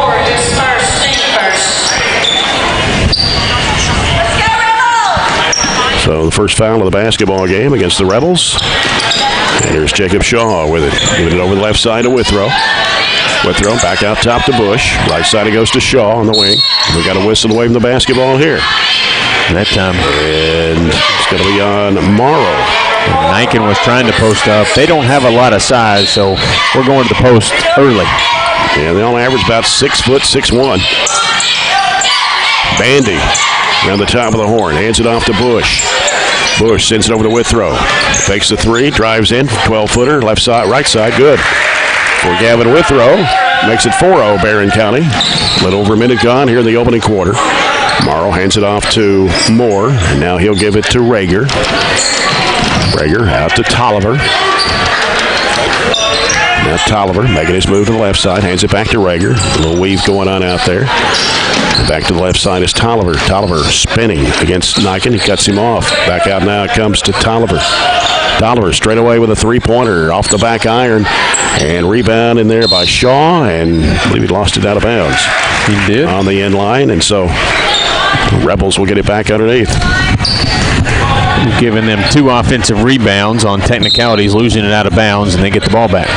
So the first foul of the basketball game against the Rebels. And here's Jacob Shaw with it. Giving it over the left side to Withrow. Withrow back out top to Bush. Right side it goes to Shaw on the wing. We got a whistle away from the basketball here. That time. And it's going to be on Morrow. Niken was trying to post up. They don't have a lot of size, so we're going to the post early. Yeah, they only average about 6 foot, 6'1". Bandy around the top of the horn. Hands it off to Bush. Bush sends it over to Withrow. Fakes the three, drives in, 12-footer, left side, right side, good. For Gavin Withrow, makes it 4-0 Barren County. A little over a minute gone here in the opening quarter. Morrow hands it off to Moore, and now he'll give it to Rager. Rager out to Tolliver. Now Tolliver making his move to the left side, hands it back to Rager. A little weave going on out there. Back to the left side is Tolliver. Tolliver spinning against Niken. He cuts him off. Back out now it comes to Tolliver. Tolliver straight away with a three-pointer off the back iron. And rebound in there by Shaw. And I believe he lost it out of bounds. He did. On the end line. And so Rebels will get it back underneath. Giving them 2 offensive rebounds on technicalities, losing it out of bounds, and they get the ball back.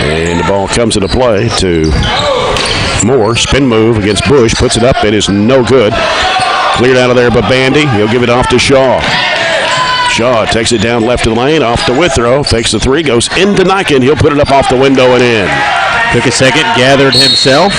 And the ball comes into play to Moore. Spin move against Bush. Puts it up. It is no good. Cleared out of there by Bandy. He'll give it off to Shaw. Shaw takes it down left of the lane. Off to Withrow. Fakes the three. Goes into Niken. He'll put it up off the window and in. Took a second. Gathered himself.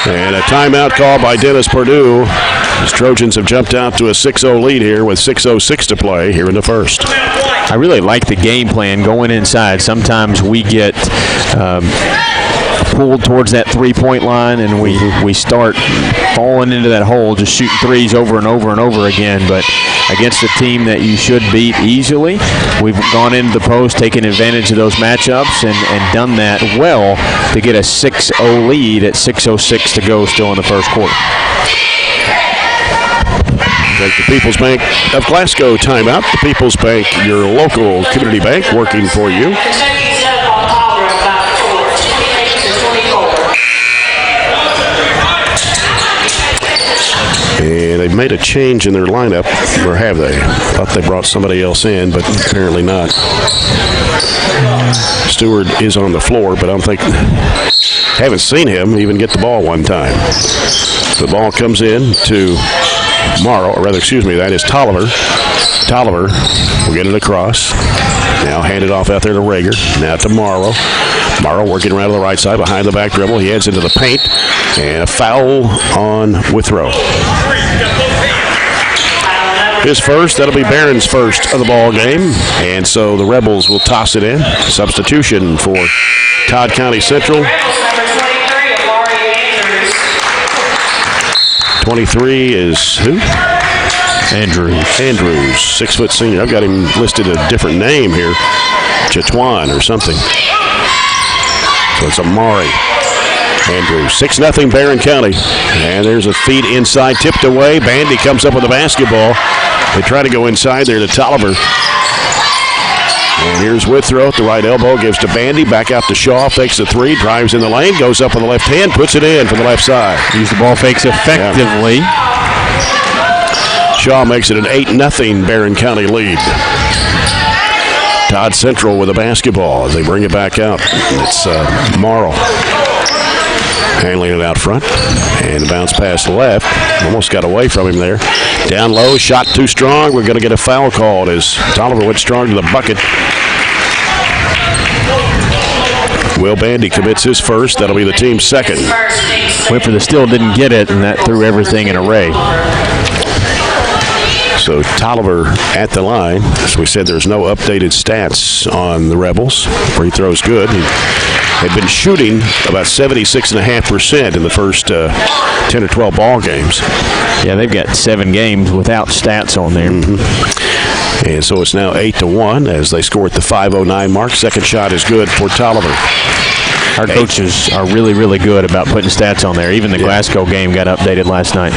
And a timeout call by Dennis Perdue. The Trojans have jumped out to a 6-0 lead here with 6:06 to play here in the first. I really like the game plan going inside. Sometimes we get pulled towards that three-point line, and we start falling into that hole, just shooting threes over and over and over again. But against a team that you should beat easily, we've gone into the post, taken advantage of those matchups, and done that well to get a 6-0 lead at 6:06 to go still in the first quarter. Take the People's Bank of Glasgow timeout. The People's Bank, your local community bank, working for you. And they've made a change in their lineup, or have they? I thought they brought somebody else in, but apparently not. Stewart is on the floor, but haven't seen him even get the ball one time. The ball comes in to Morrow, or rather, that is Tolliver. Tolliver will get it across. Now hand it off out there to Rager. Now to Morrow. Morrow working around to the right side behind the back dribble. He heads into the paint. And a foul on Withrow. His first. That'll be Barron's first of the ball game. And so the Rebels will toss it in. Substitution for Todd County Central. 23 is who? Andrews, 6-foot senior. I've got him listed a different name here. Chatwan or something. So it's Amari. Andrews, 6-0 Barren County. And there's a feed inside, tipped away. Bandy comes up with the basketball. They try to go inside there to Tolliver. And here's Withrow at the right elbow, gives to Bandy, back out to Shaw, fakes the three, drives in the lane, goes up on the left hand, puts it in from the left side. Use the ball fakes effectively. Yeah. Shaw makes it an 8-0 Barren County lead. Todd Central with the basketball as they bring it back out. It's Morrow handling it out front, and a bounce pass left. Almost got away from him there. Down low, shot too strong. We're going to get a foul called as Tolliver went strong to the bucket. Will Bandy commits his first. That'll be the team's second. Went for the steal, didn't get it, and that threw everything in array. So Tolliver at the line. As we said, there's no updated stats on the Rebels. Free throw's good. He had been shooting about 76.5% in the first 10 or 12 ball games. Yeah, they've got 7 games without stats on there. Mm-hmm. And so it's now 8-1 as they score at the 5:09 mark. Second shot is good for Tolliver. Our coaches are really, really good about putting stats on there. Even the Glasgow game got updated last night.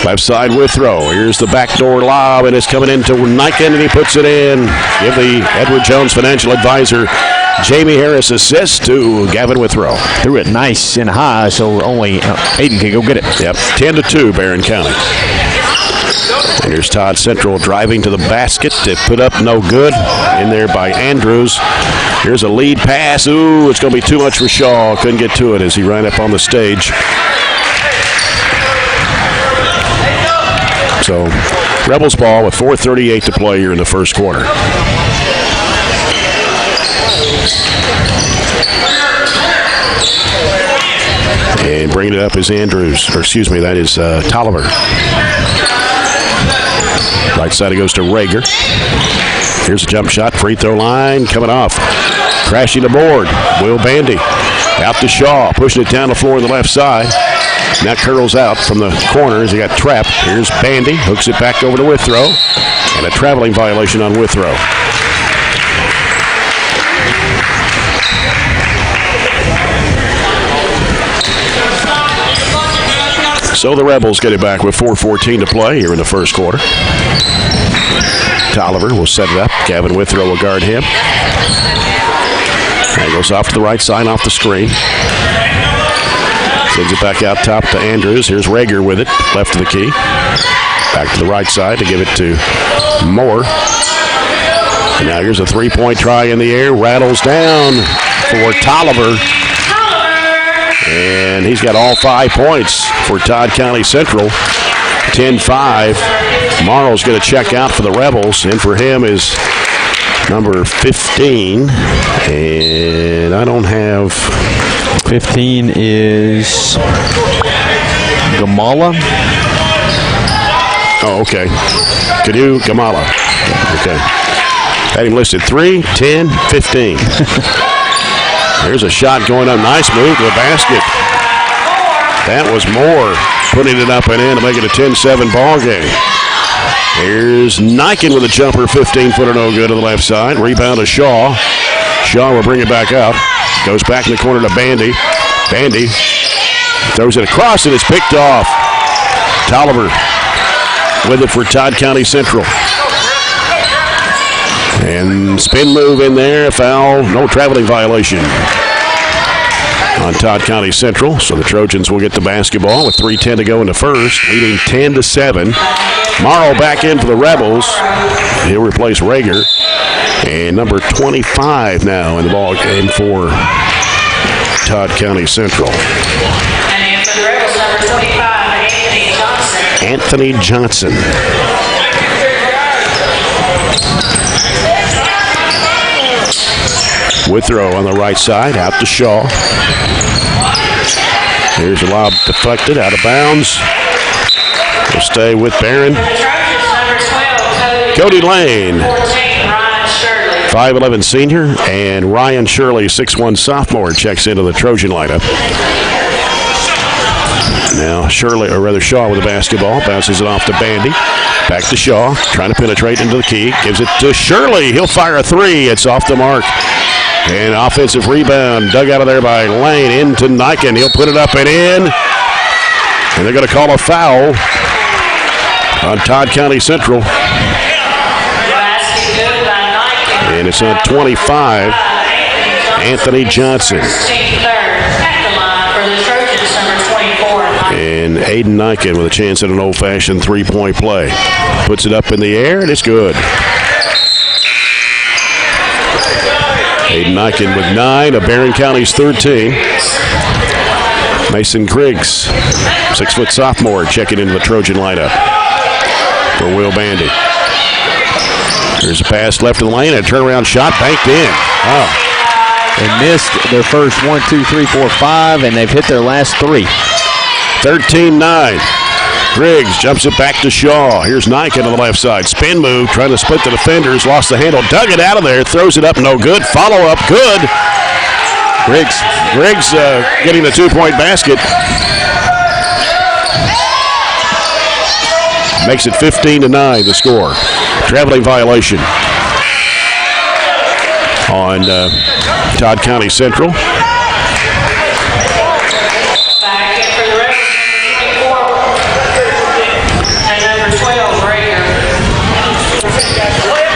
Left side Withrow. Here's the backdoor lob, and it's coming into Niken, and he puts it in. Give the Edward Jones financial advisor Jamie Harris assist to Gavin Withrow. Threw it nice and high, so only Aiden can go get it. Yep, 10-2 Barren County. And here's Todd Central driving to the basket to put up no good. In there by Andrews. Here's a lead pass. Ooh, it's going to be too much for Shaw. Couldn't get to it as he ran up on the stage. So, Rebels ball with 4:38 to play here in the first quarter. And bringing it up is Andrews, or excuse me, that is Tolliver. Right side it goes to Rager. Here's a jump shot, free throw line coming off. Crashing the board, Will Bandy. Out to Shaw, pushing it down the floor on the left side. Now curls out from the corner as he got trapped. Here's Bandy, hooks it back over to Withrow. And a traveling violation on Withrow. So the Rebels get it back with 4:14 to play here in the first quarter. Tolliver will set it up. Gavin Withrow will guard him. And goes off to the right side, off the screen. Sends it back out top to Andrews. Here's Rager with it, left of the key. Back to the right side to give it to Moore. And now here's a three-point try in the air. Rattles down for Tolliver. And he's got all 5 points for Todd County Central. 10-5. Morrow's going to check out for the Rebels. And for him is number 15. And I don't have... 15 is Gamala. Oh, okay. Kadu Gamala. Okay. Had him listed 3, 10, 15. There's a shot going up. Nice move to the basket. That was Moore putting it up and in to make it a 10-7 ball game. Here's Niken with a jumper, 15-footer, no good to the left side. Rebound to Shaw. Shaw will bring it back out. Goes back in the corner to Bandy. Bandy throws it across and it's picked off. Tolliver with it for Todd County Central. And spin move in there, foul, no traveling violation on Todd County Central. So the Trojans will get the basketball with 3:10 to go in the first, leading 10-7. Morrow back in for the Rebels. He'll replace Rager. And number 25 now in the ball game for Todd County Central. And for the Rebels, number 25, Anthony Johnson. Withrow on the right side, out to Shaw. Here's a lob deflected, out of bounds. Will stay with Barren. Cody Lane, 5'11" senior, and Ryan Shirley, 6'1" sophomore, checks into the Trojan lineup. Now Shirley, or rather Shaw with the basketball, bounces it off to Bandy. Back to Shaw, trying to penetrate into the key. Gives it to Shirley. He'll fire a three. It's off the mark. And offensive rebound dug out of there by Lane into Niken. He'll put it up and in. And they're going to call a foul on Todd County Central. And it's on 25, Anthony Johnson. And Aiden Niken with a chance at an old-fashioned three-point play. Puts it up in the air, and it's good. Aiden Niken with 9 of Barren County's 13. Mason Griggs, 6-foot sophomore, checking into the Trojan lineup for Will Bandy. There's a pass left of the lane, and a turnaround shot banked in. Oh. They missed their first 1, 2, 3, 4, 5, and they've hit their last 3. 13-9. Griggs jumps it back to Shaw. Here's Niken on the left side. Spin move, trying to split the defenders. Lost the handle, dug it out of there, throws it up, no good. Follow up, good. Griggs getting the 2-point basket. Makes it 15-9, the score. Traveling violation on Todd County Central.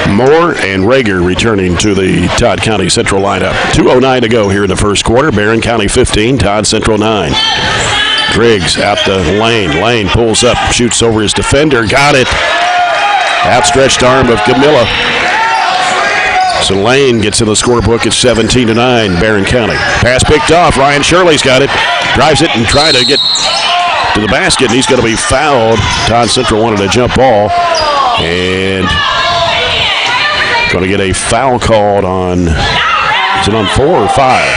Moore and Rager returning to the Todd County Central lineup. 2:09 to go here in the first quarter. Barren County 15, Todd Central 9. Griggs out the lane. Lane pulls up, shoots over his defender. Got it. Outstretched arm of Camilla. So Lane gets in the scorebook at 17-9, Barren County. Pass picked off. Ryan Shirley's got it. Drives it and trying to get to the basket, and he's going to be fouled. Todd Central wanted a jump ball. And going to get a foul called on, is it on 4 or 5?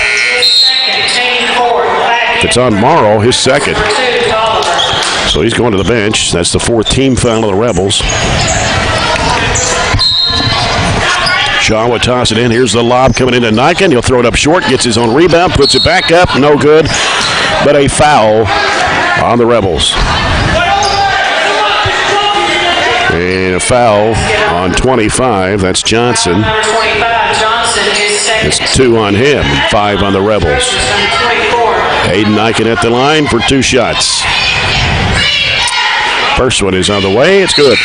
If it's on Morrow, his second. So he's going to the bench. That's the 4th team foul of the Rebels. Shaw will toss it in. Here's the lob coming into Niken. He'll throw it up short, gets his own rebound, puts it back up. No good, but a foul on the Rebels. And a foul on 25. That's Johnson. It's 2 on him, 5 on the Rebels. Aiden Niken at the line for 2 shots. First one is on the way. It's good.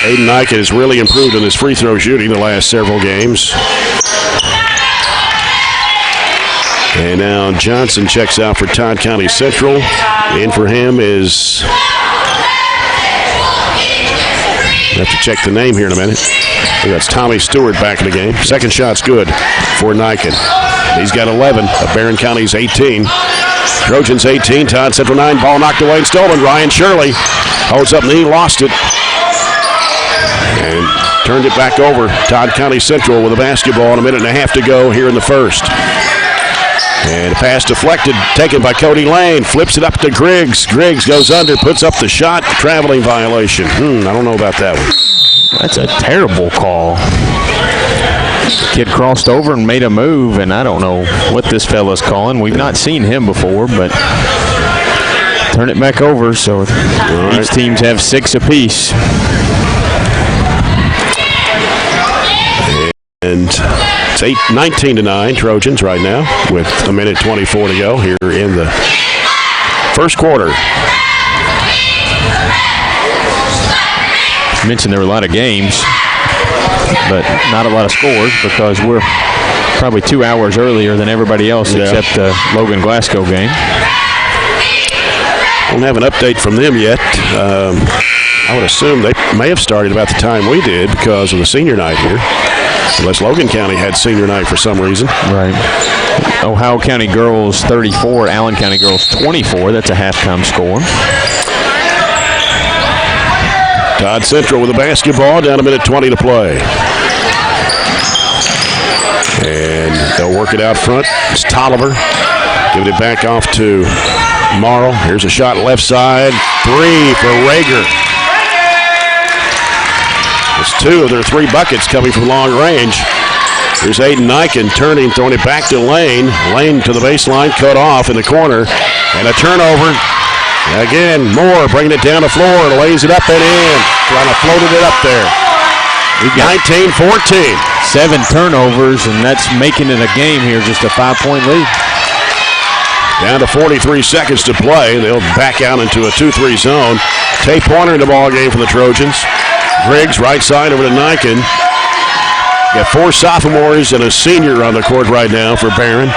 Aiden Niken has really improved in his free throw shooting the last several games. And now Johnson checks out for Todd County Central. In for him is, I have to check the name here in a minute. That's Tommy Stewart back in the game. Second shot's good for Niken. He's got 11 of Barren County's 18. Trojans 18, Todd Central 9. Ball knocked away and stolen. Ryan Shirley holds up and he lost it. And turned it back over. Todd County Central with a basketball and a minute and a half to go here in the first. And a pass deflected, taken by Cody Lane. Flips it up to Griggs. Griggs goes under, puts up the shot. Traveling violation. I don't know about that one. That's a terrible call. Kid crossed over and made a move, and I don't know what this fella's calling. We've not seen him before, but turn it back over, so each teams have 6 apiece. And it's 19-9 Trojans right now with a minute 24 to go here in the first quarter. I mentioned there were a lot of games, but not a lot of scores because we're probably 2 hours earlier than everybody else except the Logan Glasgow game. Don't have an update from them yet. I would assume they may have started about the time we did because of the senior night here. Unless Logan County had senior night for some reason. Right. Ohio County girls 34, Allen County girls 24. That's a halftime score. Todd Central with a basketball, down a minute 20 to play. And they'll work it out front. It's Tolliver. Giving it back off to Morrow. Here's a shot left side. 3 for Rager. It's 2 of their 3 buckets coming from long range. Here's Aiden Niken turning, throwing it back to Lane. Lane to the baseline, cut off in the corner. And a turnover. Again, Moore bringing it down the floor, lays it up and in. Trying to float it up there. We've got 19-14. 7 turnovers, and that's making it a game here, just a 5-point lead. Down to 43 seconds to play. They'll back out into a 2-3 zone. Tay Pointer in the ball game for the Trojans. Griggs right side over to Niken. Got 4 sophomores and a senior on the court right now for Barren.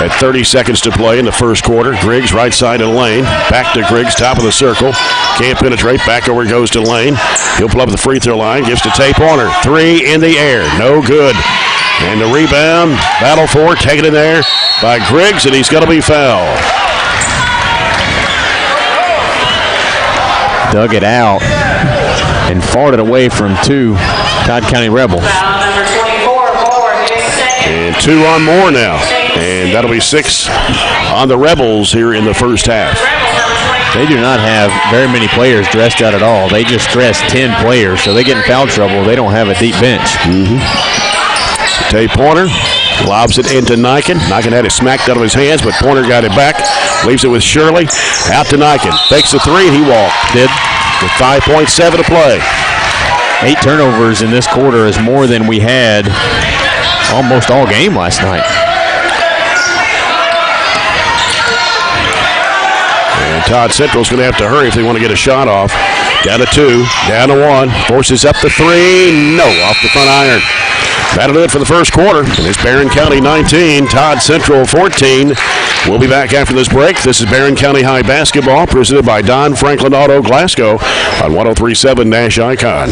At 30 seconds to play in the first quarter. Griggs right side of Lane. Back to Griggs, top of the circle. Can't penetrate. Back over goes to Lane. He'll pull up the free throw line. Gives to Tay Pointer. 3 in the air. No good. And the rebound. Battle for it. Taken in there by Griggs, and he's going to be fouled. Dug it out and farted away from 2 Todd County Rebels. Foul number 24, forward, Jason. And 2 on more now. And that'll be 6 on the Rebels here in the first half. They do not have very many players dressed out at all. They just dress 10 players, so they get in foul trouble. They don't have a deep bench. Tay Pointer lobs it into Niken. Niken had it smacked out of his hands, but Pointer got it back. Leaves it with Shirley. Out to Niken. Fakes a 3, and he walked. Did. With 5.7 to play. 8 turnovers in this quarter is more than we had almost all game last night. And Todd Central's going to have to hurry if they want to get a shot off. Down to 2, down to 1. Forces up to 3. No, off the front iron. That'll do it for the first quarter. And it's Barren County 19, Todd Central 14. We'll be back after this break. This is Barren County High Basketball, presented by Don Franklin Auto Glasgow on 103.7 Nash Icon.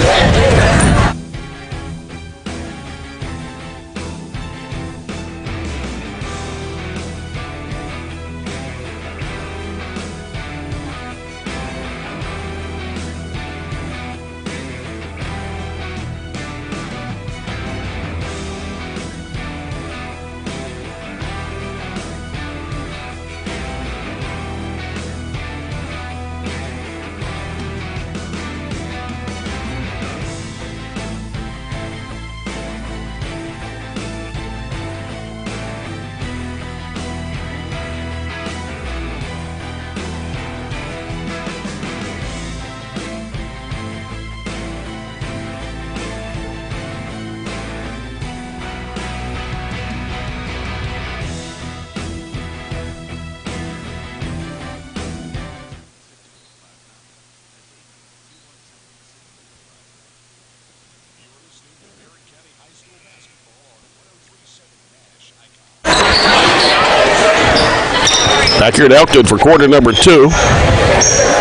Back here at Elkton for quarter number 2.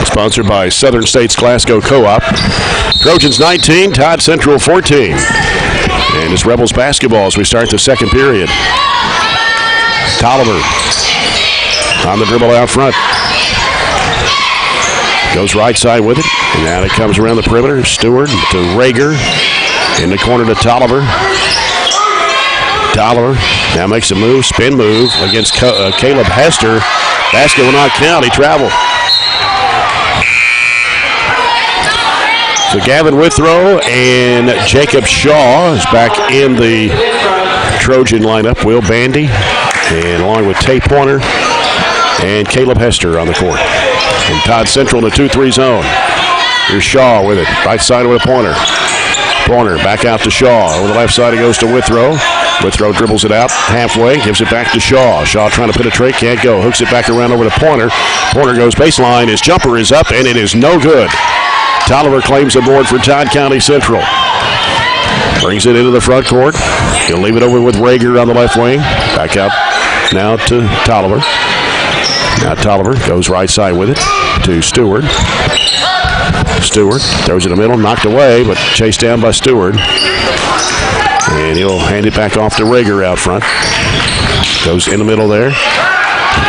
Sponsored by Southern States Glasgow Co-op. Trojans 19, Todd Central 14. And it's Rebels basketball as we start the second period. Tolliver on the dribble out front. Goes right side with it. And now it comes around the perimeter. Stewart to Rager. In the corner to Tolliver. Tolliver now makes a move, spin move against Caleb Hester. Basket will not count. He traveled. So Gavin Withrow and Jacob Shaw is back in the Trojan lineup. Will Bandy, and along with Tay Pointer and Caleb Hester on the court. And Todd Central in the 2-3 zone. Here's Shaw with it. Right side with a Pointer. Pointer back out to Shaw. Over the left side it goes to Withrow. Withrow dribbles it out halfway, gives it back to Shaw. Shaw trying to penetrate, can't go. Hooks it back around over to Pointer. Pointer goes baseline. His jumper is up, and it is no good. Tolliver claims the board for Todd County Central. Brings it into the front court. He'll leave it over with Rager on the left wing. Back out now to Tolliver. Now Tolliver goes right side with it to Stewart. Stewart throws it in the middle, knocked away, but chased down by Stewart. And he'll hand it back off to Rager out front. Goes in the middle there.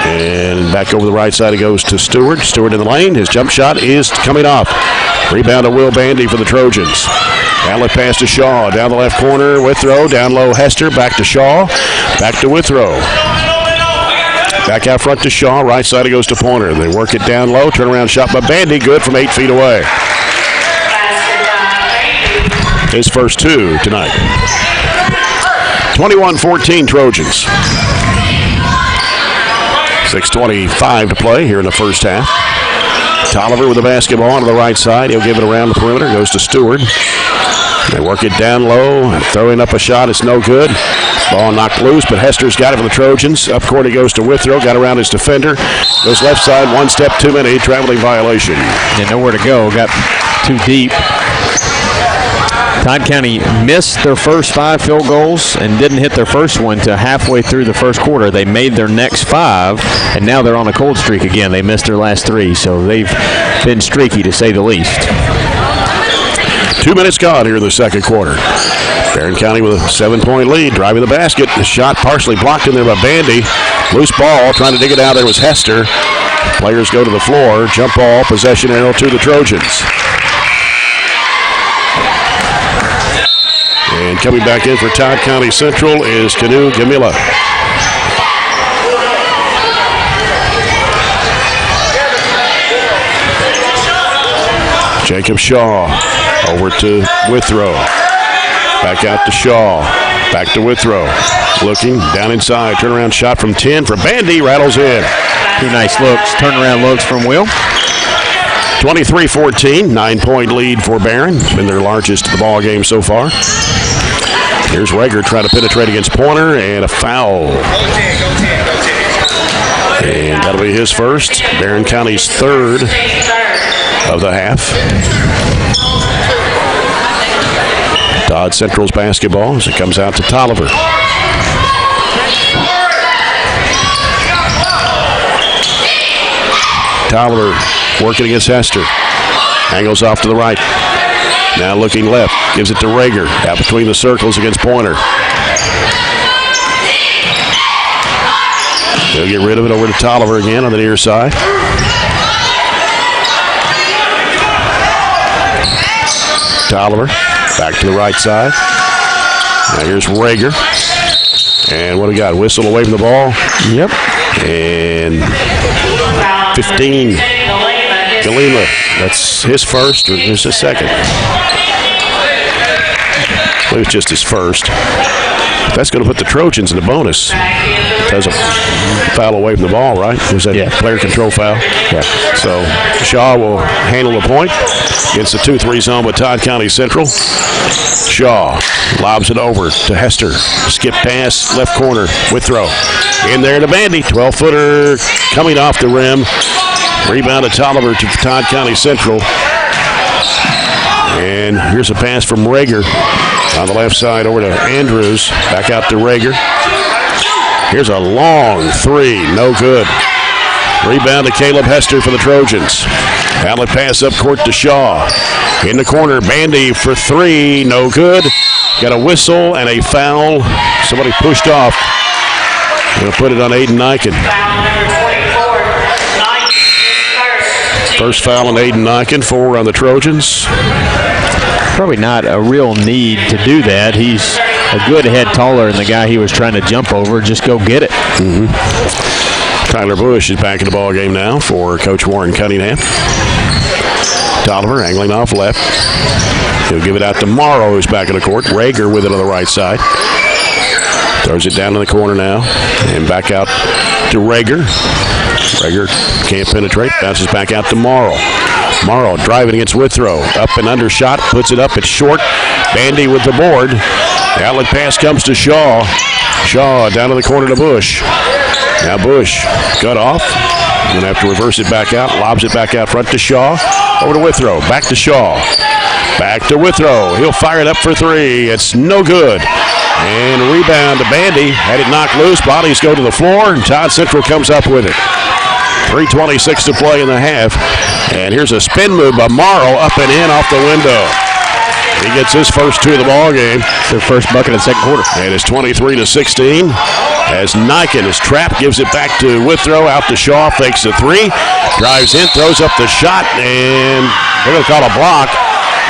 And back over the right side it goes to Stewart. Stewart in the lane. His jump shot is coming off. Rebound to Will Bandy for the Trojans. Outlet pass to Shaw. Down the left corner, Withrow. Down low, Hester. Back to Shaw. Back to Withrow. Back out front to Shaw. Right side it goes to Pointer. They work it down low. Turnaround shot by Bandy. Good from 8 feet away. His first 2 tonight. 21-14 Trojans. 6:25 to play here in the first half. Tolliver with the basketball on the right side. He'll give it around the perimeter. Goes to Stewart. They work it down low, and throwing up a shot. It's no good. Ball knocked loose, but Hester's got it for the Trojans. Up court he goes to Withrow, got around his defender. Goes left side, one step too many, traveling violation. And nowhere to go, got too deep. Todd County missed their first 5 field goals and didn't hit their first one till halfway through the first quarter. They made their next 5, and now they're on a cold streak again. They missed their last 3, so they've been streaky to say the least. 2 minutes gone here in the second quarter. Barren County with a 7-point lead, driving the basket. The shot partially blocked in there by Bandy. Loose ball, trying to dig it out. There was Hester. Players go to the floor. Jump ball, possession arrow to the Trojans. And coming back in for Todd County Central is Kanu Gamila. Jacob Shaw over to Withrow. Back out to Shaw. Back to Withrow. Looking down inside. Turnaround shot from 10 for Bandy. Rattles in. 2 nice looks. Turnaround looks from Will. 23-14. 9-point lead for Barren. Been their largest of the ball game so far. Here's Rager trying to penetrate against Pointer, and a foul. And that'll be his first. Barren County's third of the half. Todd Central's basketball as it comes out to Tolliver. Tolliver working against Hester. Angles off to the right. Now looking left. Gives it to Rager. Out between the circles against Pointer. They'll get rid of it over to Tolliver again on the near side. Tolliver back to the right side. Now here's Rager. And what do we got? Whistle away from the ball. Yep. And 15. Galila. That's his first, or is his second? I believe it's just his first. That's going to put the Trojans in the bonus. Does a foul away from the ball, right? Was that player control foul? Yeah. So Shaw will handle the point against the 2-3 zone with Todd County Central. Shaw lobs it over to Hester. Skip pass, left corner, Withrow. In there to Bandy. 12-footer coming off the rim. Rebound to Tolliver to Todd County Central. And here's a pass from Rager on the left side over to Andrews. Back out to Rager. Here's a long 3. No good. Rebound to Caleb Hester for the Trojans. Outlet pass up court to Shaw. In the corner, Bandy for 3. No good. Got a whistle and a foul. Somebody pushed off. Going to put it on Aiden Niken. First foul on Aiden Niken, 4 on the Trojans. Probably not a real need to do that. He's a good head taller than the guy he was trying to jump over. Just go get it. Mm-hmm. Tyler Bush is back in the ball game now for Coach Warren Cunningham. Tolliver angling off left. He'll give it out to Morrow, who's back in the court. Rager with it on the right side. Throws it down in the corner now. And back out to Rager. Rager can't penetrate. Bounces back out to Morrow. Morrow driving against Withrow. Up and under shot. Puts it up. It's short. Bandy with the board. The outlet pass comes to Shaw. Shaw down to the corner to Bush. Now Bush cut off. Going to have to reverse it back out. Lobs it back out front to Shaw. Over to Withrow. Back to Shaw. Back to Withrow. He'll fire it up for 3. It's no good. And a rebound to Bandy. Had it knocked loose. Bodies go to the floor, and Todd Central comes up with it. 3:26 to play in the half. And here's a spin move by Morrow. Up and in off the window. He gets his first 2 of the ball game. Their first bucket of the second quarter. And it's 23-16. As Niken is trapped, gives it back to Withrow. Out to Shaw. Fakes a 3. Drives in. Throws up the shot. And they're going to call a block.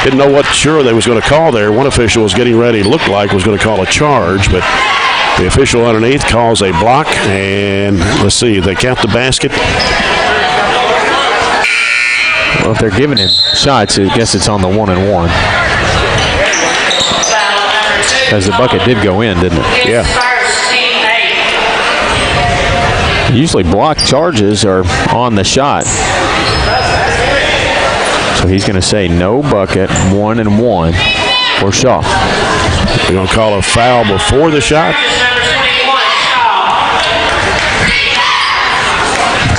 Didn't know what sure they was going to call there. One official was getting ready, looked like was going to call a charge, but the official underneath calls a block. And let's see, they count the basket. Well, if they're giving him shots, I guess it's on the 1-and-1. Because the bucket did go in, didn't it? Yeah. Usually block charges are on the shot. So he's going to say no bucket, 1-and-1. or Shaw. We're going to call a foul before the shot.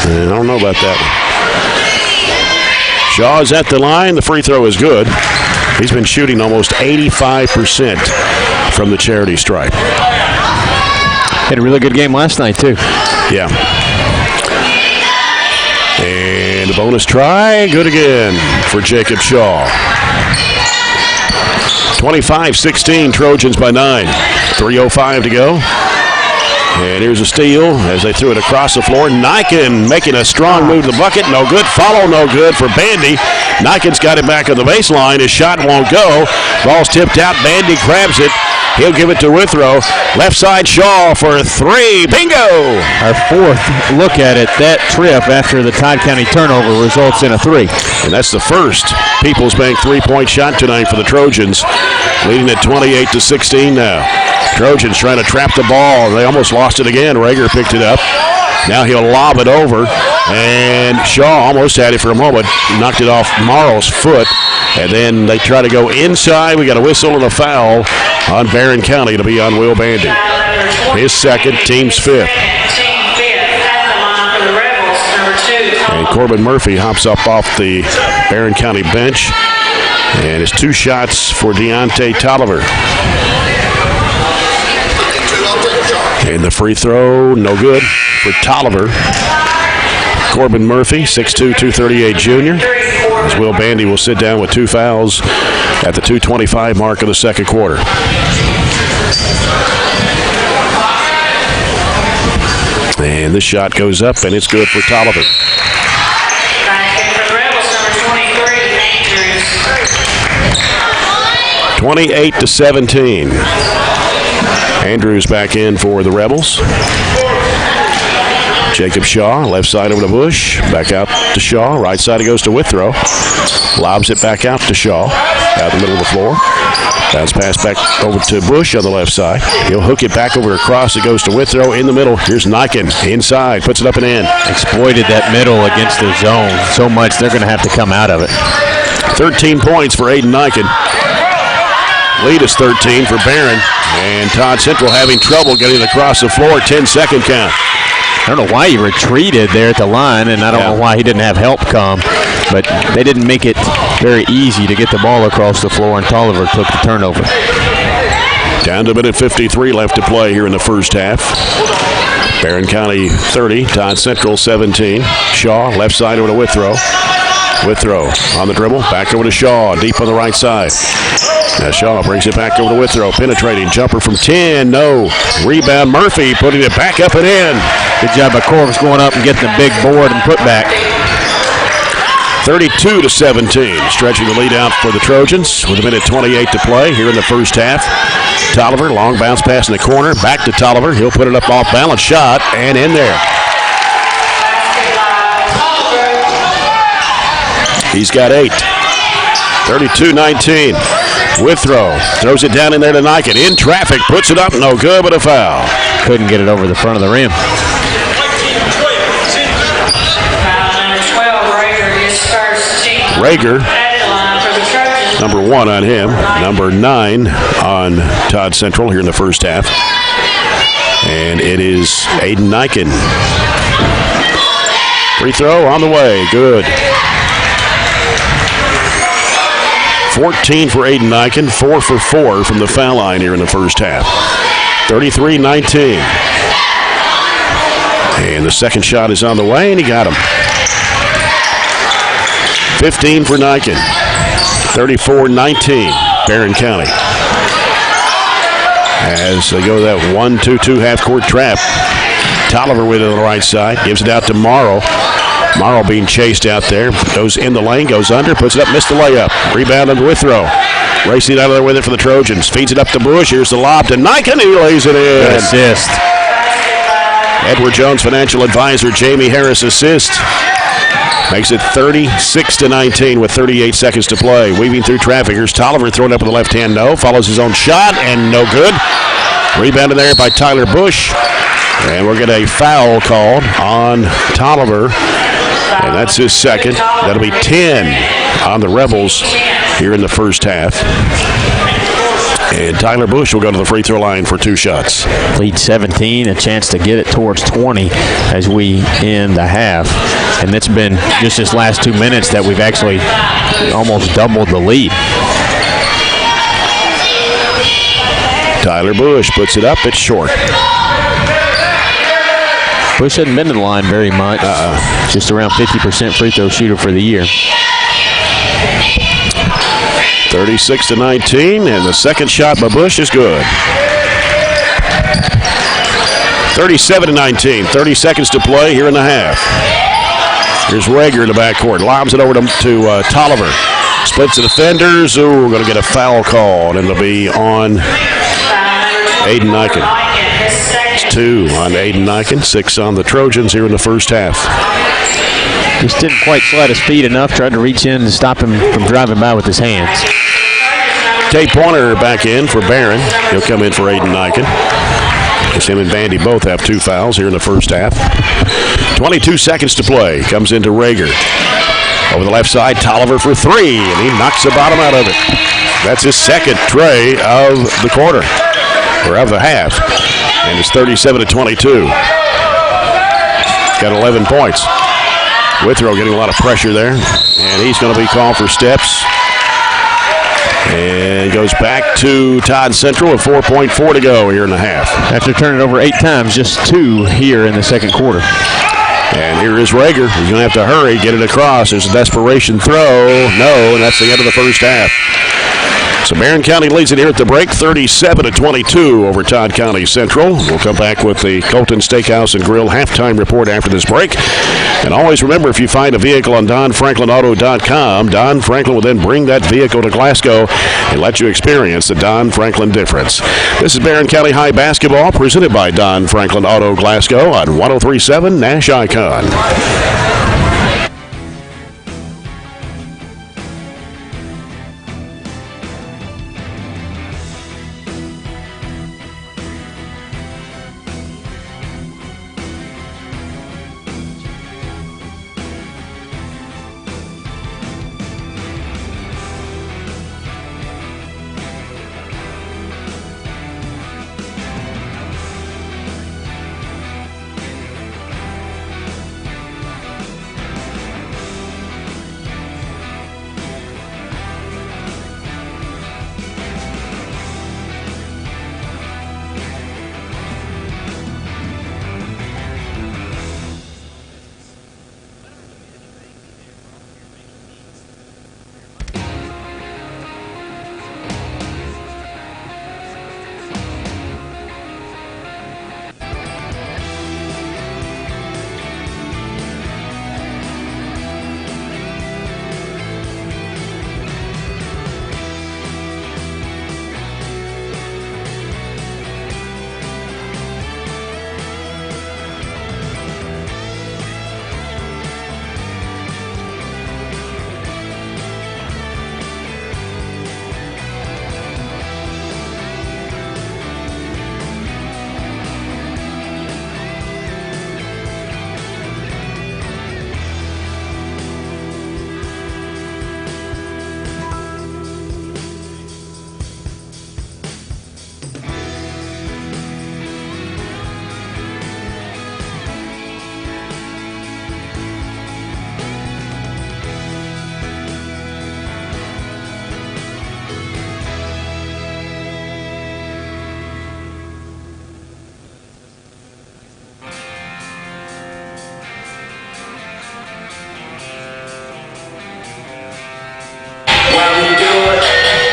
I don't know about that one. Shaw is at the line. The free throw is good. He's been shooting almost 85% from the charity stripe. Had a really good game last night, too. Yeah. And a bonus try. Good again for Jacob Shaw. 25-16, Trojans by 9. 3:05 to go. And here's a steal as they threw it across the floor. Niken making a strong move to the bucket. No good. Follow no good for Bandy. Niken's got it back on the baseline. His shot won't go. Ball's tipped out. Bandy grabs it. He'll give it to Withrow. Left side Shaw for 3. Bingo! Our fourth look at it. That trip after the Todd County turnover results in a 3. And that's the first Peoples Bank three-point shot tonight for the Trojans. Leading at 28-16 now. Trojans trying to trap the ball. They almost lost it again. Rager picked it up. Now he'll lob it over. And Shaw almost had it for a moment. Knocked it off Morrow's foot. And then they try to go inside. We got a whistle and a foul on Barren County to be on Will Bandy. His second, team's fifth. And Corbin Murphy hops up off the Barren County bench. And it's 2 shots for Deontay Tolliver. And the free throw, no good for Tolliver. Corbin Murphy, 6'2", 238 junior. As Will Bandy will sit down with 2 fouls at the 2:25 mark of the second quarter. And this shot goes up, and it's good for Tolliver. 28-17. Andrews back in for the Rebels. Jacob Shaw, left side over to Bush. Back out to Shaw. Right side it goes to Withrow. Lobs it back out to Shaw. Out the middle of the floor. Bounce pass back over to Bush on the left side. He'll hook it back over across. It goes to Withrow in the middle. Here's Niken inside. Puts it up and in. Exploited that middle against the zone so much they're going to have to come out of it. 13 points for Aiden Niken. Lead is 13 for Barren. And Todd Central having trouble getting across the floor. 10-second count. I don't know why he retreated there at the line, and I don't know why he didn't have help come. But they didn't make it very easy to get the ball across the floor, and Tolliver took the turnover. Down to minute 53 left to play here in the first half. Barren County 30, Todd Central 17. Shaw, left side over to Withrow. Withrow on the dribble, back over to Shaw, deep on the right side. Now Shaw brings it back over to Withrow, penetrating, jumper from 10, no. Rebound, Murphy putting it back up and in. Good job by Corvus going up and getting the big board and put back. 32-17, stretching the lead out for the Trojans with a minute 28 to play here in the first half. Tolliver, long bounce pass in the corner, back to Tolliver. He'll put it up off balance, shot, and in there. He's got 8. 32-19. Withrow throws it down in there to Niken. In traffic, puts it up, no good, but a foul. Couldn't get it over the front of the rim. Rager, number 1 on him, number 9 on Todd Central here in the first half. And it is Aiden Niken. Free throw on the way, good. 14 for Aiden Niken, 4 for 4 from the foul line here in the first half. 33-19. And the second shot is on the way, and he got him. 15 for Niken. 34-19, Barren County. As they go that 1-2-2 half-court trap. Tolliver with it on the right side, gives it out to Morrow. Morrow being chased out there. Goes in the lane, goes under, puts it up, missed the layup. Rebound on Withrow. Racing out of there with it for the Trojans. Feeds it up to Bush. Here's the lob to Niken. He lays it in. Good assist. Edward Jones financial advisor Jamie Harris assist. Makes it 36-19 with 38 seconds to play. Weaving through traffic. Here's Tolliver throwing up with the left hand. No. Follows his own shot and no good. Rebounded there by Tyler Bush. And we're getting a foul called on Tolliver. And that's his second. That'll be 10 on the Rebels here in the first half. And Tyler Bush will go to the free throw line for 2 shots. Lead 17, a chance to get it towards 20 as we end the half. And it's been just this last 2 minutes that we've actually almost doubled the lead. Tyler Bush puts it up. It's short. Bush hasn't been to the line very much. Just around 50% free throw shooter for the year. 36-19, and the second shot by Bush is good. 37-19, 30 seconds to play here in the half. Here's Rager in the backcourt, lobs it over to Tolliver. Splits the defenders. Ooh, we're going to get a foul call, and it'll be on Aiden Niken. It's 2 on Aiden Niken, 6 on the Trojans here in the first half. Just didn't quite slide his feet enough, tried to reach in and stop him from driving by with his hands. Tate Pointer back in for Barren. He'll come in for Aiden Niken. Because him and Bandy both have 2 fouls here in the first half. 22 seconds to play. Comes into Rager. Over the left side, Tolliver for 3, and he knocks the bottom out of it. That's his second tray of the quarter, or of the half. And it's 37-22. He's got 11 points. Withrow getting a lot of pressure there, and he's going to be called for steps. And goes back to Todd Central with 4.4 to go here in the half. After turning it over 8 times, just 2 here in the second quarter. And here is Rager. He's going to have to hurry, get it across. There's a desperation throw. No, and that's the end of the first half. So Barren County leads it here at the break, 37-22 over Todd County Central. We'll come back with the Colton Steakhouse and Grill halftime report after this break. And always remember, if you find a vehicle on DonFranklinAuto.com, Don Franklin will then bring that vehicle to Glasgow and let you experience the Don Franklin difference. This is Barren County High basketball presented by Don Franklin Auto Glasgow on 103.7 Nash Icon.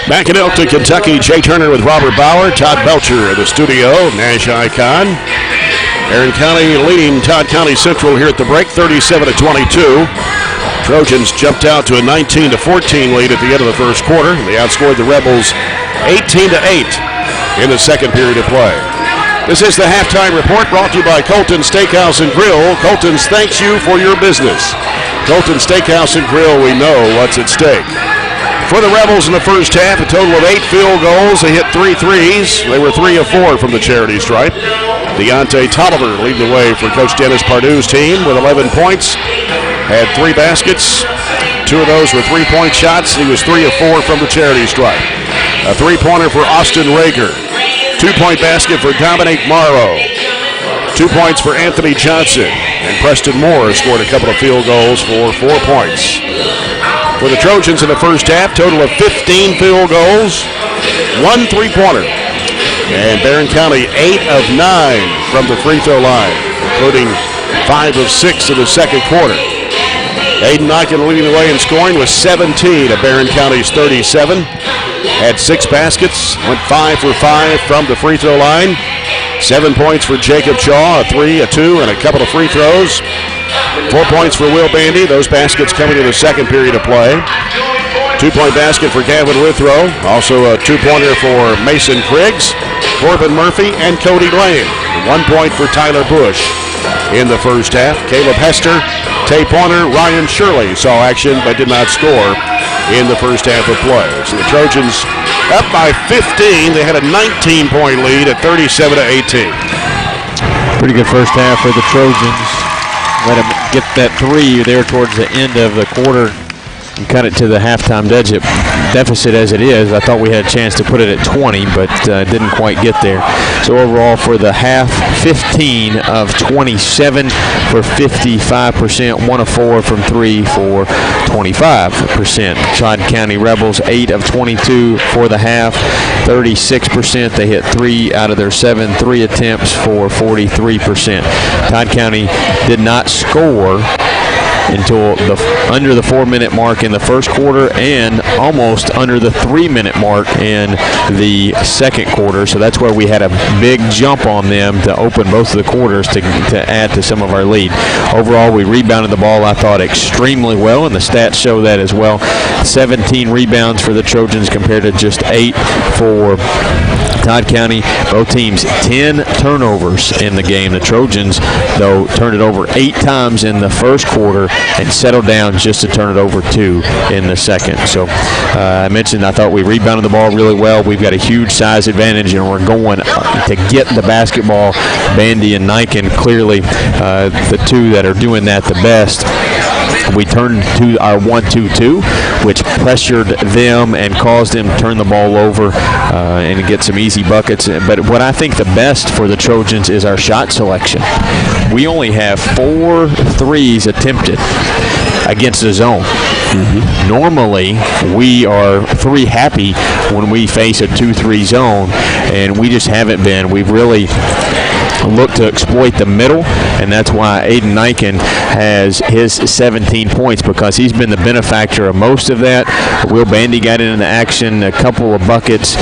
Back in Elkton, Kentucky, Jay Turner with Robert Bauer, Todd Belcher in the studio, Nash Icon. Barren County leading Todd County Central here at the break, 37-22. Trojans jumped out to a 19-14 lead at the end of the first quarter. They outscored the Rebels 18-8 in the second period of play. This is the halftime report brought to you by Colton Steakhouse and Grill. Colton's thanks you for your business. Colton Steakhouse and Grill, we know what's at stake. For the Rebels in the first half, a total of 8 field goals. They hit 3 threes. They were 3 of 4 from the charity stripe. Deontay Tolliver leading the way for Coach Dennis Pardue's team with 11 points. Had 3 baskets. 2 of those were 3-point shots. He was 3 of 4 from the charity stripe. A three-pointer for Austin Rager. 2-point basket for Dominic Morrow. 2 points for Anthony Johnson. And Preston Moore scored a couple of field goals for 4 points. For the Trojans in the first half, total of 15 field goals, 1 three-pointer. And Barren County 8 of 9 from the free throw line, including 5 of 6 in the second quarter. Aiden Eichen leading the way in scoring with 17 of Barren County's 37. Had 6 baskets, went 5 for 5 from the free throw line. 7 points for Jacob Shaw, a 3, a 2, and a couple of free throws. 4 points for Will Bandy. Those baskets coming in the second period of play. 2-point basket for Gavin Withrow. Also a 2-pointer for Mason Criggs, Corbin Murphy, and Cody Lane. 1 point for Tyler Bush in the first half. Caleb Hester, Tay Pointer, Ryan Shirley saw action but did not score in the first half of play. So the Trojans up by 15. They had a 19-point lead at 37-18. Pretty good first half for the Trojans. Let them get that 3 there towards the end of the quarter and cut it to the halftime deficit as it is. I thought we had a chance to put it at 20, but didn't quite get there. So overall for the half, 15 of 27 for 55%, 1 of 4 from 3 for 25%. Todd County Rebels, 8 of 22 for the half, 36%. They hit 3 out of their 7 3 attempts for 43%. Todd County did not score until under the 4-minute mark in the first quarter and almost under the 3-minute mark in the second quarter. So that's where we had a big jump on them to open both of the quarters to add to some of our lead. Overall, we rebounded the ball, I thought, extremely well, and the stats show that as well. 17 rebounds for the Trojans compared to just 8 for Todd County. Both teams 10 turnovers in the game. The Trojans, though, turned it over 8 times in the first quarter and settled down just to turn it over 2 in the second. So I mentioned I thought we rebounded the ball really well. We've got a huge size advantage, and we're going to get the basketball. Bandy and Niken, clearly the two that are doing that the best. We turned to our 1-2-2, which pressured them and caused them to turn the ball over and get some easy buckets. But what I think the best for the Trojans is our shot selection. We only have 4 threes attempted against the zone. Normally, we are 3 happy when we face a 2-3 zone, and we just haven't been. We've really look to exploit the middle, and that's why Aiden Niken has his 17 points, because he's been the benefactor of most of that. Will Bandy got into action, a couple of buckets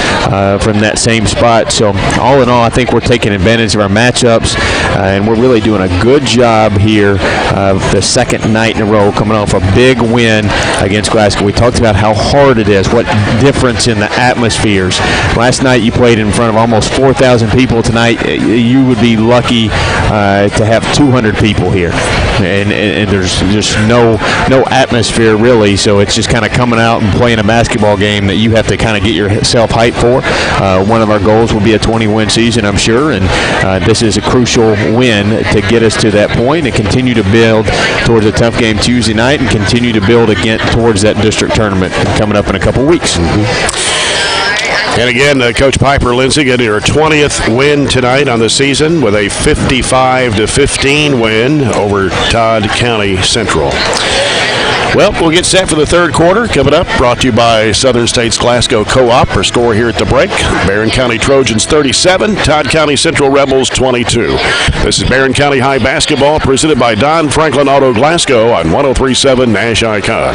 from that same spot. So all in all, I think we're taking advantage of our matchups, and we're really doing a good job here the second night in a row, coming off a big win against Glasgow. We talked about how hard it is, what difference in the atmospheres. Last night you played in front of almost 4,000 people. Tonight you would be lucky to have 200 people here, and there's just no atmosphere really, so it's just kind of coming out and playing a basketball game that you have to kind of get yourself hyped for. One of our goals will be a 20-win season, I'm sure, and this is a crucial win to get us to that point and continue to build towards a tough game Tuesday night and continue to build again towards that district tournament coming up in a couple weeks. And again, Coach Piper Lindsay getting her 20th win tonight on the season with a 55-15 win over Todd County Central. Well, we'll get set for the third quarter. Coming up, brought to you by Southern States Glasgow Co-op. Our score here at the break: Barren County Trojans 37, Todd County Central Rebels 22. This is Barren County High Basketball, presented by Don Franklin Auto Glasgow on 103.7 Nash Icon.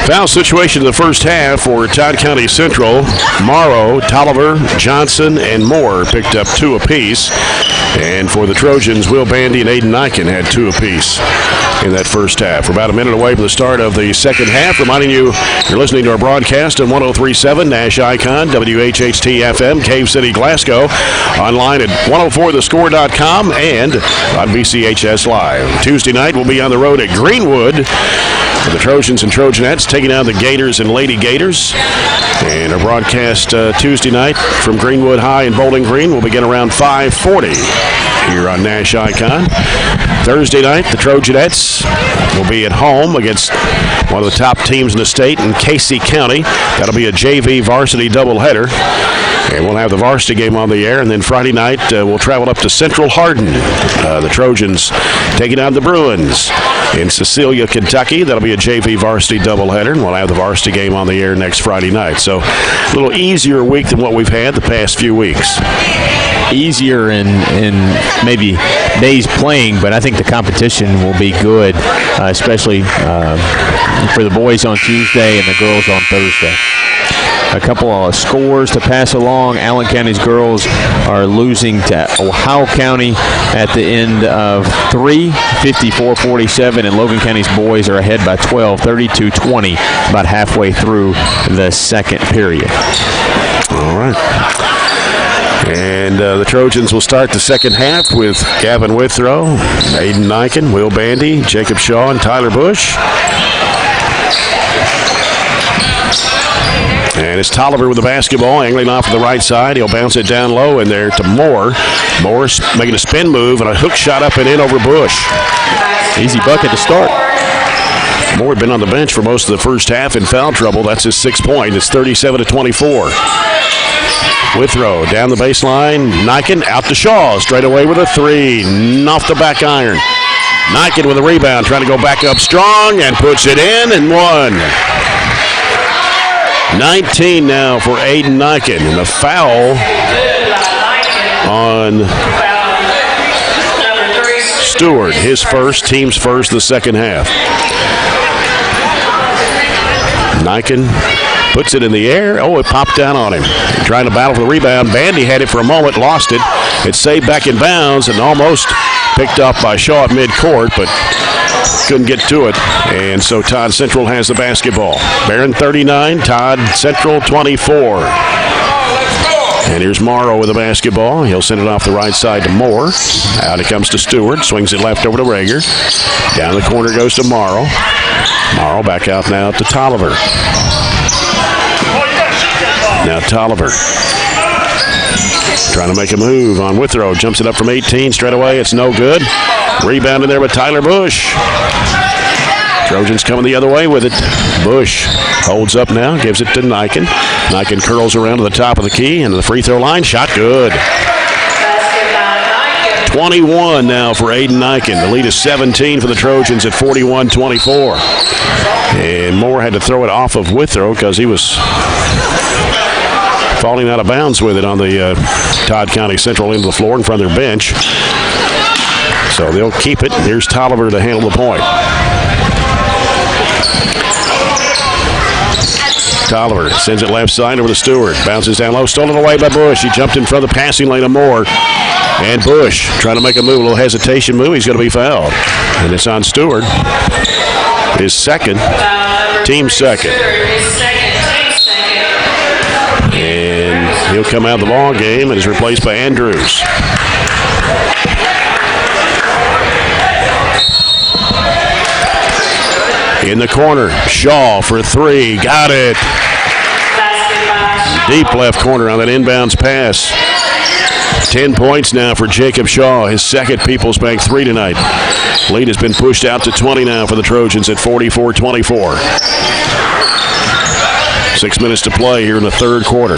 Foul situation in the first half for Todd County Central. Morrow, Tolliver, Johnson, and Moore picked up 2 apiece. And for the Trojans, Will Bandy and Aiden Niken had 2 apiece in that first half. We're about a minute away from the start of the second half. Reminding you, you're listening to our broadcast on 103.7 Nash Icon, WHHT FM, Cave City, Glasgow. Online at 104thescore.com and on BCHS Live. Tuesday night, we'll be on the road at Greenwood for the Trojans and Trojanettes, taking on the Gators and Lady Gators. And our broadcast Tuesday night from Greenwood High and Bowling Green will begin around 5:40 here on Nash Icon. Thursday night, the Trojanettes will be at home against one of the top teams in the state in Casey County. That'll be a JV varsity doubleheader. And we'll have the varsity game on the air. And then Friday night, we'll travel up to Central Hardin. The Trojans taking on the Bruins in Cecilia, Kentucky. That'll be a JV varsity doubleheader. And we'll have the varsity game on the air next Friday night. So a little easier week than what we've had the past few weeks. Easier in maybe days playing, but I think the competition will be good, especially for the boys on Tuesday and the girls on Thursday. A couple of scores to pass along. Allen County's girls are losing to Ohio County at the end of 3, 54-47, and Logan County's boys are ahead by 12, 32-20, about halfway through the second period. All right. And the Trojans will start the second half with Gavin Withrow, Aiden Niken, Will Bandy, Jacob Shaw, and Tyler Bush. And it's Tolliver with the basketball, angling off to the right side. He'll bounce it down low in there to Moore. Moore's making a spin move and a hook shot up and in over Bush. Easy bucket to start. Moore had been on the bench for most of the first half in foul trouble. That's his 6th point. It's 37-24. Withrow down the baseline. Niken out to Shaw. Straight away with a 3. Off the back iron. Niken with a rebound. Trying to go back up strong and puts it in and 1. 19 now for Aiden Niken. And the foul on Stewart. His first, team's first, the second half. Niken puts it in the air. Oh, it popped down on him. Trying to battle for the rebound. Bandy had it for a moment, lost it. It's saved back in bounds and almost picked up by Shaw at midcourt, but couldn't get to it. And so Todd Central has the basketball. Barren 39, Todd Central 24. And here's Morrow with the basketball. He'll send it off the right side to Moore. Out it comes to Stewart. Swings it left over to Rager. Down the corner goes to Morrow. Morrow back out now to Tolliver. Now Tolliver trying to make a move on Withrow. Jumps it up from 18 straight away. It's no good. Rebounded there by Tyler Bush. Trojans coming the other way with it. Bush holds up now. Gives it to Niken. Niken curls around to the top of the key and to the free throw line. Shot good. 21 now for Aiden Niken. The lead is 17 for the Trojans at 41-24. And Moore had to throw it off of Withrow because he was falling out of bounds with it on the Todd County Central end of the floor in front of their bench. So they'll keep it. Here's Tolliver to handle the point. Tolliver sends it left side over to Stewart. Bounces down low. Stolen away by Bush. He jumped in front of the passing lane of Moore. And Bush trying to make a move. A little hesitation move. He's going to be fouled. And it's on Stewart. His second. Team second. And he'll come out of the ball game and is replaced by Andrews. In the corner, Shaw for 3. Got it. Deep left corner on that inbounds pass. 10 points now for Jacob Shaw, his second People's Bank 3 tonight. Lead has been pushed out to 20 now for the Trojans at 44-24. 6 minutes to play here in the third quarter.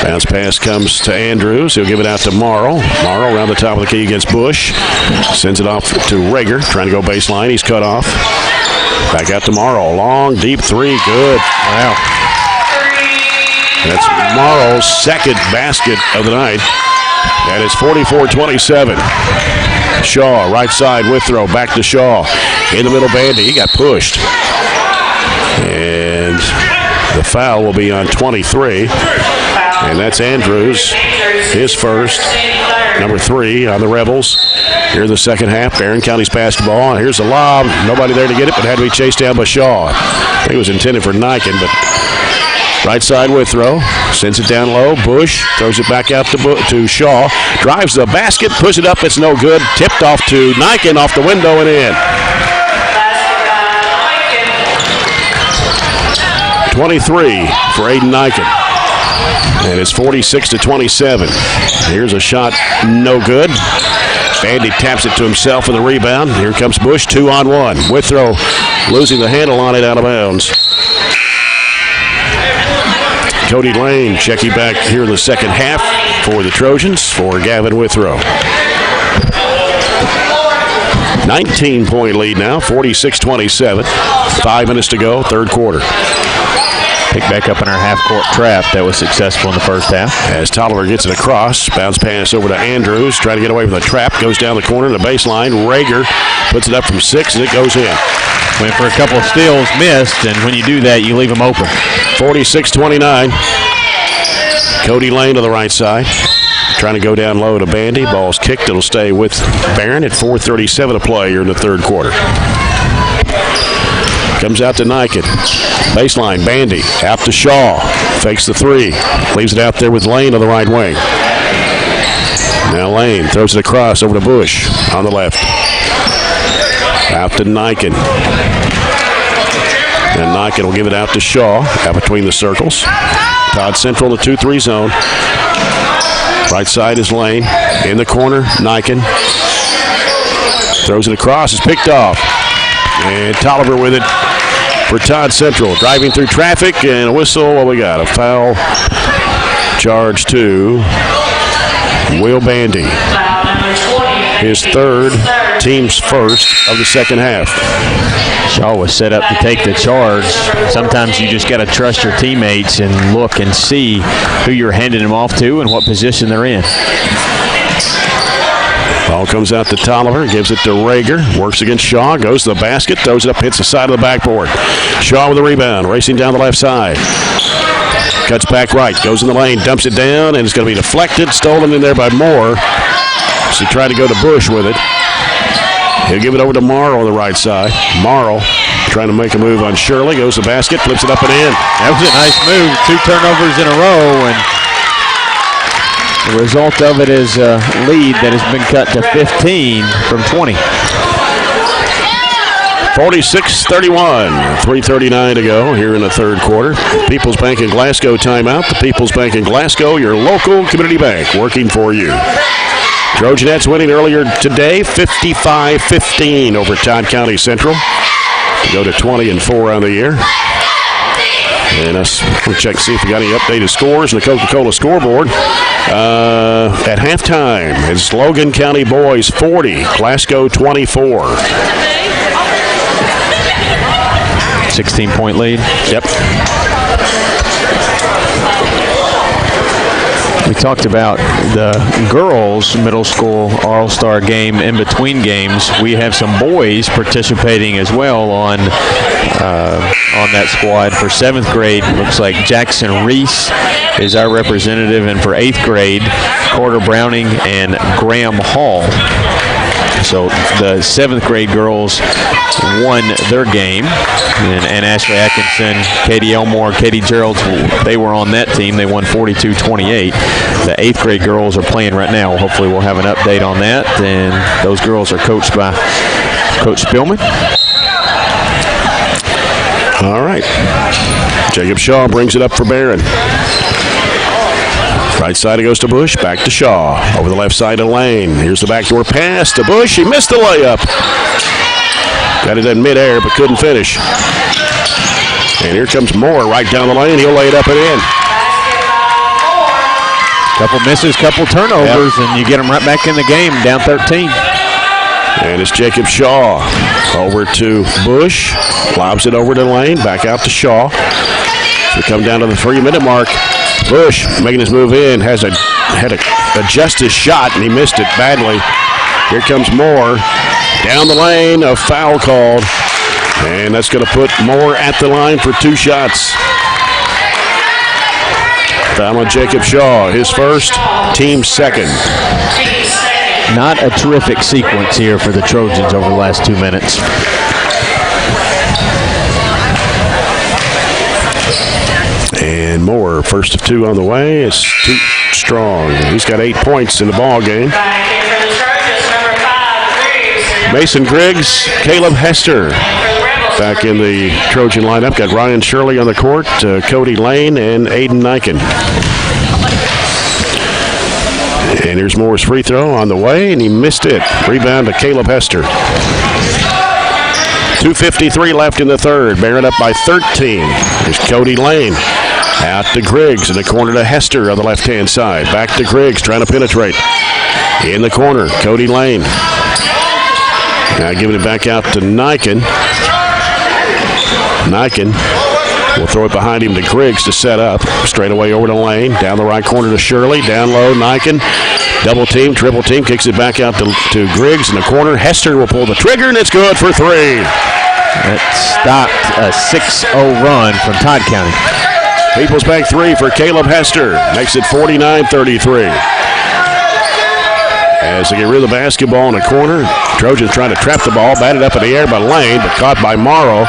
Bounce pass comes to Andrews. He'll give it out to Morrow. Morrow around the top of the key against Bush. Sends it off to Rager. Trying to go baseline. He's cut off. Back out to Morrow. Long, deep 3. Good. Wow. That's Morrow's second basket of the night. And it's 44-27. Shaw, right side, Withrow. Back to Shaw. In the middle, Bandy. He got pushed. And the foul will be on 23. And that's Andrews, his first. Number 3 on the Rebels. Here in the second half, Barren County's basketball. And here's the lob. Nobody there to get it, but had to be chased down by Shaw. I think it was intended for Niken, but right side Withrow. Sends it down low. Bush throws it back out to Shaw. Drives the basket, puts it up. It's no good. Tipped off to Niken, off the window and in. 23 for Aiden Niken. And it's 46-27. Here's a shot, no good. Bandy taps it to himself with a rebound. Here comes Bush, 2-on-1. Withrow losing the handle on it, out of bounds. Cody Lane checking back here in the second half for the Trojans for Gavin Withrow. 19-point lead now, 46-27. 5 minutes to go, third quarter. Pick back up in our half-court trap that was successful in the first half. As Tolliver gets it across, bounce pass over to Andrews, trying to get away from the trap, goes down the corner to the baseline. Rager puts it up from 6, and it goes in. Went for a couple of steals, missed, and when you do that, you leave them open. 46-29. Cody Lane to the right side. Trying to go down low to Bandy. Ball's kicked. It'll stay with Barren at 4:37 to play here in the third quarter. Comes out to Niken. Baseline, Bandy. Out to Shaw. Fakes the 3. Leaves it out there with Lane on the right wing. Now Lane throws it across over to Bush on the left. Out to Niken. And Niken will give it out to Shaw. Out between the circles. Todd Central in the 2-3 zone. Right side is Lane. In the corner, Niken. Throws it across. It's picked off. And Tolliver with it for Todd Central. Driving through traffic and a whistle. What we got? A foul charge to Will Bandy. His third, team's first of the second half. Shaw was set up to take the charge. Sometimes you just got to trust your teammates and look and see who you're handing them off to and what position they're in. Ball comes out to Tolliver, gives it to Rager, works against Shaw, goes to the basket, throws it up, hits the side of the backboard. Shaw with a rebound, racing down the left side. Cuts back right, goes in the lane, dumps it down, and it's going to be deflected, stolen in there by Moore. So he tried to go to Bush with it. He'll give it over to Morrow on the right side. Morrow trying to make a move on Shirley, goes to the basket, flips it up and in. That was a nice move, 2 turnovers in a row, and the result of it is a lead that has been cut to 15 from 20. 46-31, 3:39 to go here in the third quarter. People's Bank in Glasgow timeout. The People's Bank in Glasgow, your local community bank, working for you. Trojanettes winning earlier today, 55-15 over Todd County Central. Go to 20-4 on the year. And we'll check to see if we got any updated scores in the Coca-Cola scoreboard. At halftime, it's Logan County boys 40, Glasgow 24. 16-point lead. Yep. We talked about the girls' middle school All-Star game in between games. We have some boys participating as well on that squad. For 7th grade, looks like Jackson Reese is our representative, and for 8th grade, Porter Browning and Graham Hall. So the 7th grade girls won their game, and Ashley Atkinson, Katie Elmore, Katie Gerald, they were on that team. They won 42-28. The 8th grade girls are playing right now. Hopefully we'll have an update on that, and those girls are coached by Coach Spillman. All right. Jacob Shaw brings it up for Barren. Right side it goes to Bush, back to Shaw. Over the left side to Lane. Here's the backdoor pass to Bush. He missed the layup. Got it in midair, but couldn't finish. And here comes Moore right down the lane. He'll lay it up and in. Couple misses, couple turnovers, and you get them right back in the game, down 13. And it's Jacob Shaw over to Bush. Lobs it over to Lane, back out to Shaw. We come down to the 3-minute mark. Bush making his move in, had to adjust his shot, and he missed it badly. Here comes Moore. Down the lane, a foul called And that's going to put Moore at the line for 2 shots. Foul on Jacob Shaw, his first, team second. Not a terrific sequence here for the Trojans over the last 2 minutes. And Moore, first of 2 on the way. It's too strong. He's got 8 points in the ball game. Mason Griggs, Caleb Hester back in the Trojan lineup. Got Ryan Shirley on the court, Cody Lane, and Aiden Niken. And here's Moore's free throw on the way, and he missed it. Rebound to Caleb Hester. 2:53 left in the third. Barren up by 13. Here's Cody Lane. Out to Griggs in the corner to Hester on the left-hand side. Back to Griggs trying to penetrate. In the corner, Cody Lane. Now giving it back out to Niken. Niken will throw it behind him to Griggs to set up. Straight away over to Lane. Down the right corner to Shirley. Down low, Niken. Double team, triple team. Kicks it back out to Griggs in the corner. Hester will pull the trigger, and it's good for 3. That stopped a 6-0 run from Todd County. People's Bank 3 for Caleb Hester. Makes it 49-33. As they get rid of the basketball in the corner, Trojans trying to trap the ball. Batted up in the air by Lane, but caught by Morrow.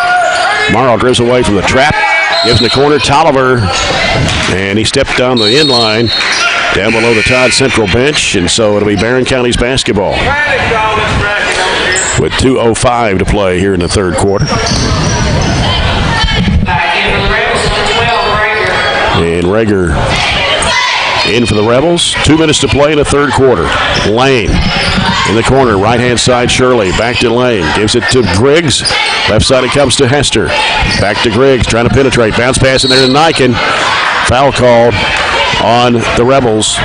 Morrow dribbles away from the trap. Gives in the corner, Tolliver. And he stepped down the end line, down below the Todd Central bench. And so it'll be Barren County's basketball. With 2:05 to play here in the third quarter. And Rager in for the Rebels. 2 minutes to play in the third quarter. Lane in the corner, right-hand side, Shirley. Back to Lane. Gives it to Griggs. Left side it comes to Hester. Back to Griggs, trying to penetrate. Bounce pass in there to Niken. Foul called on the Rebels.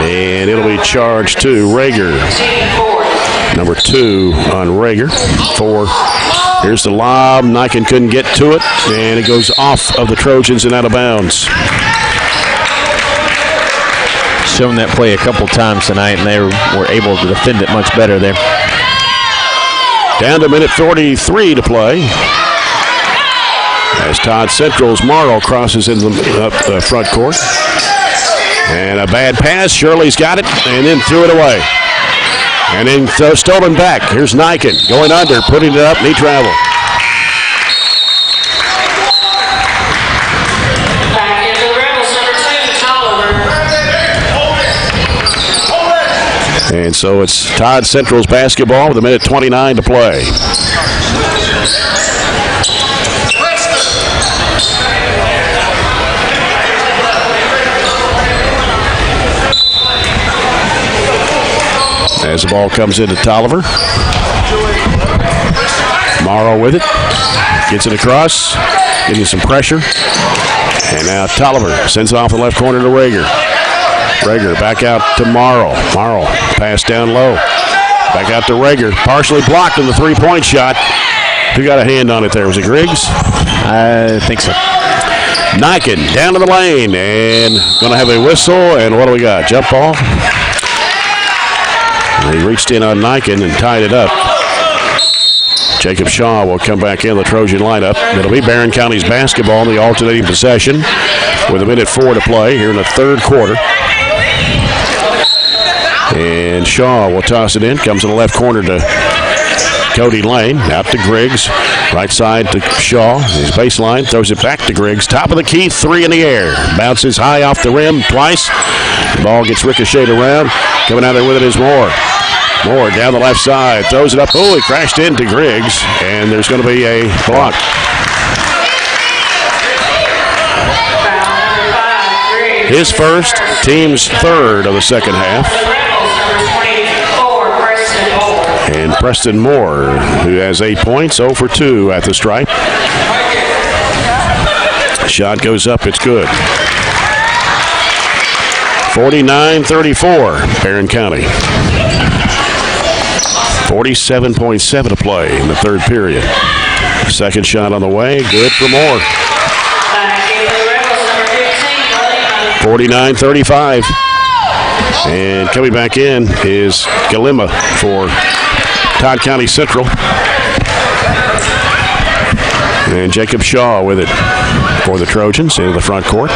And it'll be charged to Rager. Number 2 on Rager. 4. Here's the lob. Niken couldn't get to it, and it goes off of the Trojans and out of bounds. Shown that play a couple times tonight, and they were able to defend it much better there. Down to minute 43 to play. As Todd Central's Morrow crosses in the front court. And a bad pass. Shirley's got it, and then threw it away. And then stolen back. Here's Niken going under, putting it up, and he traveled. And so it's Todd Central's basketball with a minute 29 to play. As the ball comes into Tolliver. Morrow with it. Gets it across. Getting some pressure. And now Tolliver sends it off the left corner to Rager. Rager back out to Morrow. Morrow pass down low. Back out to Rager. Partially blocked on the three-point shot. Who got a hand on it there? Was it Griggs? I think so. Niken down to the lane. And going to have a whistle. And what do we got? Jump ball. He reached in on Niken and tied it up. Jacob Shaw will come back in the Trojan lineup. It'll be Barren County's basketball in the alternating possession with a minute 4 to play here in the third quarter. And Shaw will toss it in. Comes in the left corner to Cody Lane. Out to Griggs. Right side to Shaw. His baseline. Throws it back to Griggs. Top of the key. 3 in the air. Bounces high off the rim twice. The ball gets ricocheted around. Coming out there with it is Moore. Moore down the left side. Throws it up. Oh, he crashed into Griggs. And there's going to be a block. His first, team's third of the second half. And Preston Moore, who has 8 points, 0 for 2 at the stripe. Shot goes up, it's good. 49-34, Barren County. 47.7 to play in the third period. Second shot on the way, good for Moore. 49-35. And coming back in is Galima for Todd County Central. And Jacob Shaw with it for the Trojans into the front court.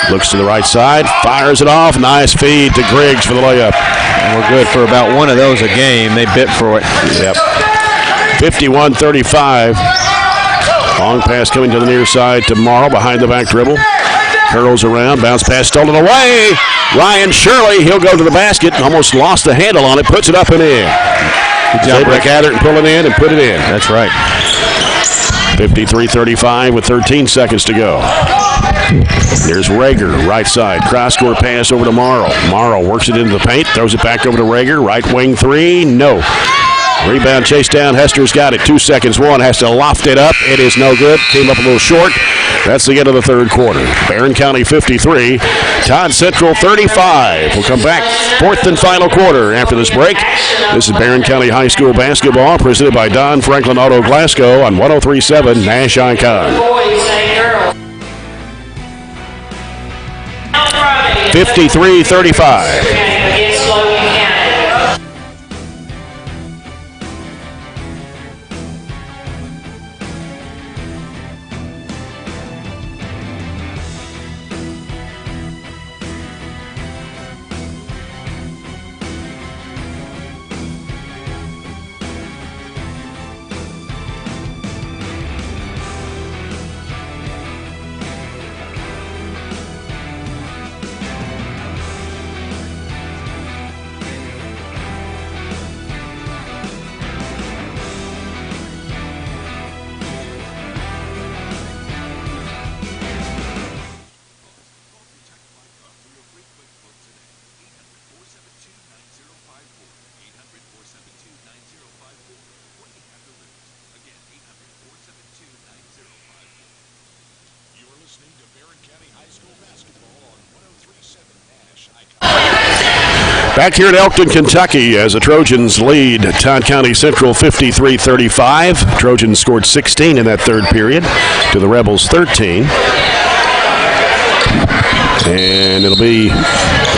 Looks to the right side, fires it off. Nice feed to Griggs for the layup. And we're good for about one of those a game. They bit for it. Yep. 51-35. Long pass coming to the near side to Morrow behind the back dribble. Curls around, bounce pass stolen away. Ryan Shirley, he'll go to the basket. Almost lost the handle on it, puts it up and in. Good job, Rick Adderton, pull it in and put it in. That's right. 53-35 with 13 seconds to go. There's Rager, right side. Cross-court pass over to Morrow. Morrow works it into the paint, throws it back over to Rager. Right wing three, no. Rebound chased down. Hester's got it. 2 seconds. One has to loft it up. It is no good. Came up a little short. That's the end of the third quarter. Barren County 53, Todd Central 35. We'll come back. Fourth and final quarter after this break. This is Barren County High School basketball presented by Don Franklin Auto Glasgow on 103.7 Nash Icon. 53-35. Back here in Elkton, Kentucky, as the Trojans lead Todd County Central 53-35. Trojans scored 16 in that third period to the Rebels 13. And it'll be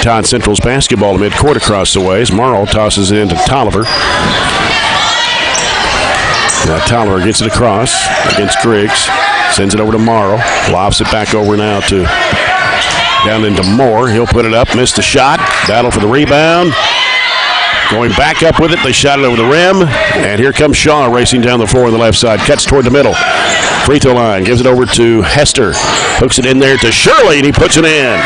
Todd Central's basketball midcourt across the ways. Morrow tosses it into Tolliver. Now Tolliver gets it across against Griggs. Sends it over to Morrow. Lofts it back over now to down into Moore. He'll put it up. Missed the shot. Battle for the rebound. Going back up with it. They shot it over the rim. And here comes Shaw racing down the floor on the left side. Cuts toward the middle. Free throw line. Gives it over to Hester. Hooks it in there to Shirley, and he puts it in.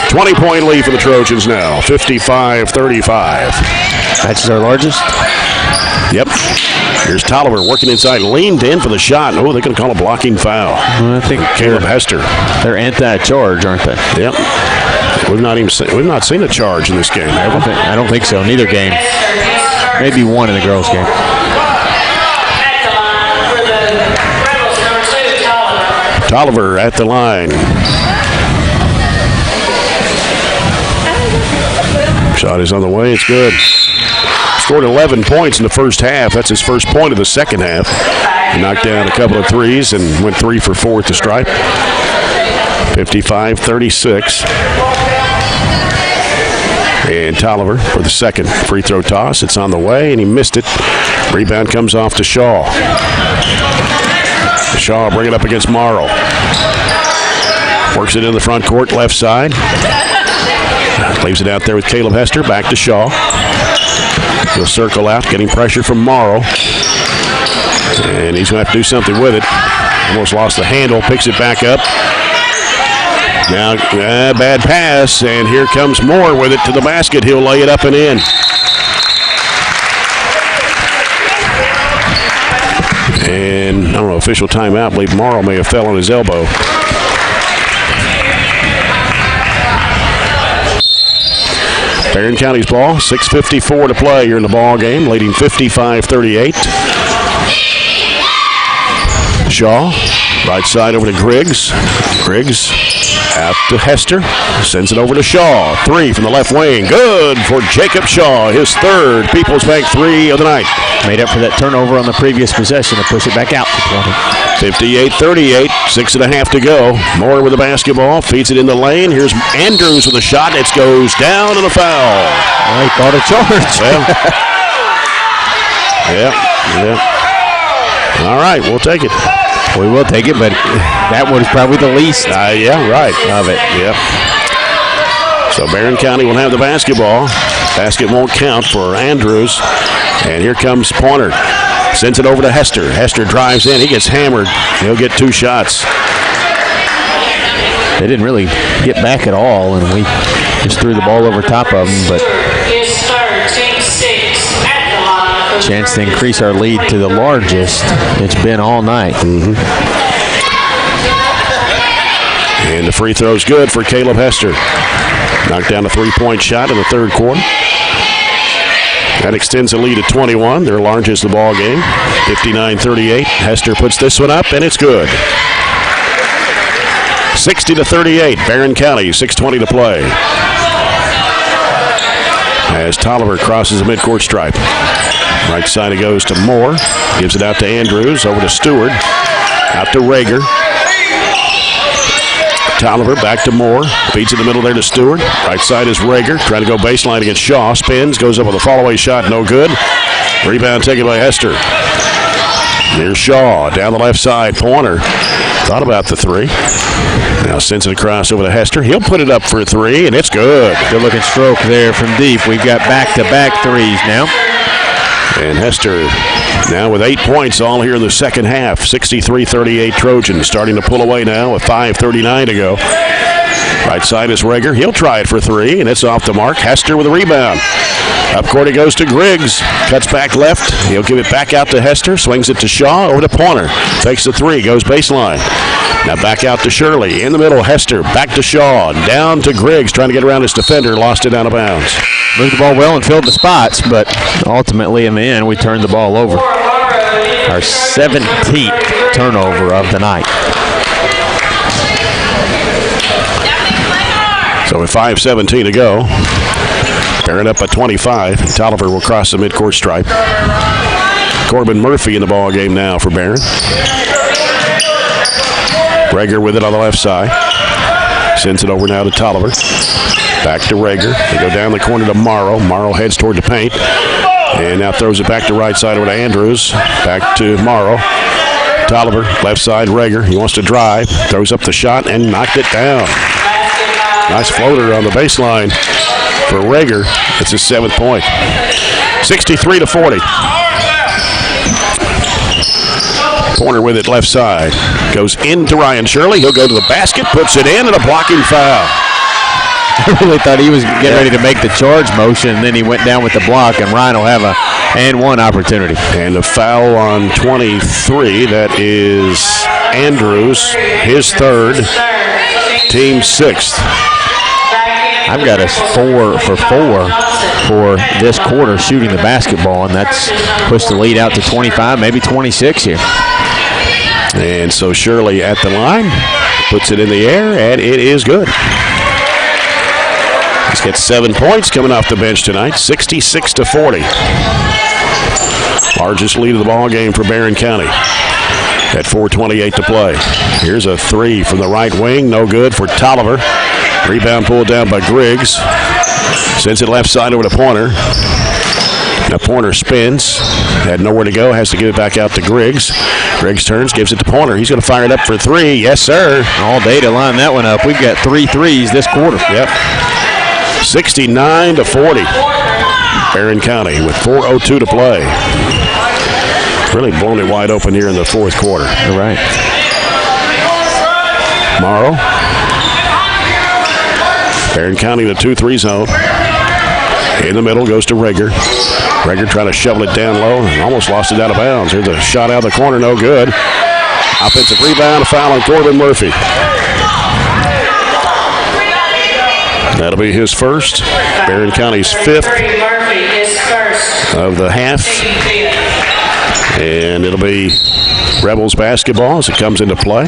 20-point lead for the Trojans now. 55-35. That's their largest? Yep. Here's Tolliver working inside, leaned in for the shot. Oh, they're going to call a blocking foul. I think Caleb Hester. They're anti-charge, aren't they? Yep. We've not seen a charge in this game, have we? I don't think so. Neither game. Maybe one in the girls' game. Tolliver at the line. Shot is on the way. It's good. Scored 11 points in the first half. That's his first point of the second half. He knocked down a couple of threes and went 3 for 4 at the stripe. 55-36. And Tolliver for the second free throw toss. It's on the way, and he missed it. Rebound comes off to Shaw. Shaw bring it up against Morrow. Works it in the front court, left side. Leaves it out there with Caleb Hester. Back to Shaw. He'll circle out, getting pressure from Morrow. And he's going to have to do something with it. Almost lost the handle, picks it back up. Now, bad pass, and here comes Moore with it to the basket. He'll lay it up and in. And, I don't know, official timeout. I believe Morrow may have fell on his elbow. Barren County's ball, 6:54 to play here in the ball game, leading 55-38. Shaw, right side over to Griggs. Griggs Out to Hester. Sends it over to Shaw. 3 from the left wing. Good for Jacob Shaw. His third People's Bank 3 of the night. Made up for that turnover on the previous possession to push it back out to 20. 58-38. 6.5 to go. Moore with the basketball. Feeds it in the lane. Here's Andrews with a shot. It goes down and a foul. He caught a charge. Yeah. All right, we'll take it. We will take it, but that was probably the least Of it. Yep. So Barren County will have the basketball. Basket won't count for Andrews. And here comes Pointer. Sends it over to Hester. Hester drives in. He gets hammered. He'll get 2 shots. They didn't really get back at all, and we just threw the ball over top of them, but chance to increase our lead to the largest it's been all night. And the free throw's good for Caleb Hester. Knocked down a 3-point shot in the third quarter. That extends the lead to 21, their largest of the ball game. 59-38. Hester puts this one up, and it's good. 60-38. Barren County, 6:20 to play. As Tolliver crosses the midcourt stripe. Right side it goes to Moore. Gives it out to Andrews. Over to Stewart. Out to Rager. Tolliver back to Moore. Feeds in the middle there to Stewart. Right side is Rager. Trying to go baseline against Shaw. Spins. Goes up with a fall-away shot. No good. Rebound taken by Hester. Here's Shaw. Down the left side. Pointer. Thought about the 3. Now sends it across over to Hester. He'll put it up for a 3, and it's good. Good-looking stroke there from deep. We've got back-to-back threes now. And Hester now with 8 points all here in the second half. 63-38 Trojans starting to pull away now with 5:39 to go. Right side is Rager. He'll try it for 3, and it's off the mark. Hester with a rebound. Up court it goes to Griggs. Cuts back left. He'll give it back out to Hester. Swings it to Shaw. Over to Pointer. Takes the 3. Goes baseline. Now back out to Shirley. In the middle, Hester. Back to Shaw. Down to Griggs. Trying to get around his defender. Lost it out of bounds. Moved the ball well and filled the spots, but ultimately in the end we turned the ball over. Our 17th turnover of the night. So with 5:17 to go, Barren up by 25. Tolliver will cross the midcourt stripe. Corbin Murphy in the ball game now for Barren. Rager with it on the left side. Sends it over now to Tolliver. Back to Rager. They go down the corner to Morrow. Morrow heads toward the paint. And now throws it back to right side over to Andrews. Back to Morrow. Tolliver, left side, Rager. He wants to drive. Throws up the shot and knocked it down. Nice floater on the baseline for Rager. It's his 7th point. 63-40. Pointer with it left side. Goes into Ryan Shirley. He'll go to the basket, puts it in, and a blocking foul. I really thought he was getting ready to make the charge motion, and then he went down with the block, and Ryan will have a and-one opportunity. And a foul on 23. That is Andrews, his 3rd, team 6th. I've got us 4 for 4 for this quarter shooting the basketball, and that's pushed the lead out to 25, maybe 26 here. And so Shirley at the line, puts it in the air, and it is good. He's got 7 points coming off the bench tonight, 66-40. Largest lead of the ball game for Barren County at 4:28 to play. Here's a 3 from the right wing, no good for Tolliver. Rebound pulled down by Griggs. Sends it left side over to Pointer. Now Pointer spins, had nowhere to go, has to give it back out to Griggs. Griggs turns, gives it to Pointer. He's going to fire it up for 3. Yes, sir. All day to line that one up. We've got 3 threes this quarter. Yep. 69-40. Barren County with 4:02 to play. Really blown it wide open here in the fourth quarter. You're right. Morrow. Barren County in the 2-3 zone. In the middle goes to Rager. Rager trying to shovel it down low and almost lost it out of bounds. Here's a shot out of the corner, no good. Offensive rebound, a foul on Corbin Murphy. That'll be his first. Barren County's 5th of the half. And it'll be Rebels basketball as it comes into play.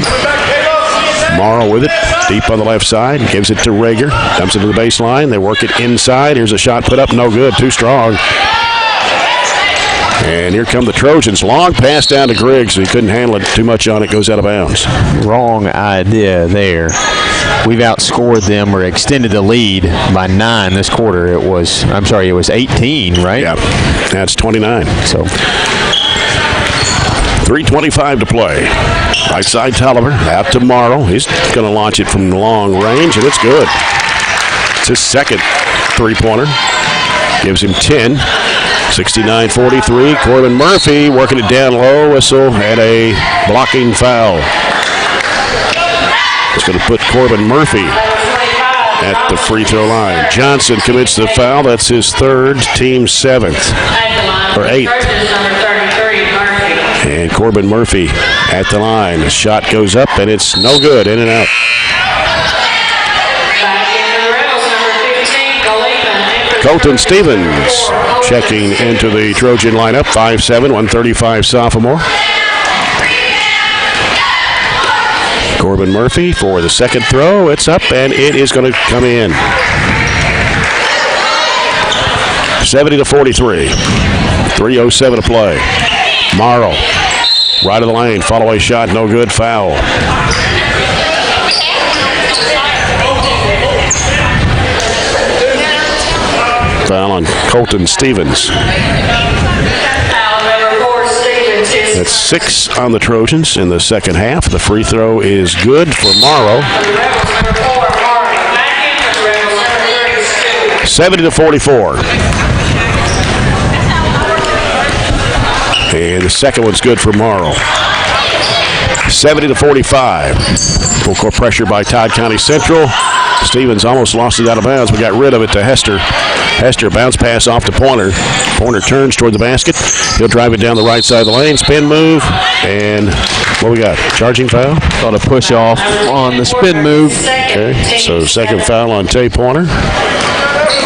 Morrow with it, deep on the left side, gives it to Rager, dumps it to the baseline. They work it inside. Here's a shot put up, no good, too strong. And here come the Trojans. Long pass down to Griggs. He couldn't handle it too much on it. Goes out of bounds. Wrong idea there. We've outscored them or extended the lead by 9 this quarter. It was 18, right? Yeah, that's 29. So 3:25 to play. Right side Tolliver, out to Morrow. He's going to launch it from long range, and it's good. It's his second three-pointer. Gives him 10. 69-43. Corbin Murphy working it down low. Whistle and a blocking foul. It's going to put Corbin Murphy at the free throw line. Johnson commits the foul. That's his third, team 7th or 8th. And Corbin Murphy at the line. The shot goes up and it's no good. In and out. Colton Stevens checking into the Trojan lineup. 5'7", 135 sophomore. Corbin Murphy for the second throw. It's up and it is going to come in. 70-43. 3:07 to play. Morrow, right of the lane, follow away shot, no good, foul. Foul on Colton Stevens. That's 6 on the Trojans in the second half. The free throw is good for Morrow. 70-44. And the second one's good for Morrow. 70-45. Full court pressure by Todd County Central. Stevens almost lost it out of bounds, but got rid of it to Hester. Hester, bounce pass off to Pointer. Pointer turns toward the basket. He'll drive it down the right side of the lane. Spin move. And what we got? Charging foul? Got a push off on the spin move. Okay, so second foul on Tay Pointer.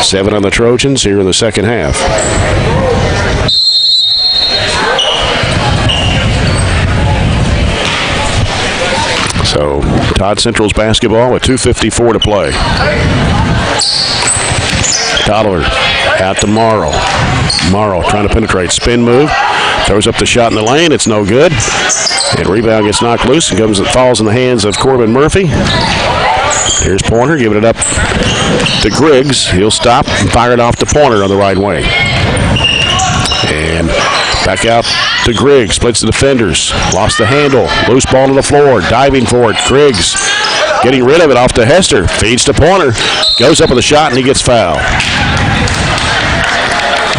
7 on the Trojans here in the second half. So Todd Central's basketball with 2:54 to play. Tolliver out to Morrow. Morrow trying to penetrate. Spin move. Throws up the shot in the lane. It's no good. And rebound gets knocked loose and falls in the hands of Corbin Murphy. Here's Pointer giving it up to Griggs. He'll stop and fire it off to Pointer on the right wing. And back out to Griggs. Splits the defenders. Lost the handle. Loose ball to the floor. Diving for it. Griggs getting rid of it off to Hester. Feeds to Pointer. Goes up with a shot and he gets fouled.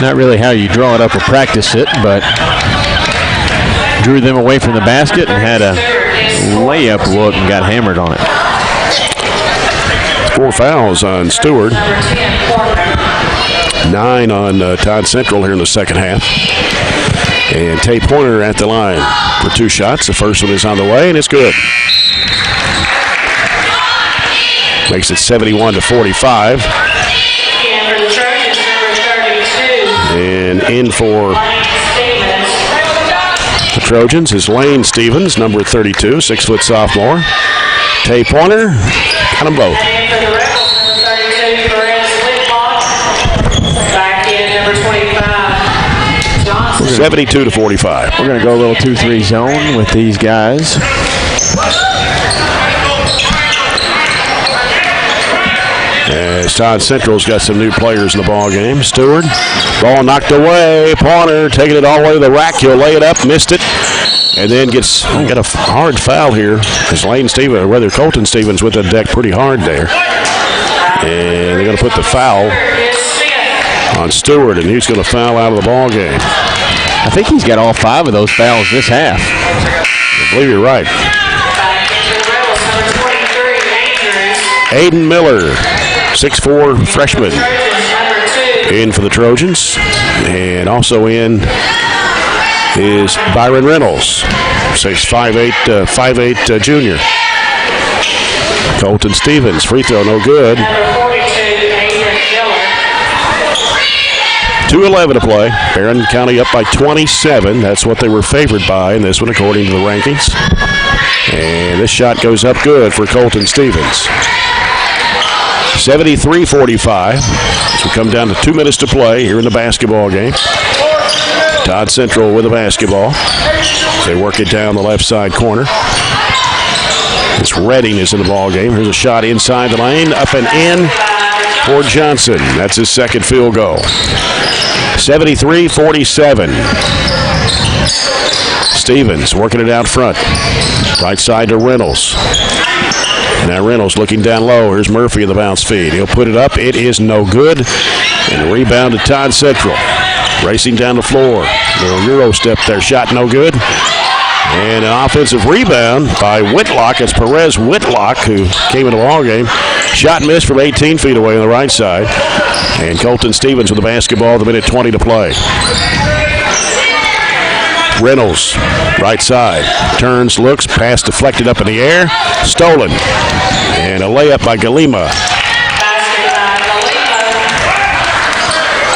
Not really how you draw it up or practice it, but drew them away from the basket and had a layup look and got hammered on it. 4 fouls on Stewart. 9 on Todd Central here in the second half. And Tay Pointer at the line for 2 shots. The first one is on the way, and it's good. Makes it 71-45. And in for the Trojans is Lane Stevens, number 32, 6-foot sophomore. Tay Pointer, got them both. 72-45. We're going to go a little 2-3 zone with these guys. As Todd Central's got some new players in the ball game. Stewart, ball knocked away. Pointer taking it all the way to the rack. He'll lay it up, missed it, and then got a hard foul here. As Lane Stevens, or rather Colton Stevens, with the deck pretty hard there. And they're going to put the foul on Stewart, and he's going to foul out of the ball game. I think he's got all 5 of those fouls this half. I believe you're right. Aiden Miller, 6'4" freshman, in for the Trojans. And also in is Byron Reynolds, 5'8" junior. Colton Stevens, free throw, no good. 2:11 to play. Barren County up by 27. That's what they were favored by in this one, according to the rankings. And this shot goes up good for Colton Stevens. 73-45. So we come down to 2 minutes to play here in the basketball game. Todd Central with the basketball. They work it down the left side corner. It's Redding is in the ball game. Here's a shot inside the lane, up and in for Johnson. That's his second field goal. 73-47. Stevens working it out front. Right side to Reynolds. Now Reynolds looking down low. Here's Murphy in the bounce feed. He'll put it up. It is no good. And rebound to Todd Central. Racing down the floor. Little Euro step there. Shot no good. And an offensive rebound by Whitlock. It's Perez Whitlock who came in the ball game. Shot missed from 18 feet away on the right side. And Colton Stevens with the basketball with a minute 20 to play. Reynolds, right side. Turns, looks, pass deflected up in the air. Stolen. And a layup by Galima.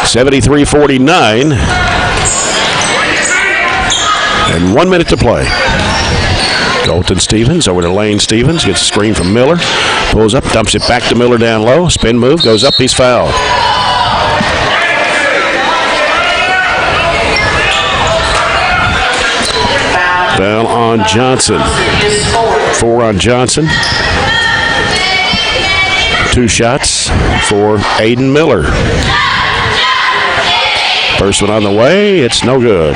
73-49. And 1 minute to play. Colton Stevens over to Lane Stevens. Gets a screen from Miller. Pulls up, dumps it back to Miller down low. Spin move, goes up, he's fouled. Foul on Johnson. 4 on Johnson. 2 shots for Aiden Miller. First one on the way. It's no good.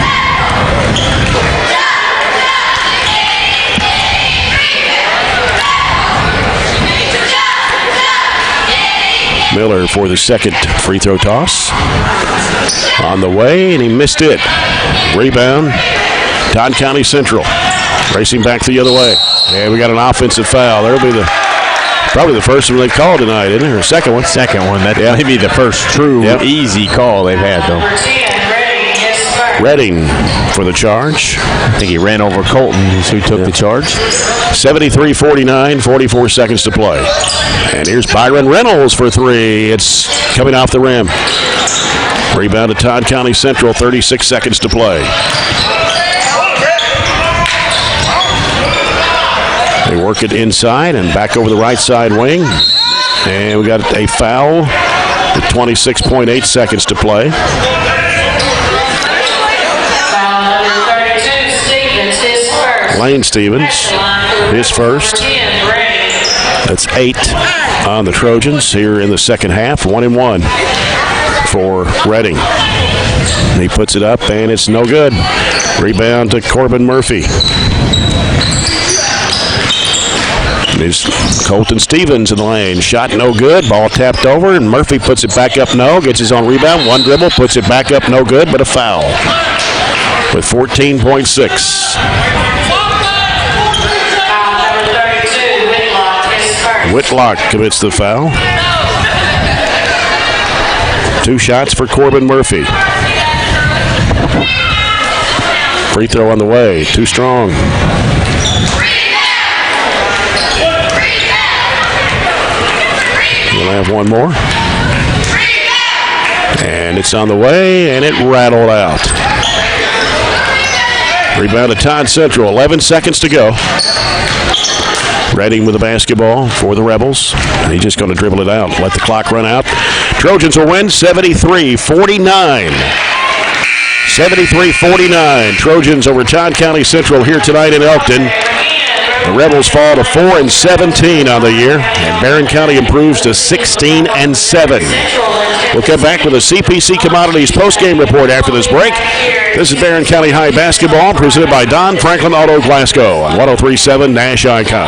Miller for the second free throw toss. On the way, and he missed it. Rebound. Todd County Central racing back the other way. And we got an offensive foul. That'll be probably the first one they've called tonight, isn't it? Or second one? Second one. That may be the first true easy call they've had, though. Redding for the charge. I think he ran over Colton, who took the charge. 73-49, 44 seconds to play. And here's Byron Reynolds for 3. It's coming off the rim. Rebound to Todd County Central, 36 seconds to play. They work it inside and back over the right side wing. And we got a foul with 26.8 seconds to play. Lane Stevens, his first. That's 8 on the Trojans here in the second half. 1-1 for Redding. He puts it up, and it's no good. Rebound to Corbin Murphy. There's Colton Stevens in the lane. Shot no good. Ball tapped over, and Murphy puts it back up. No. Gets his own rebound. One dribble. Puts it back up. No good, but a foul. With 14.6. Whitlock commits the foul. 2 shots for Corbin Murphy. Free throw on the way. Too strong. We'll have one more. And it's on the way, and it rattled out. Rebound to Todd Central. 11 seconds to go. Redding with the basketball for the Rebels. And he's just going to dribble it out. Let the clock run out. Trojans will win 73-49. 73-49. Trojans over Todd County Central here tonight in Elkton. The Rebels fall to 4-17 on the year, and Barren County improves to 16-7. We'll come back with a CPC Commodities postgame report after this break. This is Barren County High basketball presented by Don Franklin Auto Glasgow on 103.7 Nash Icon.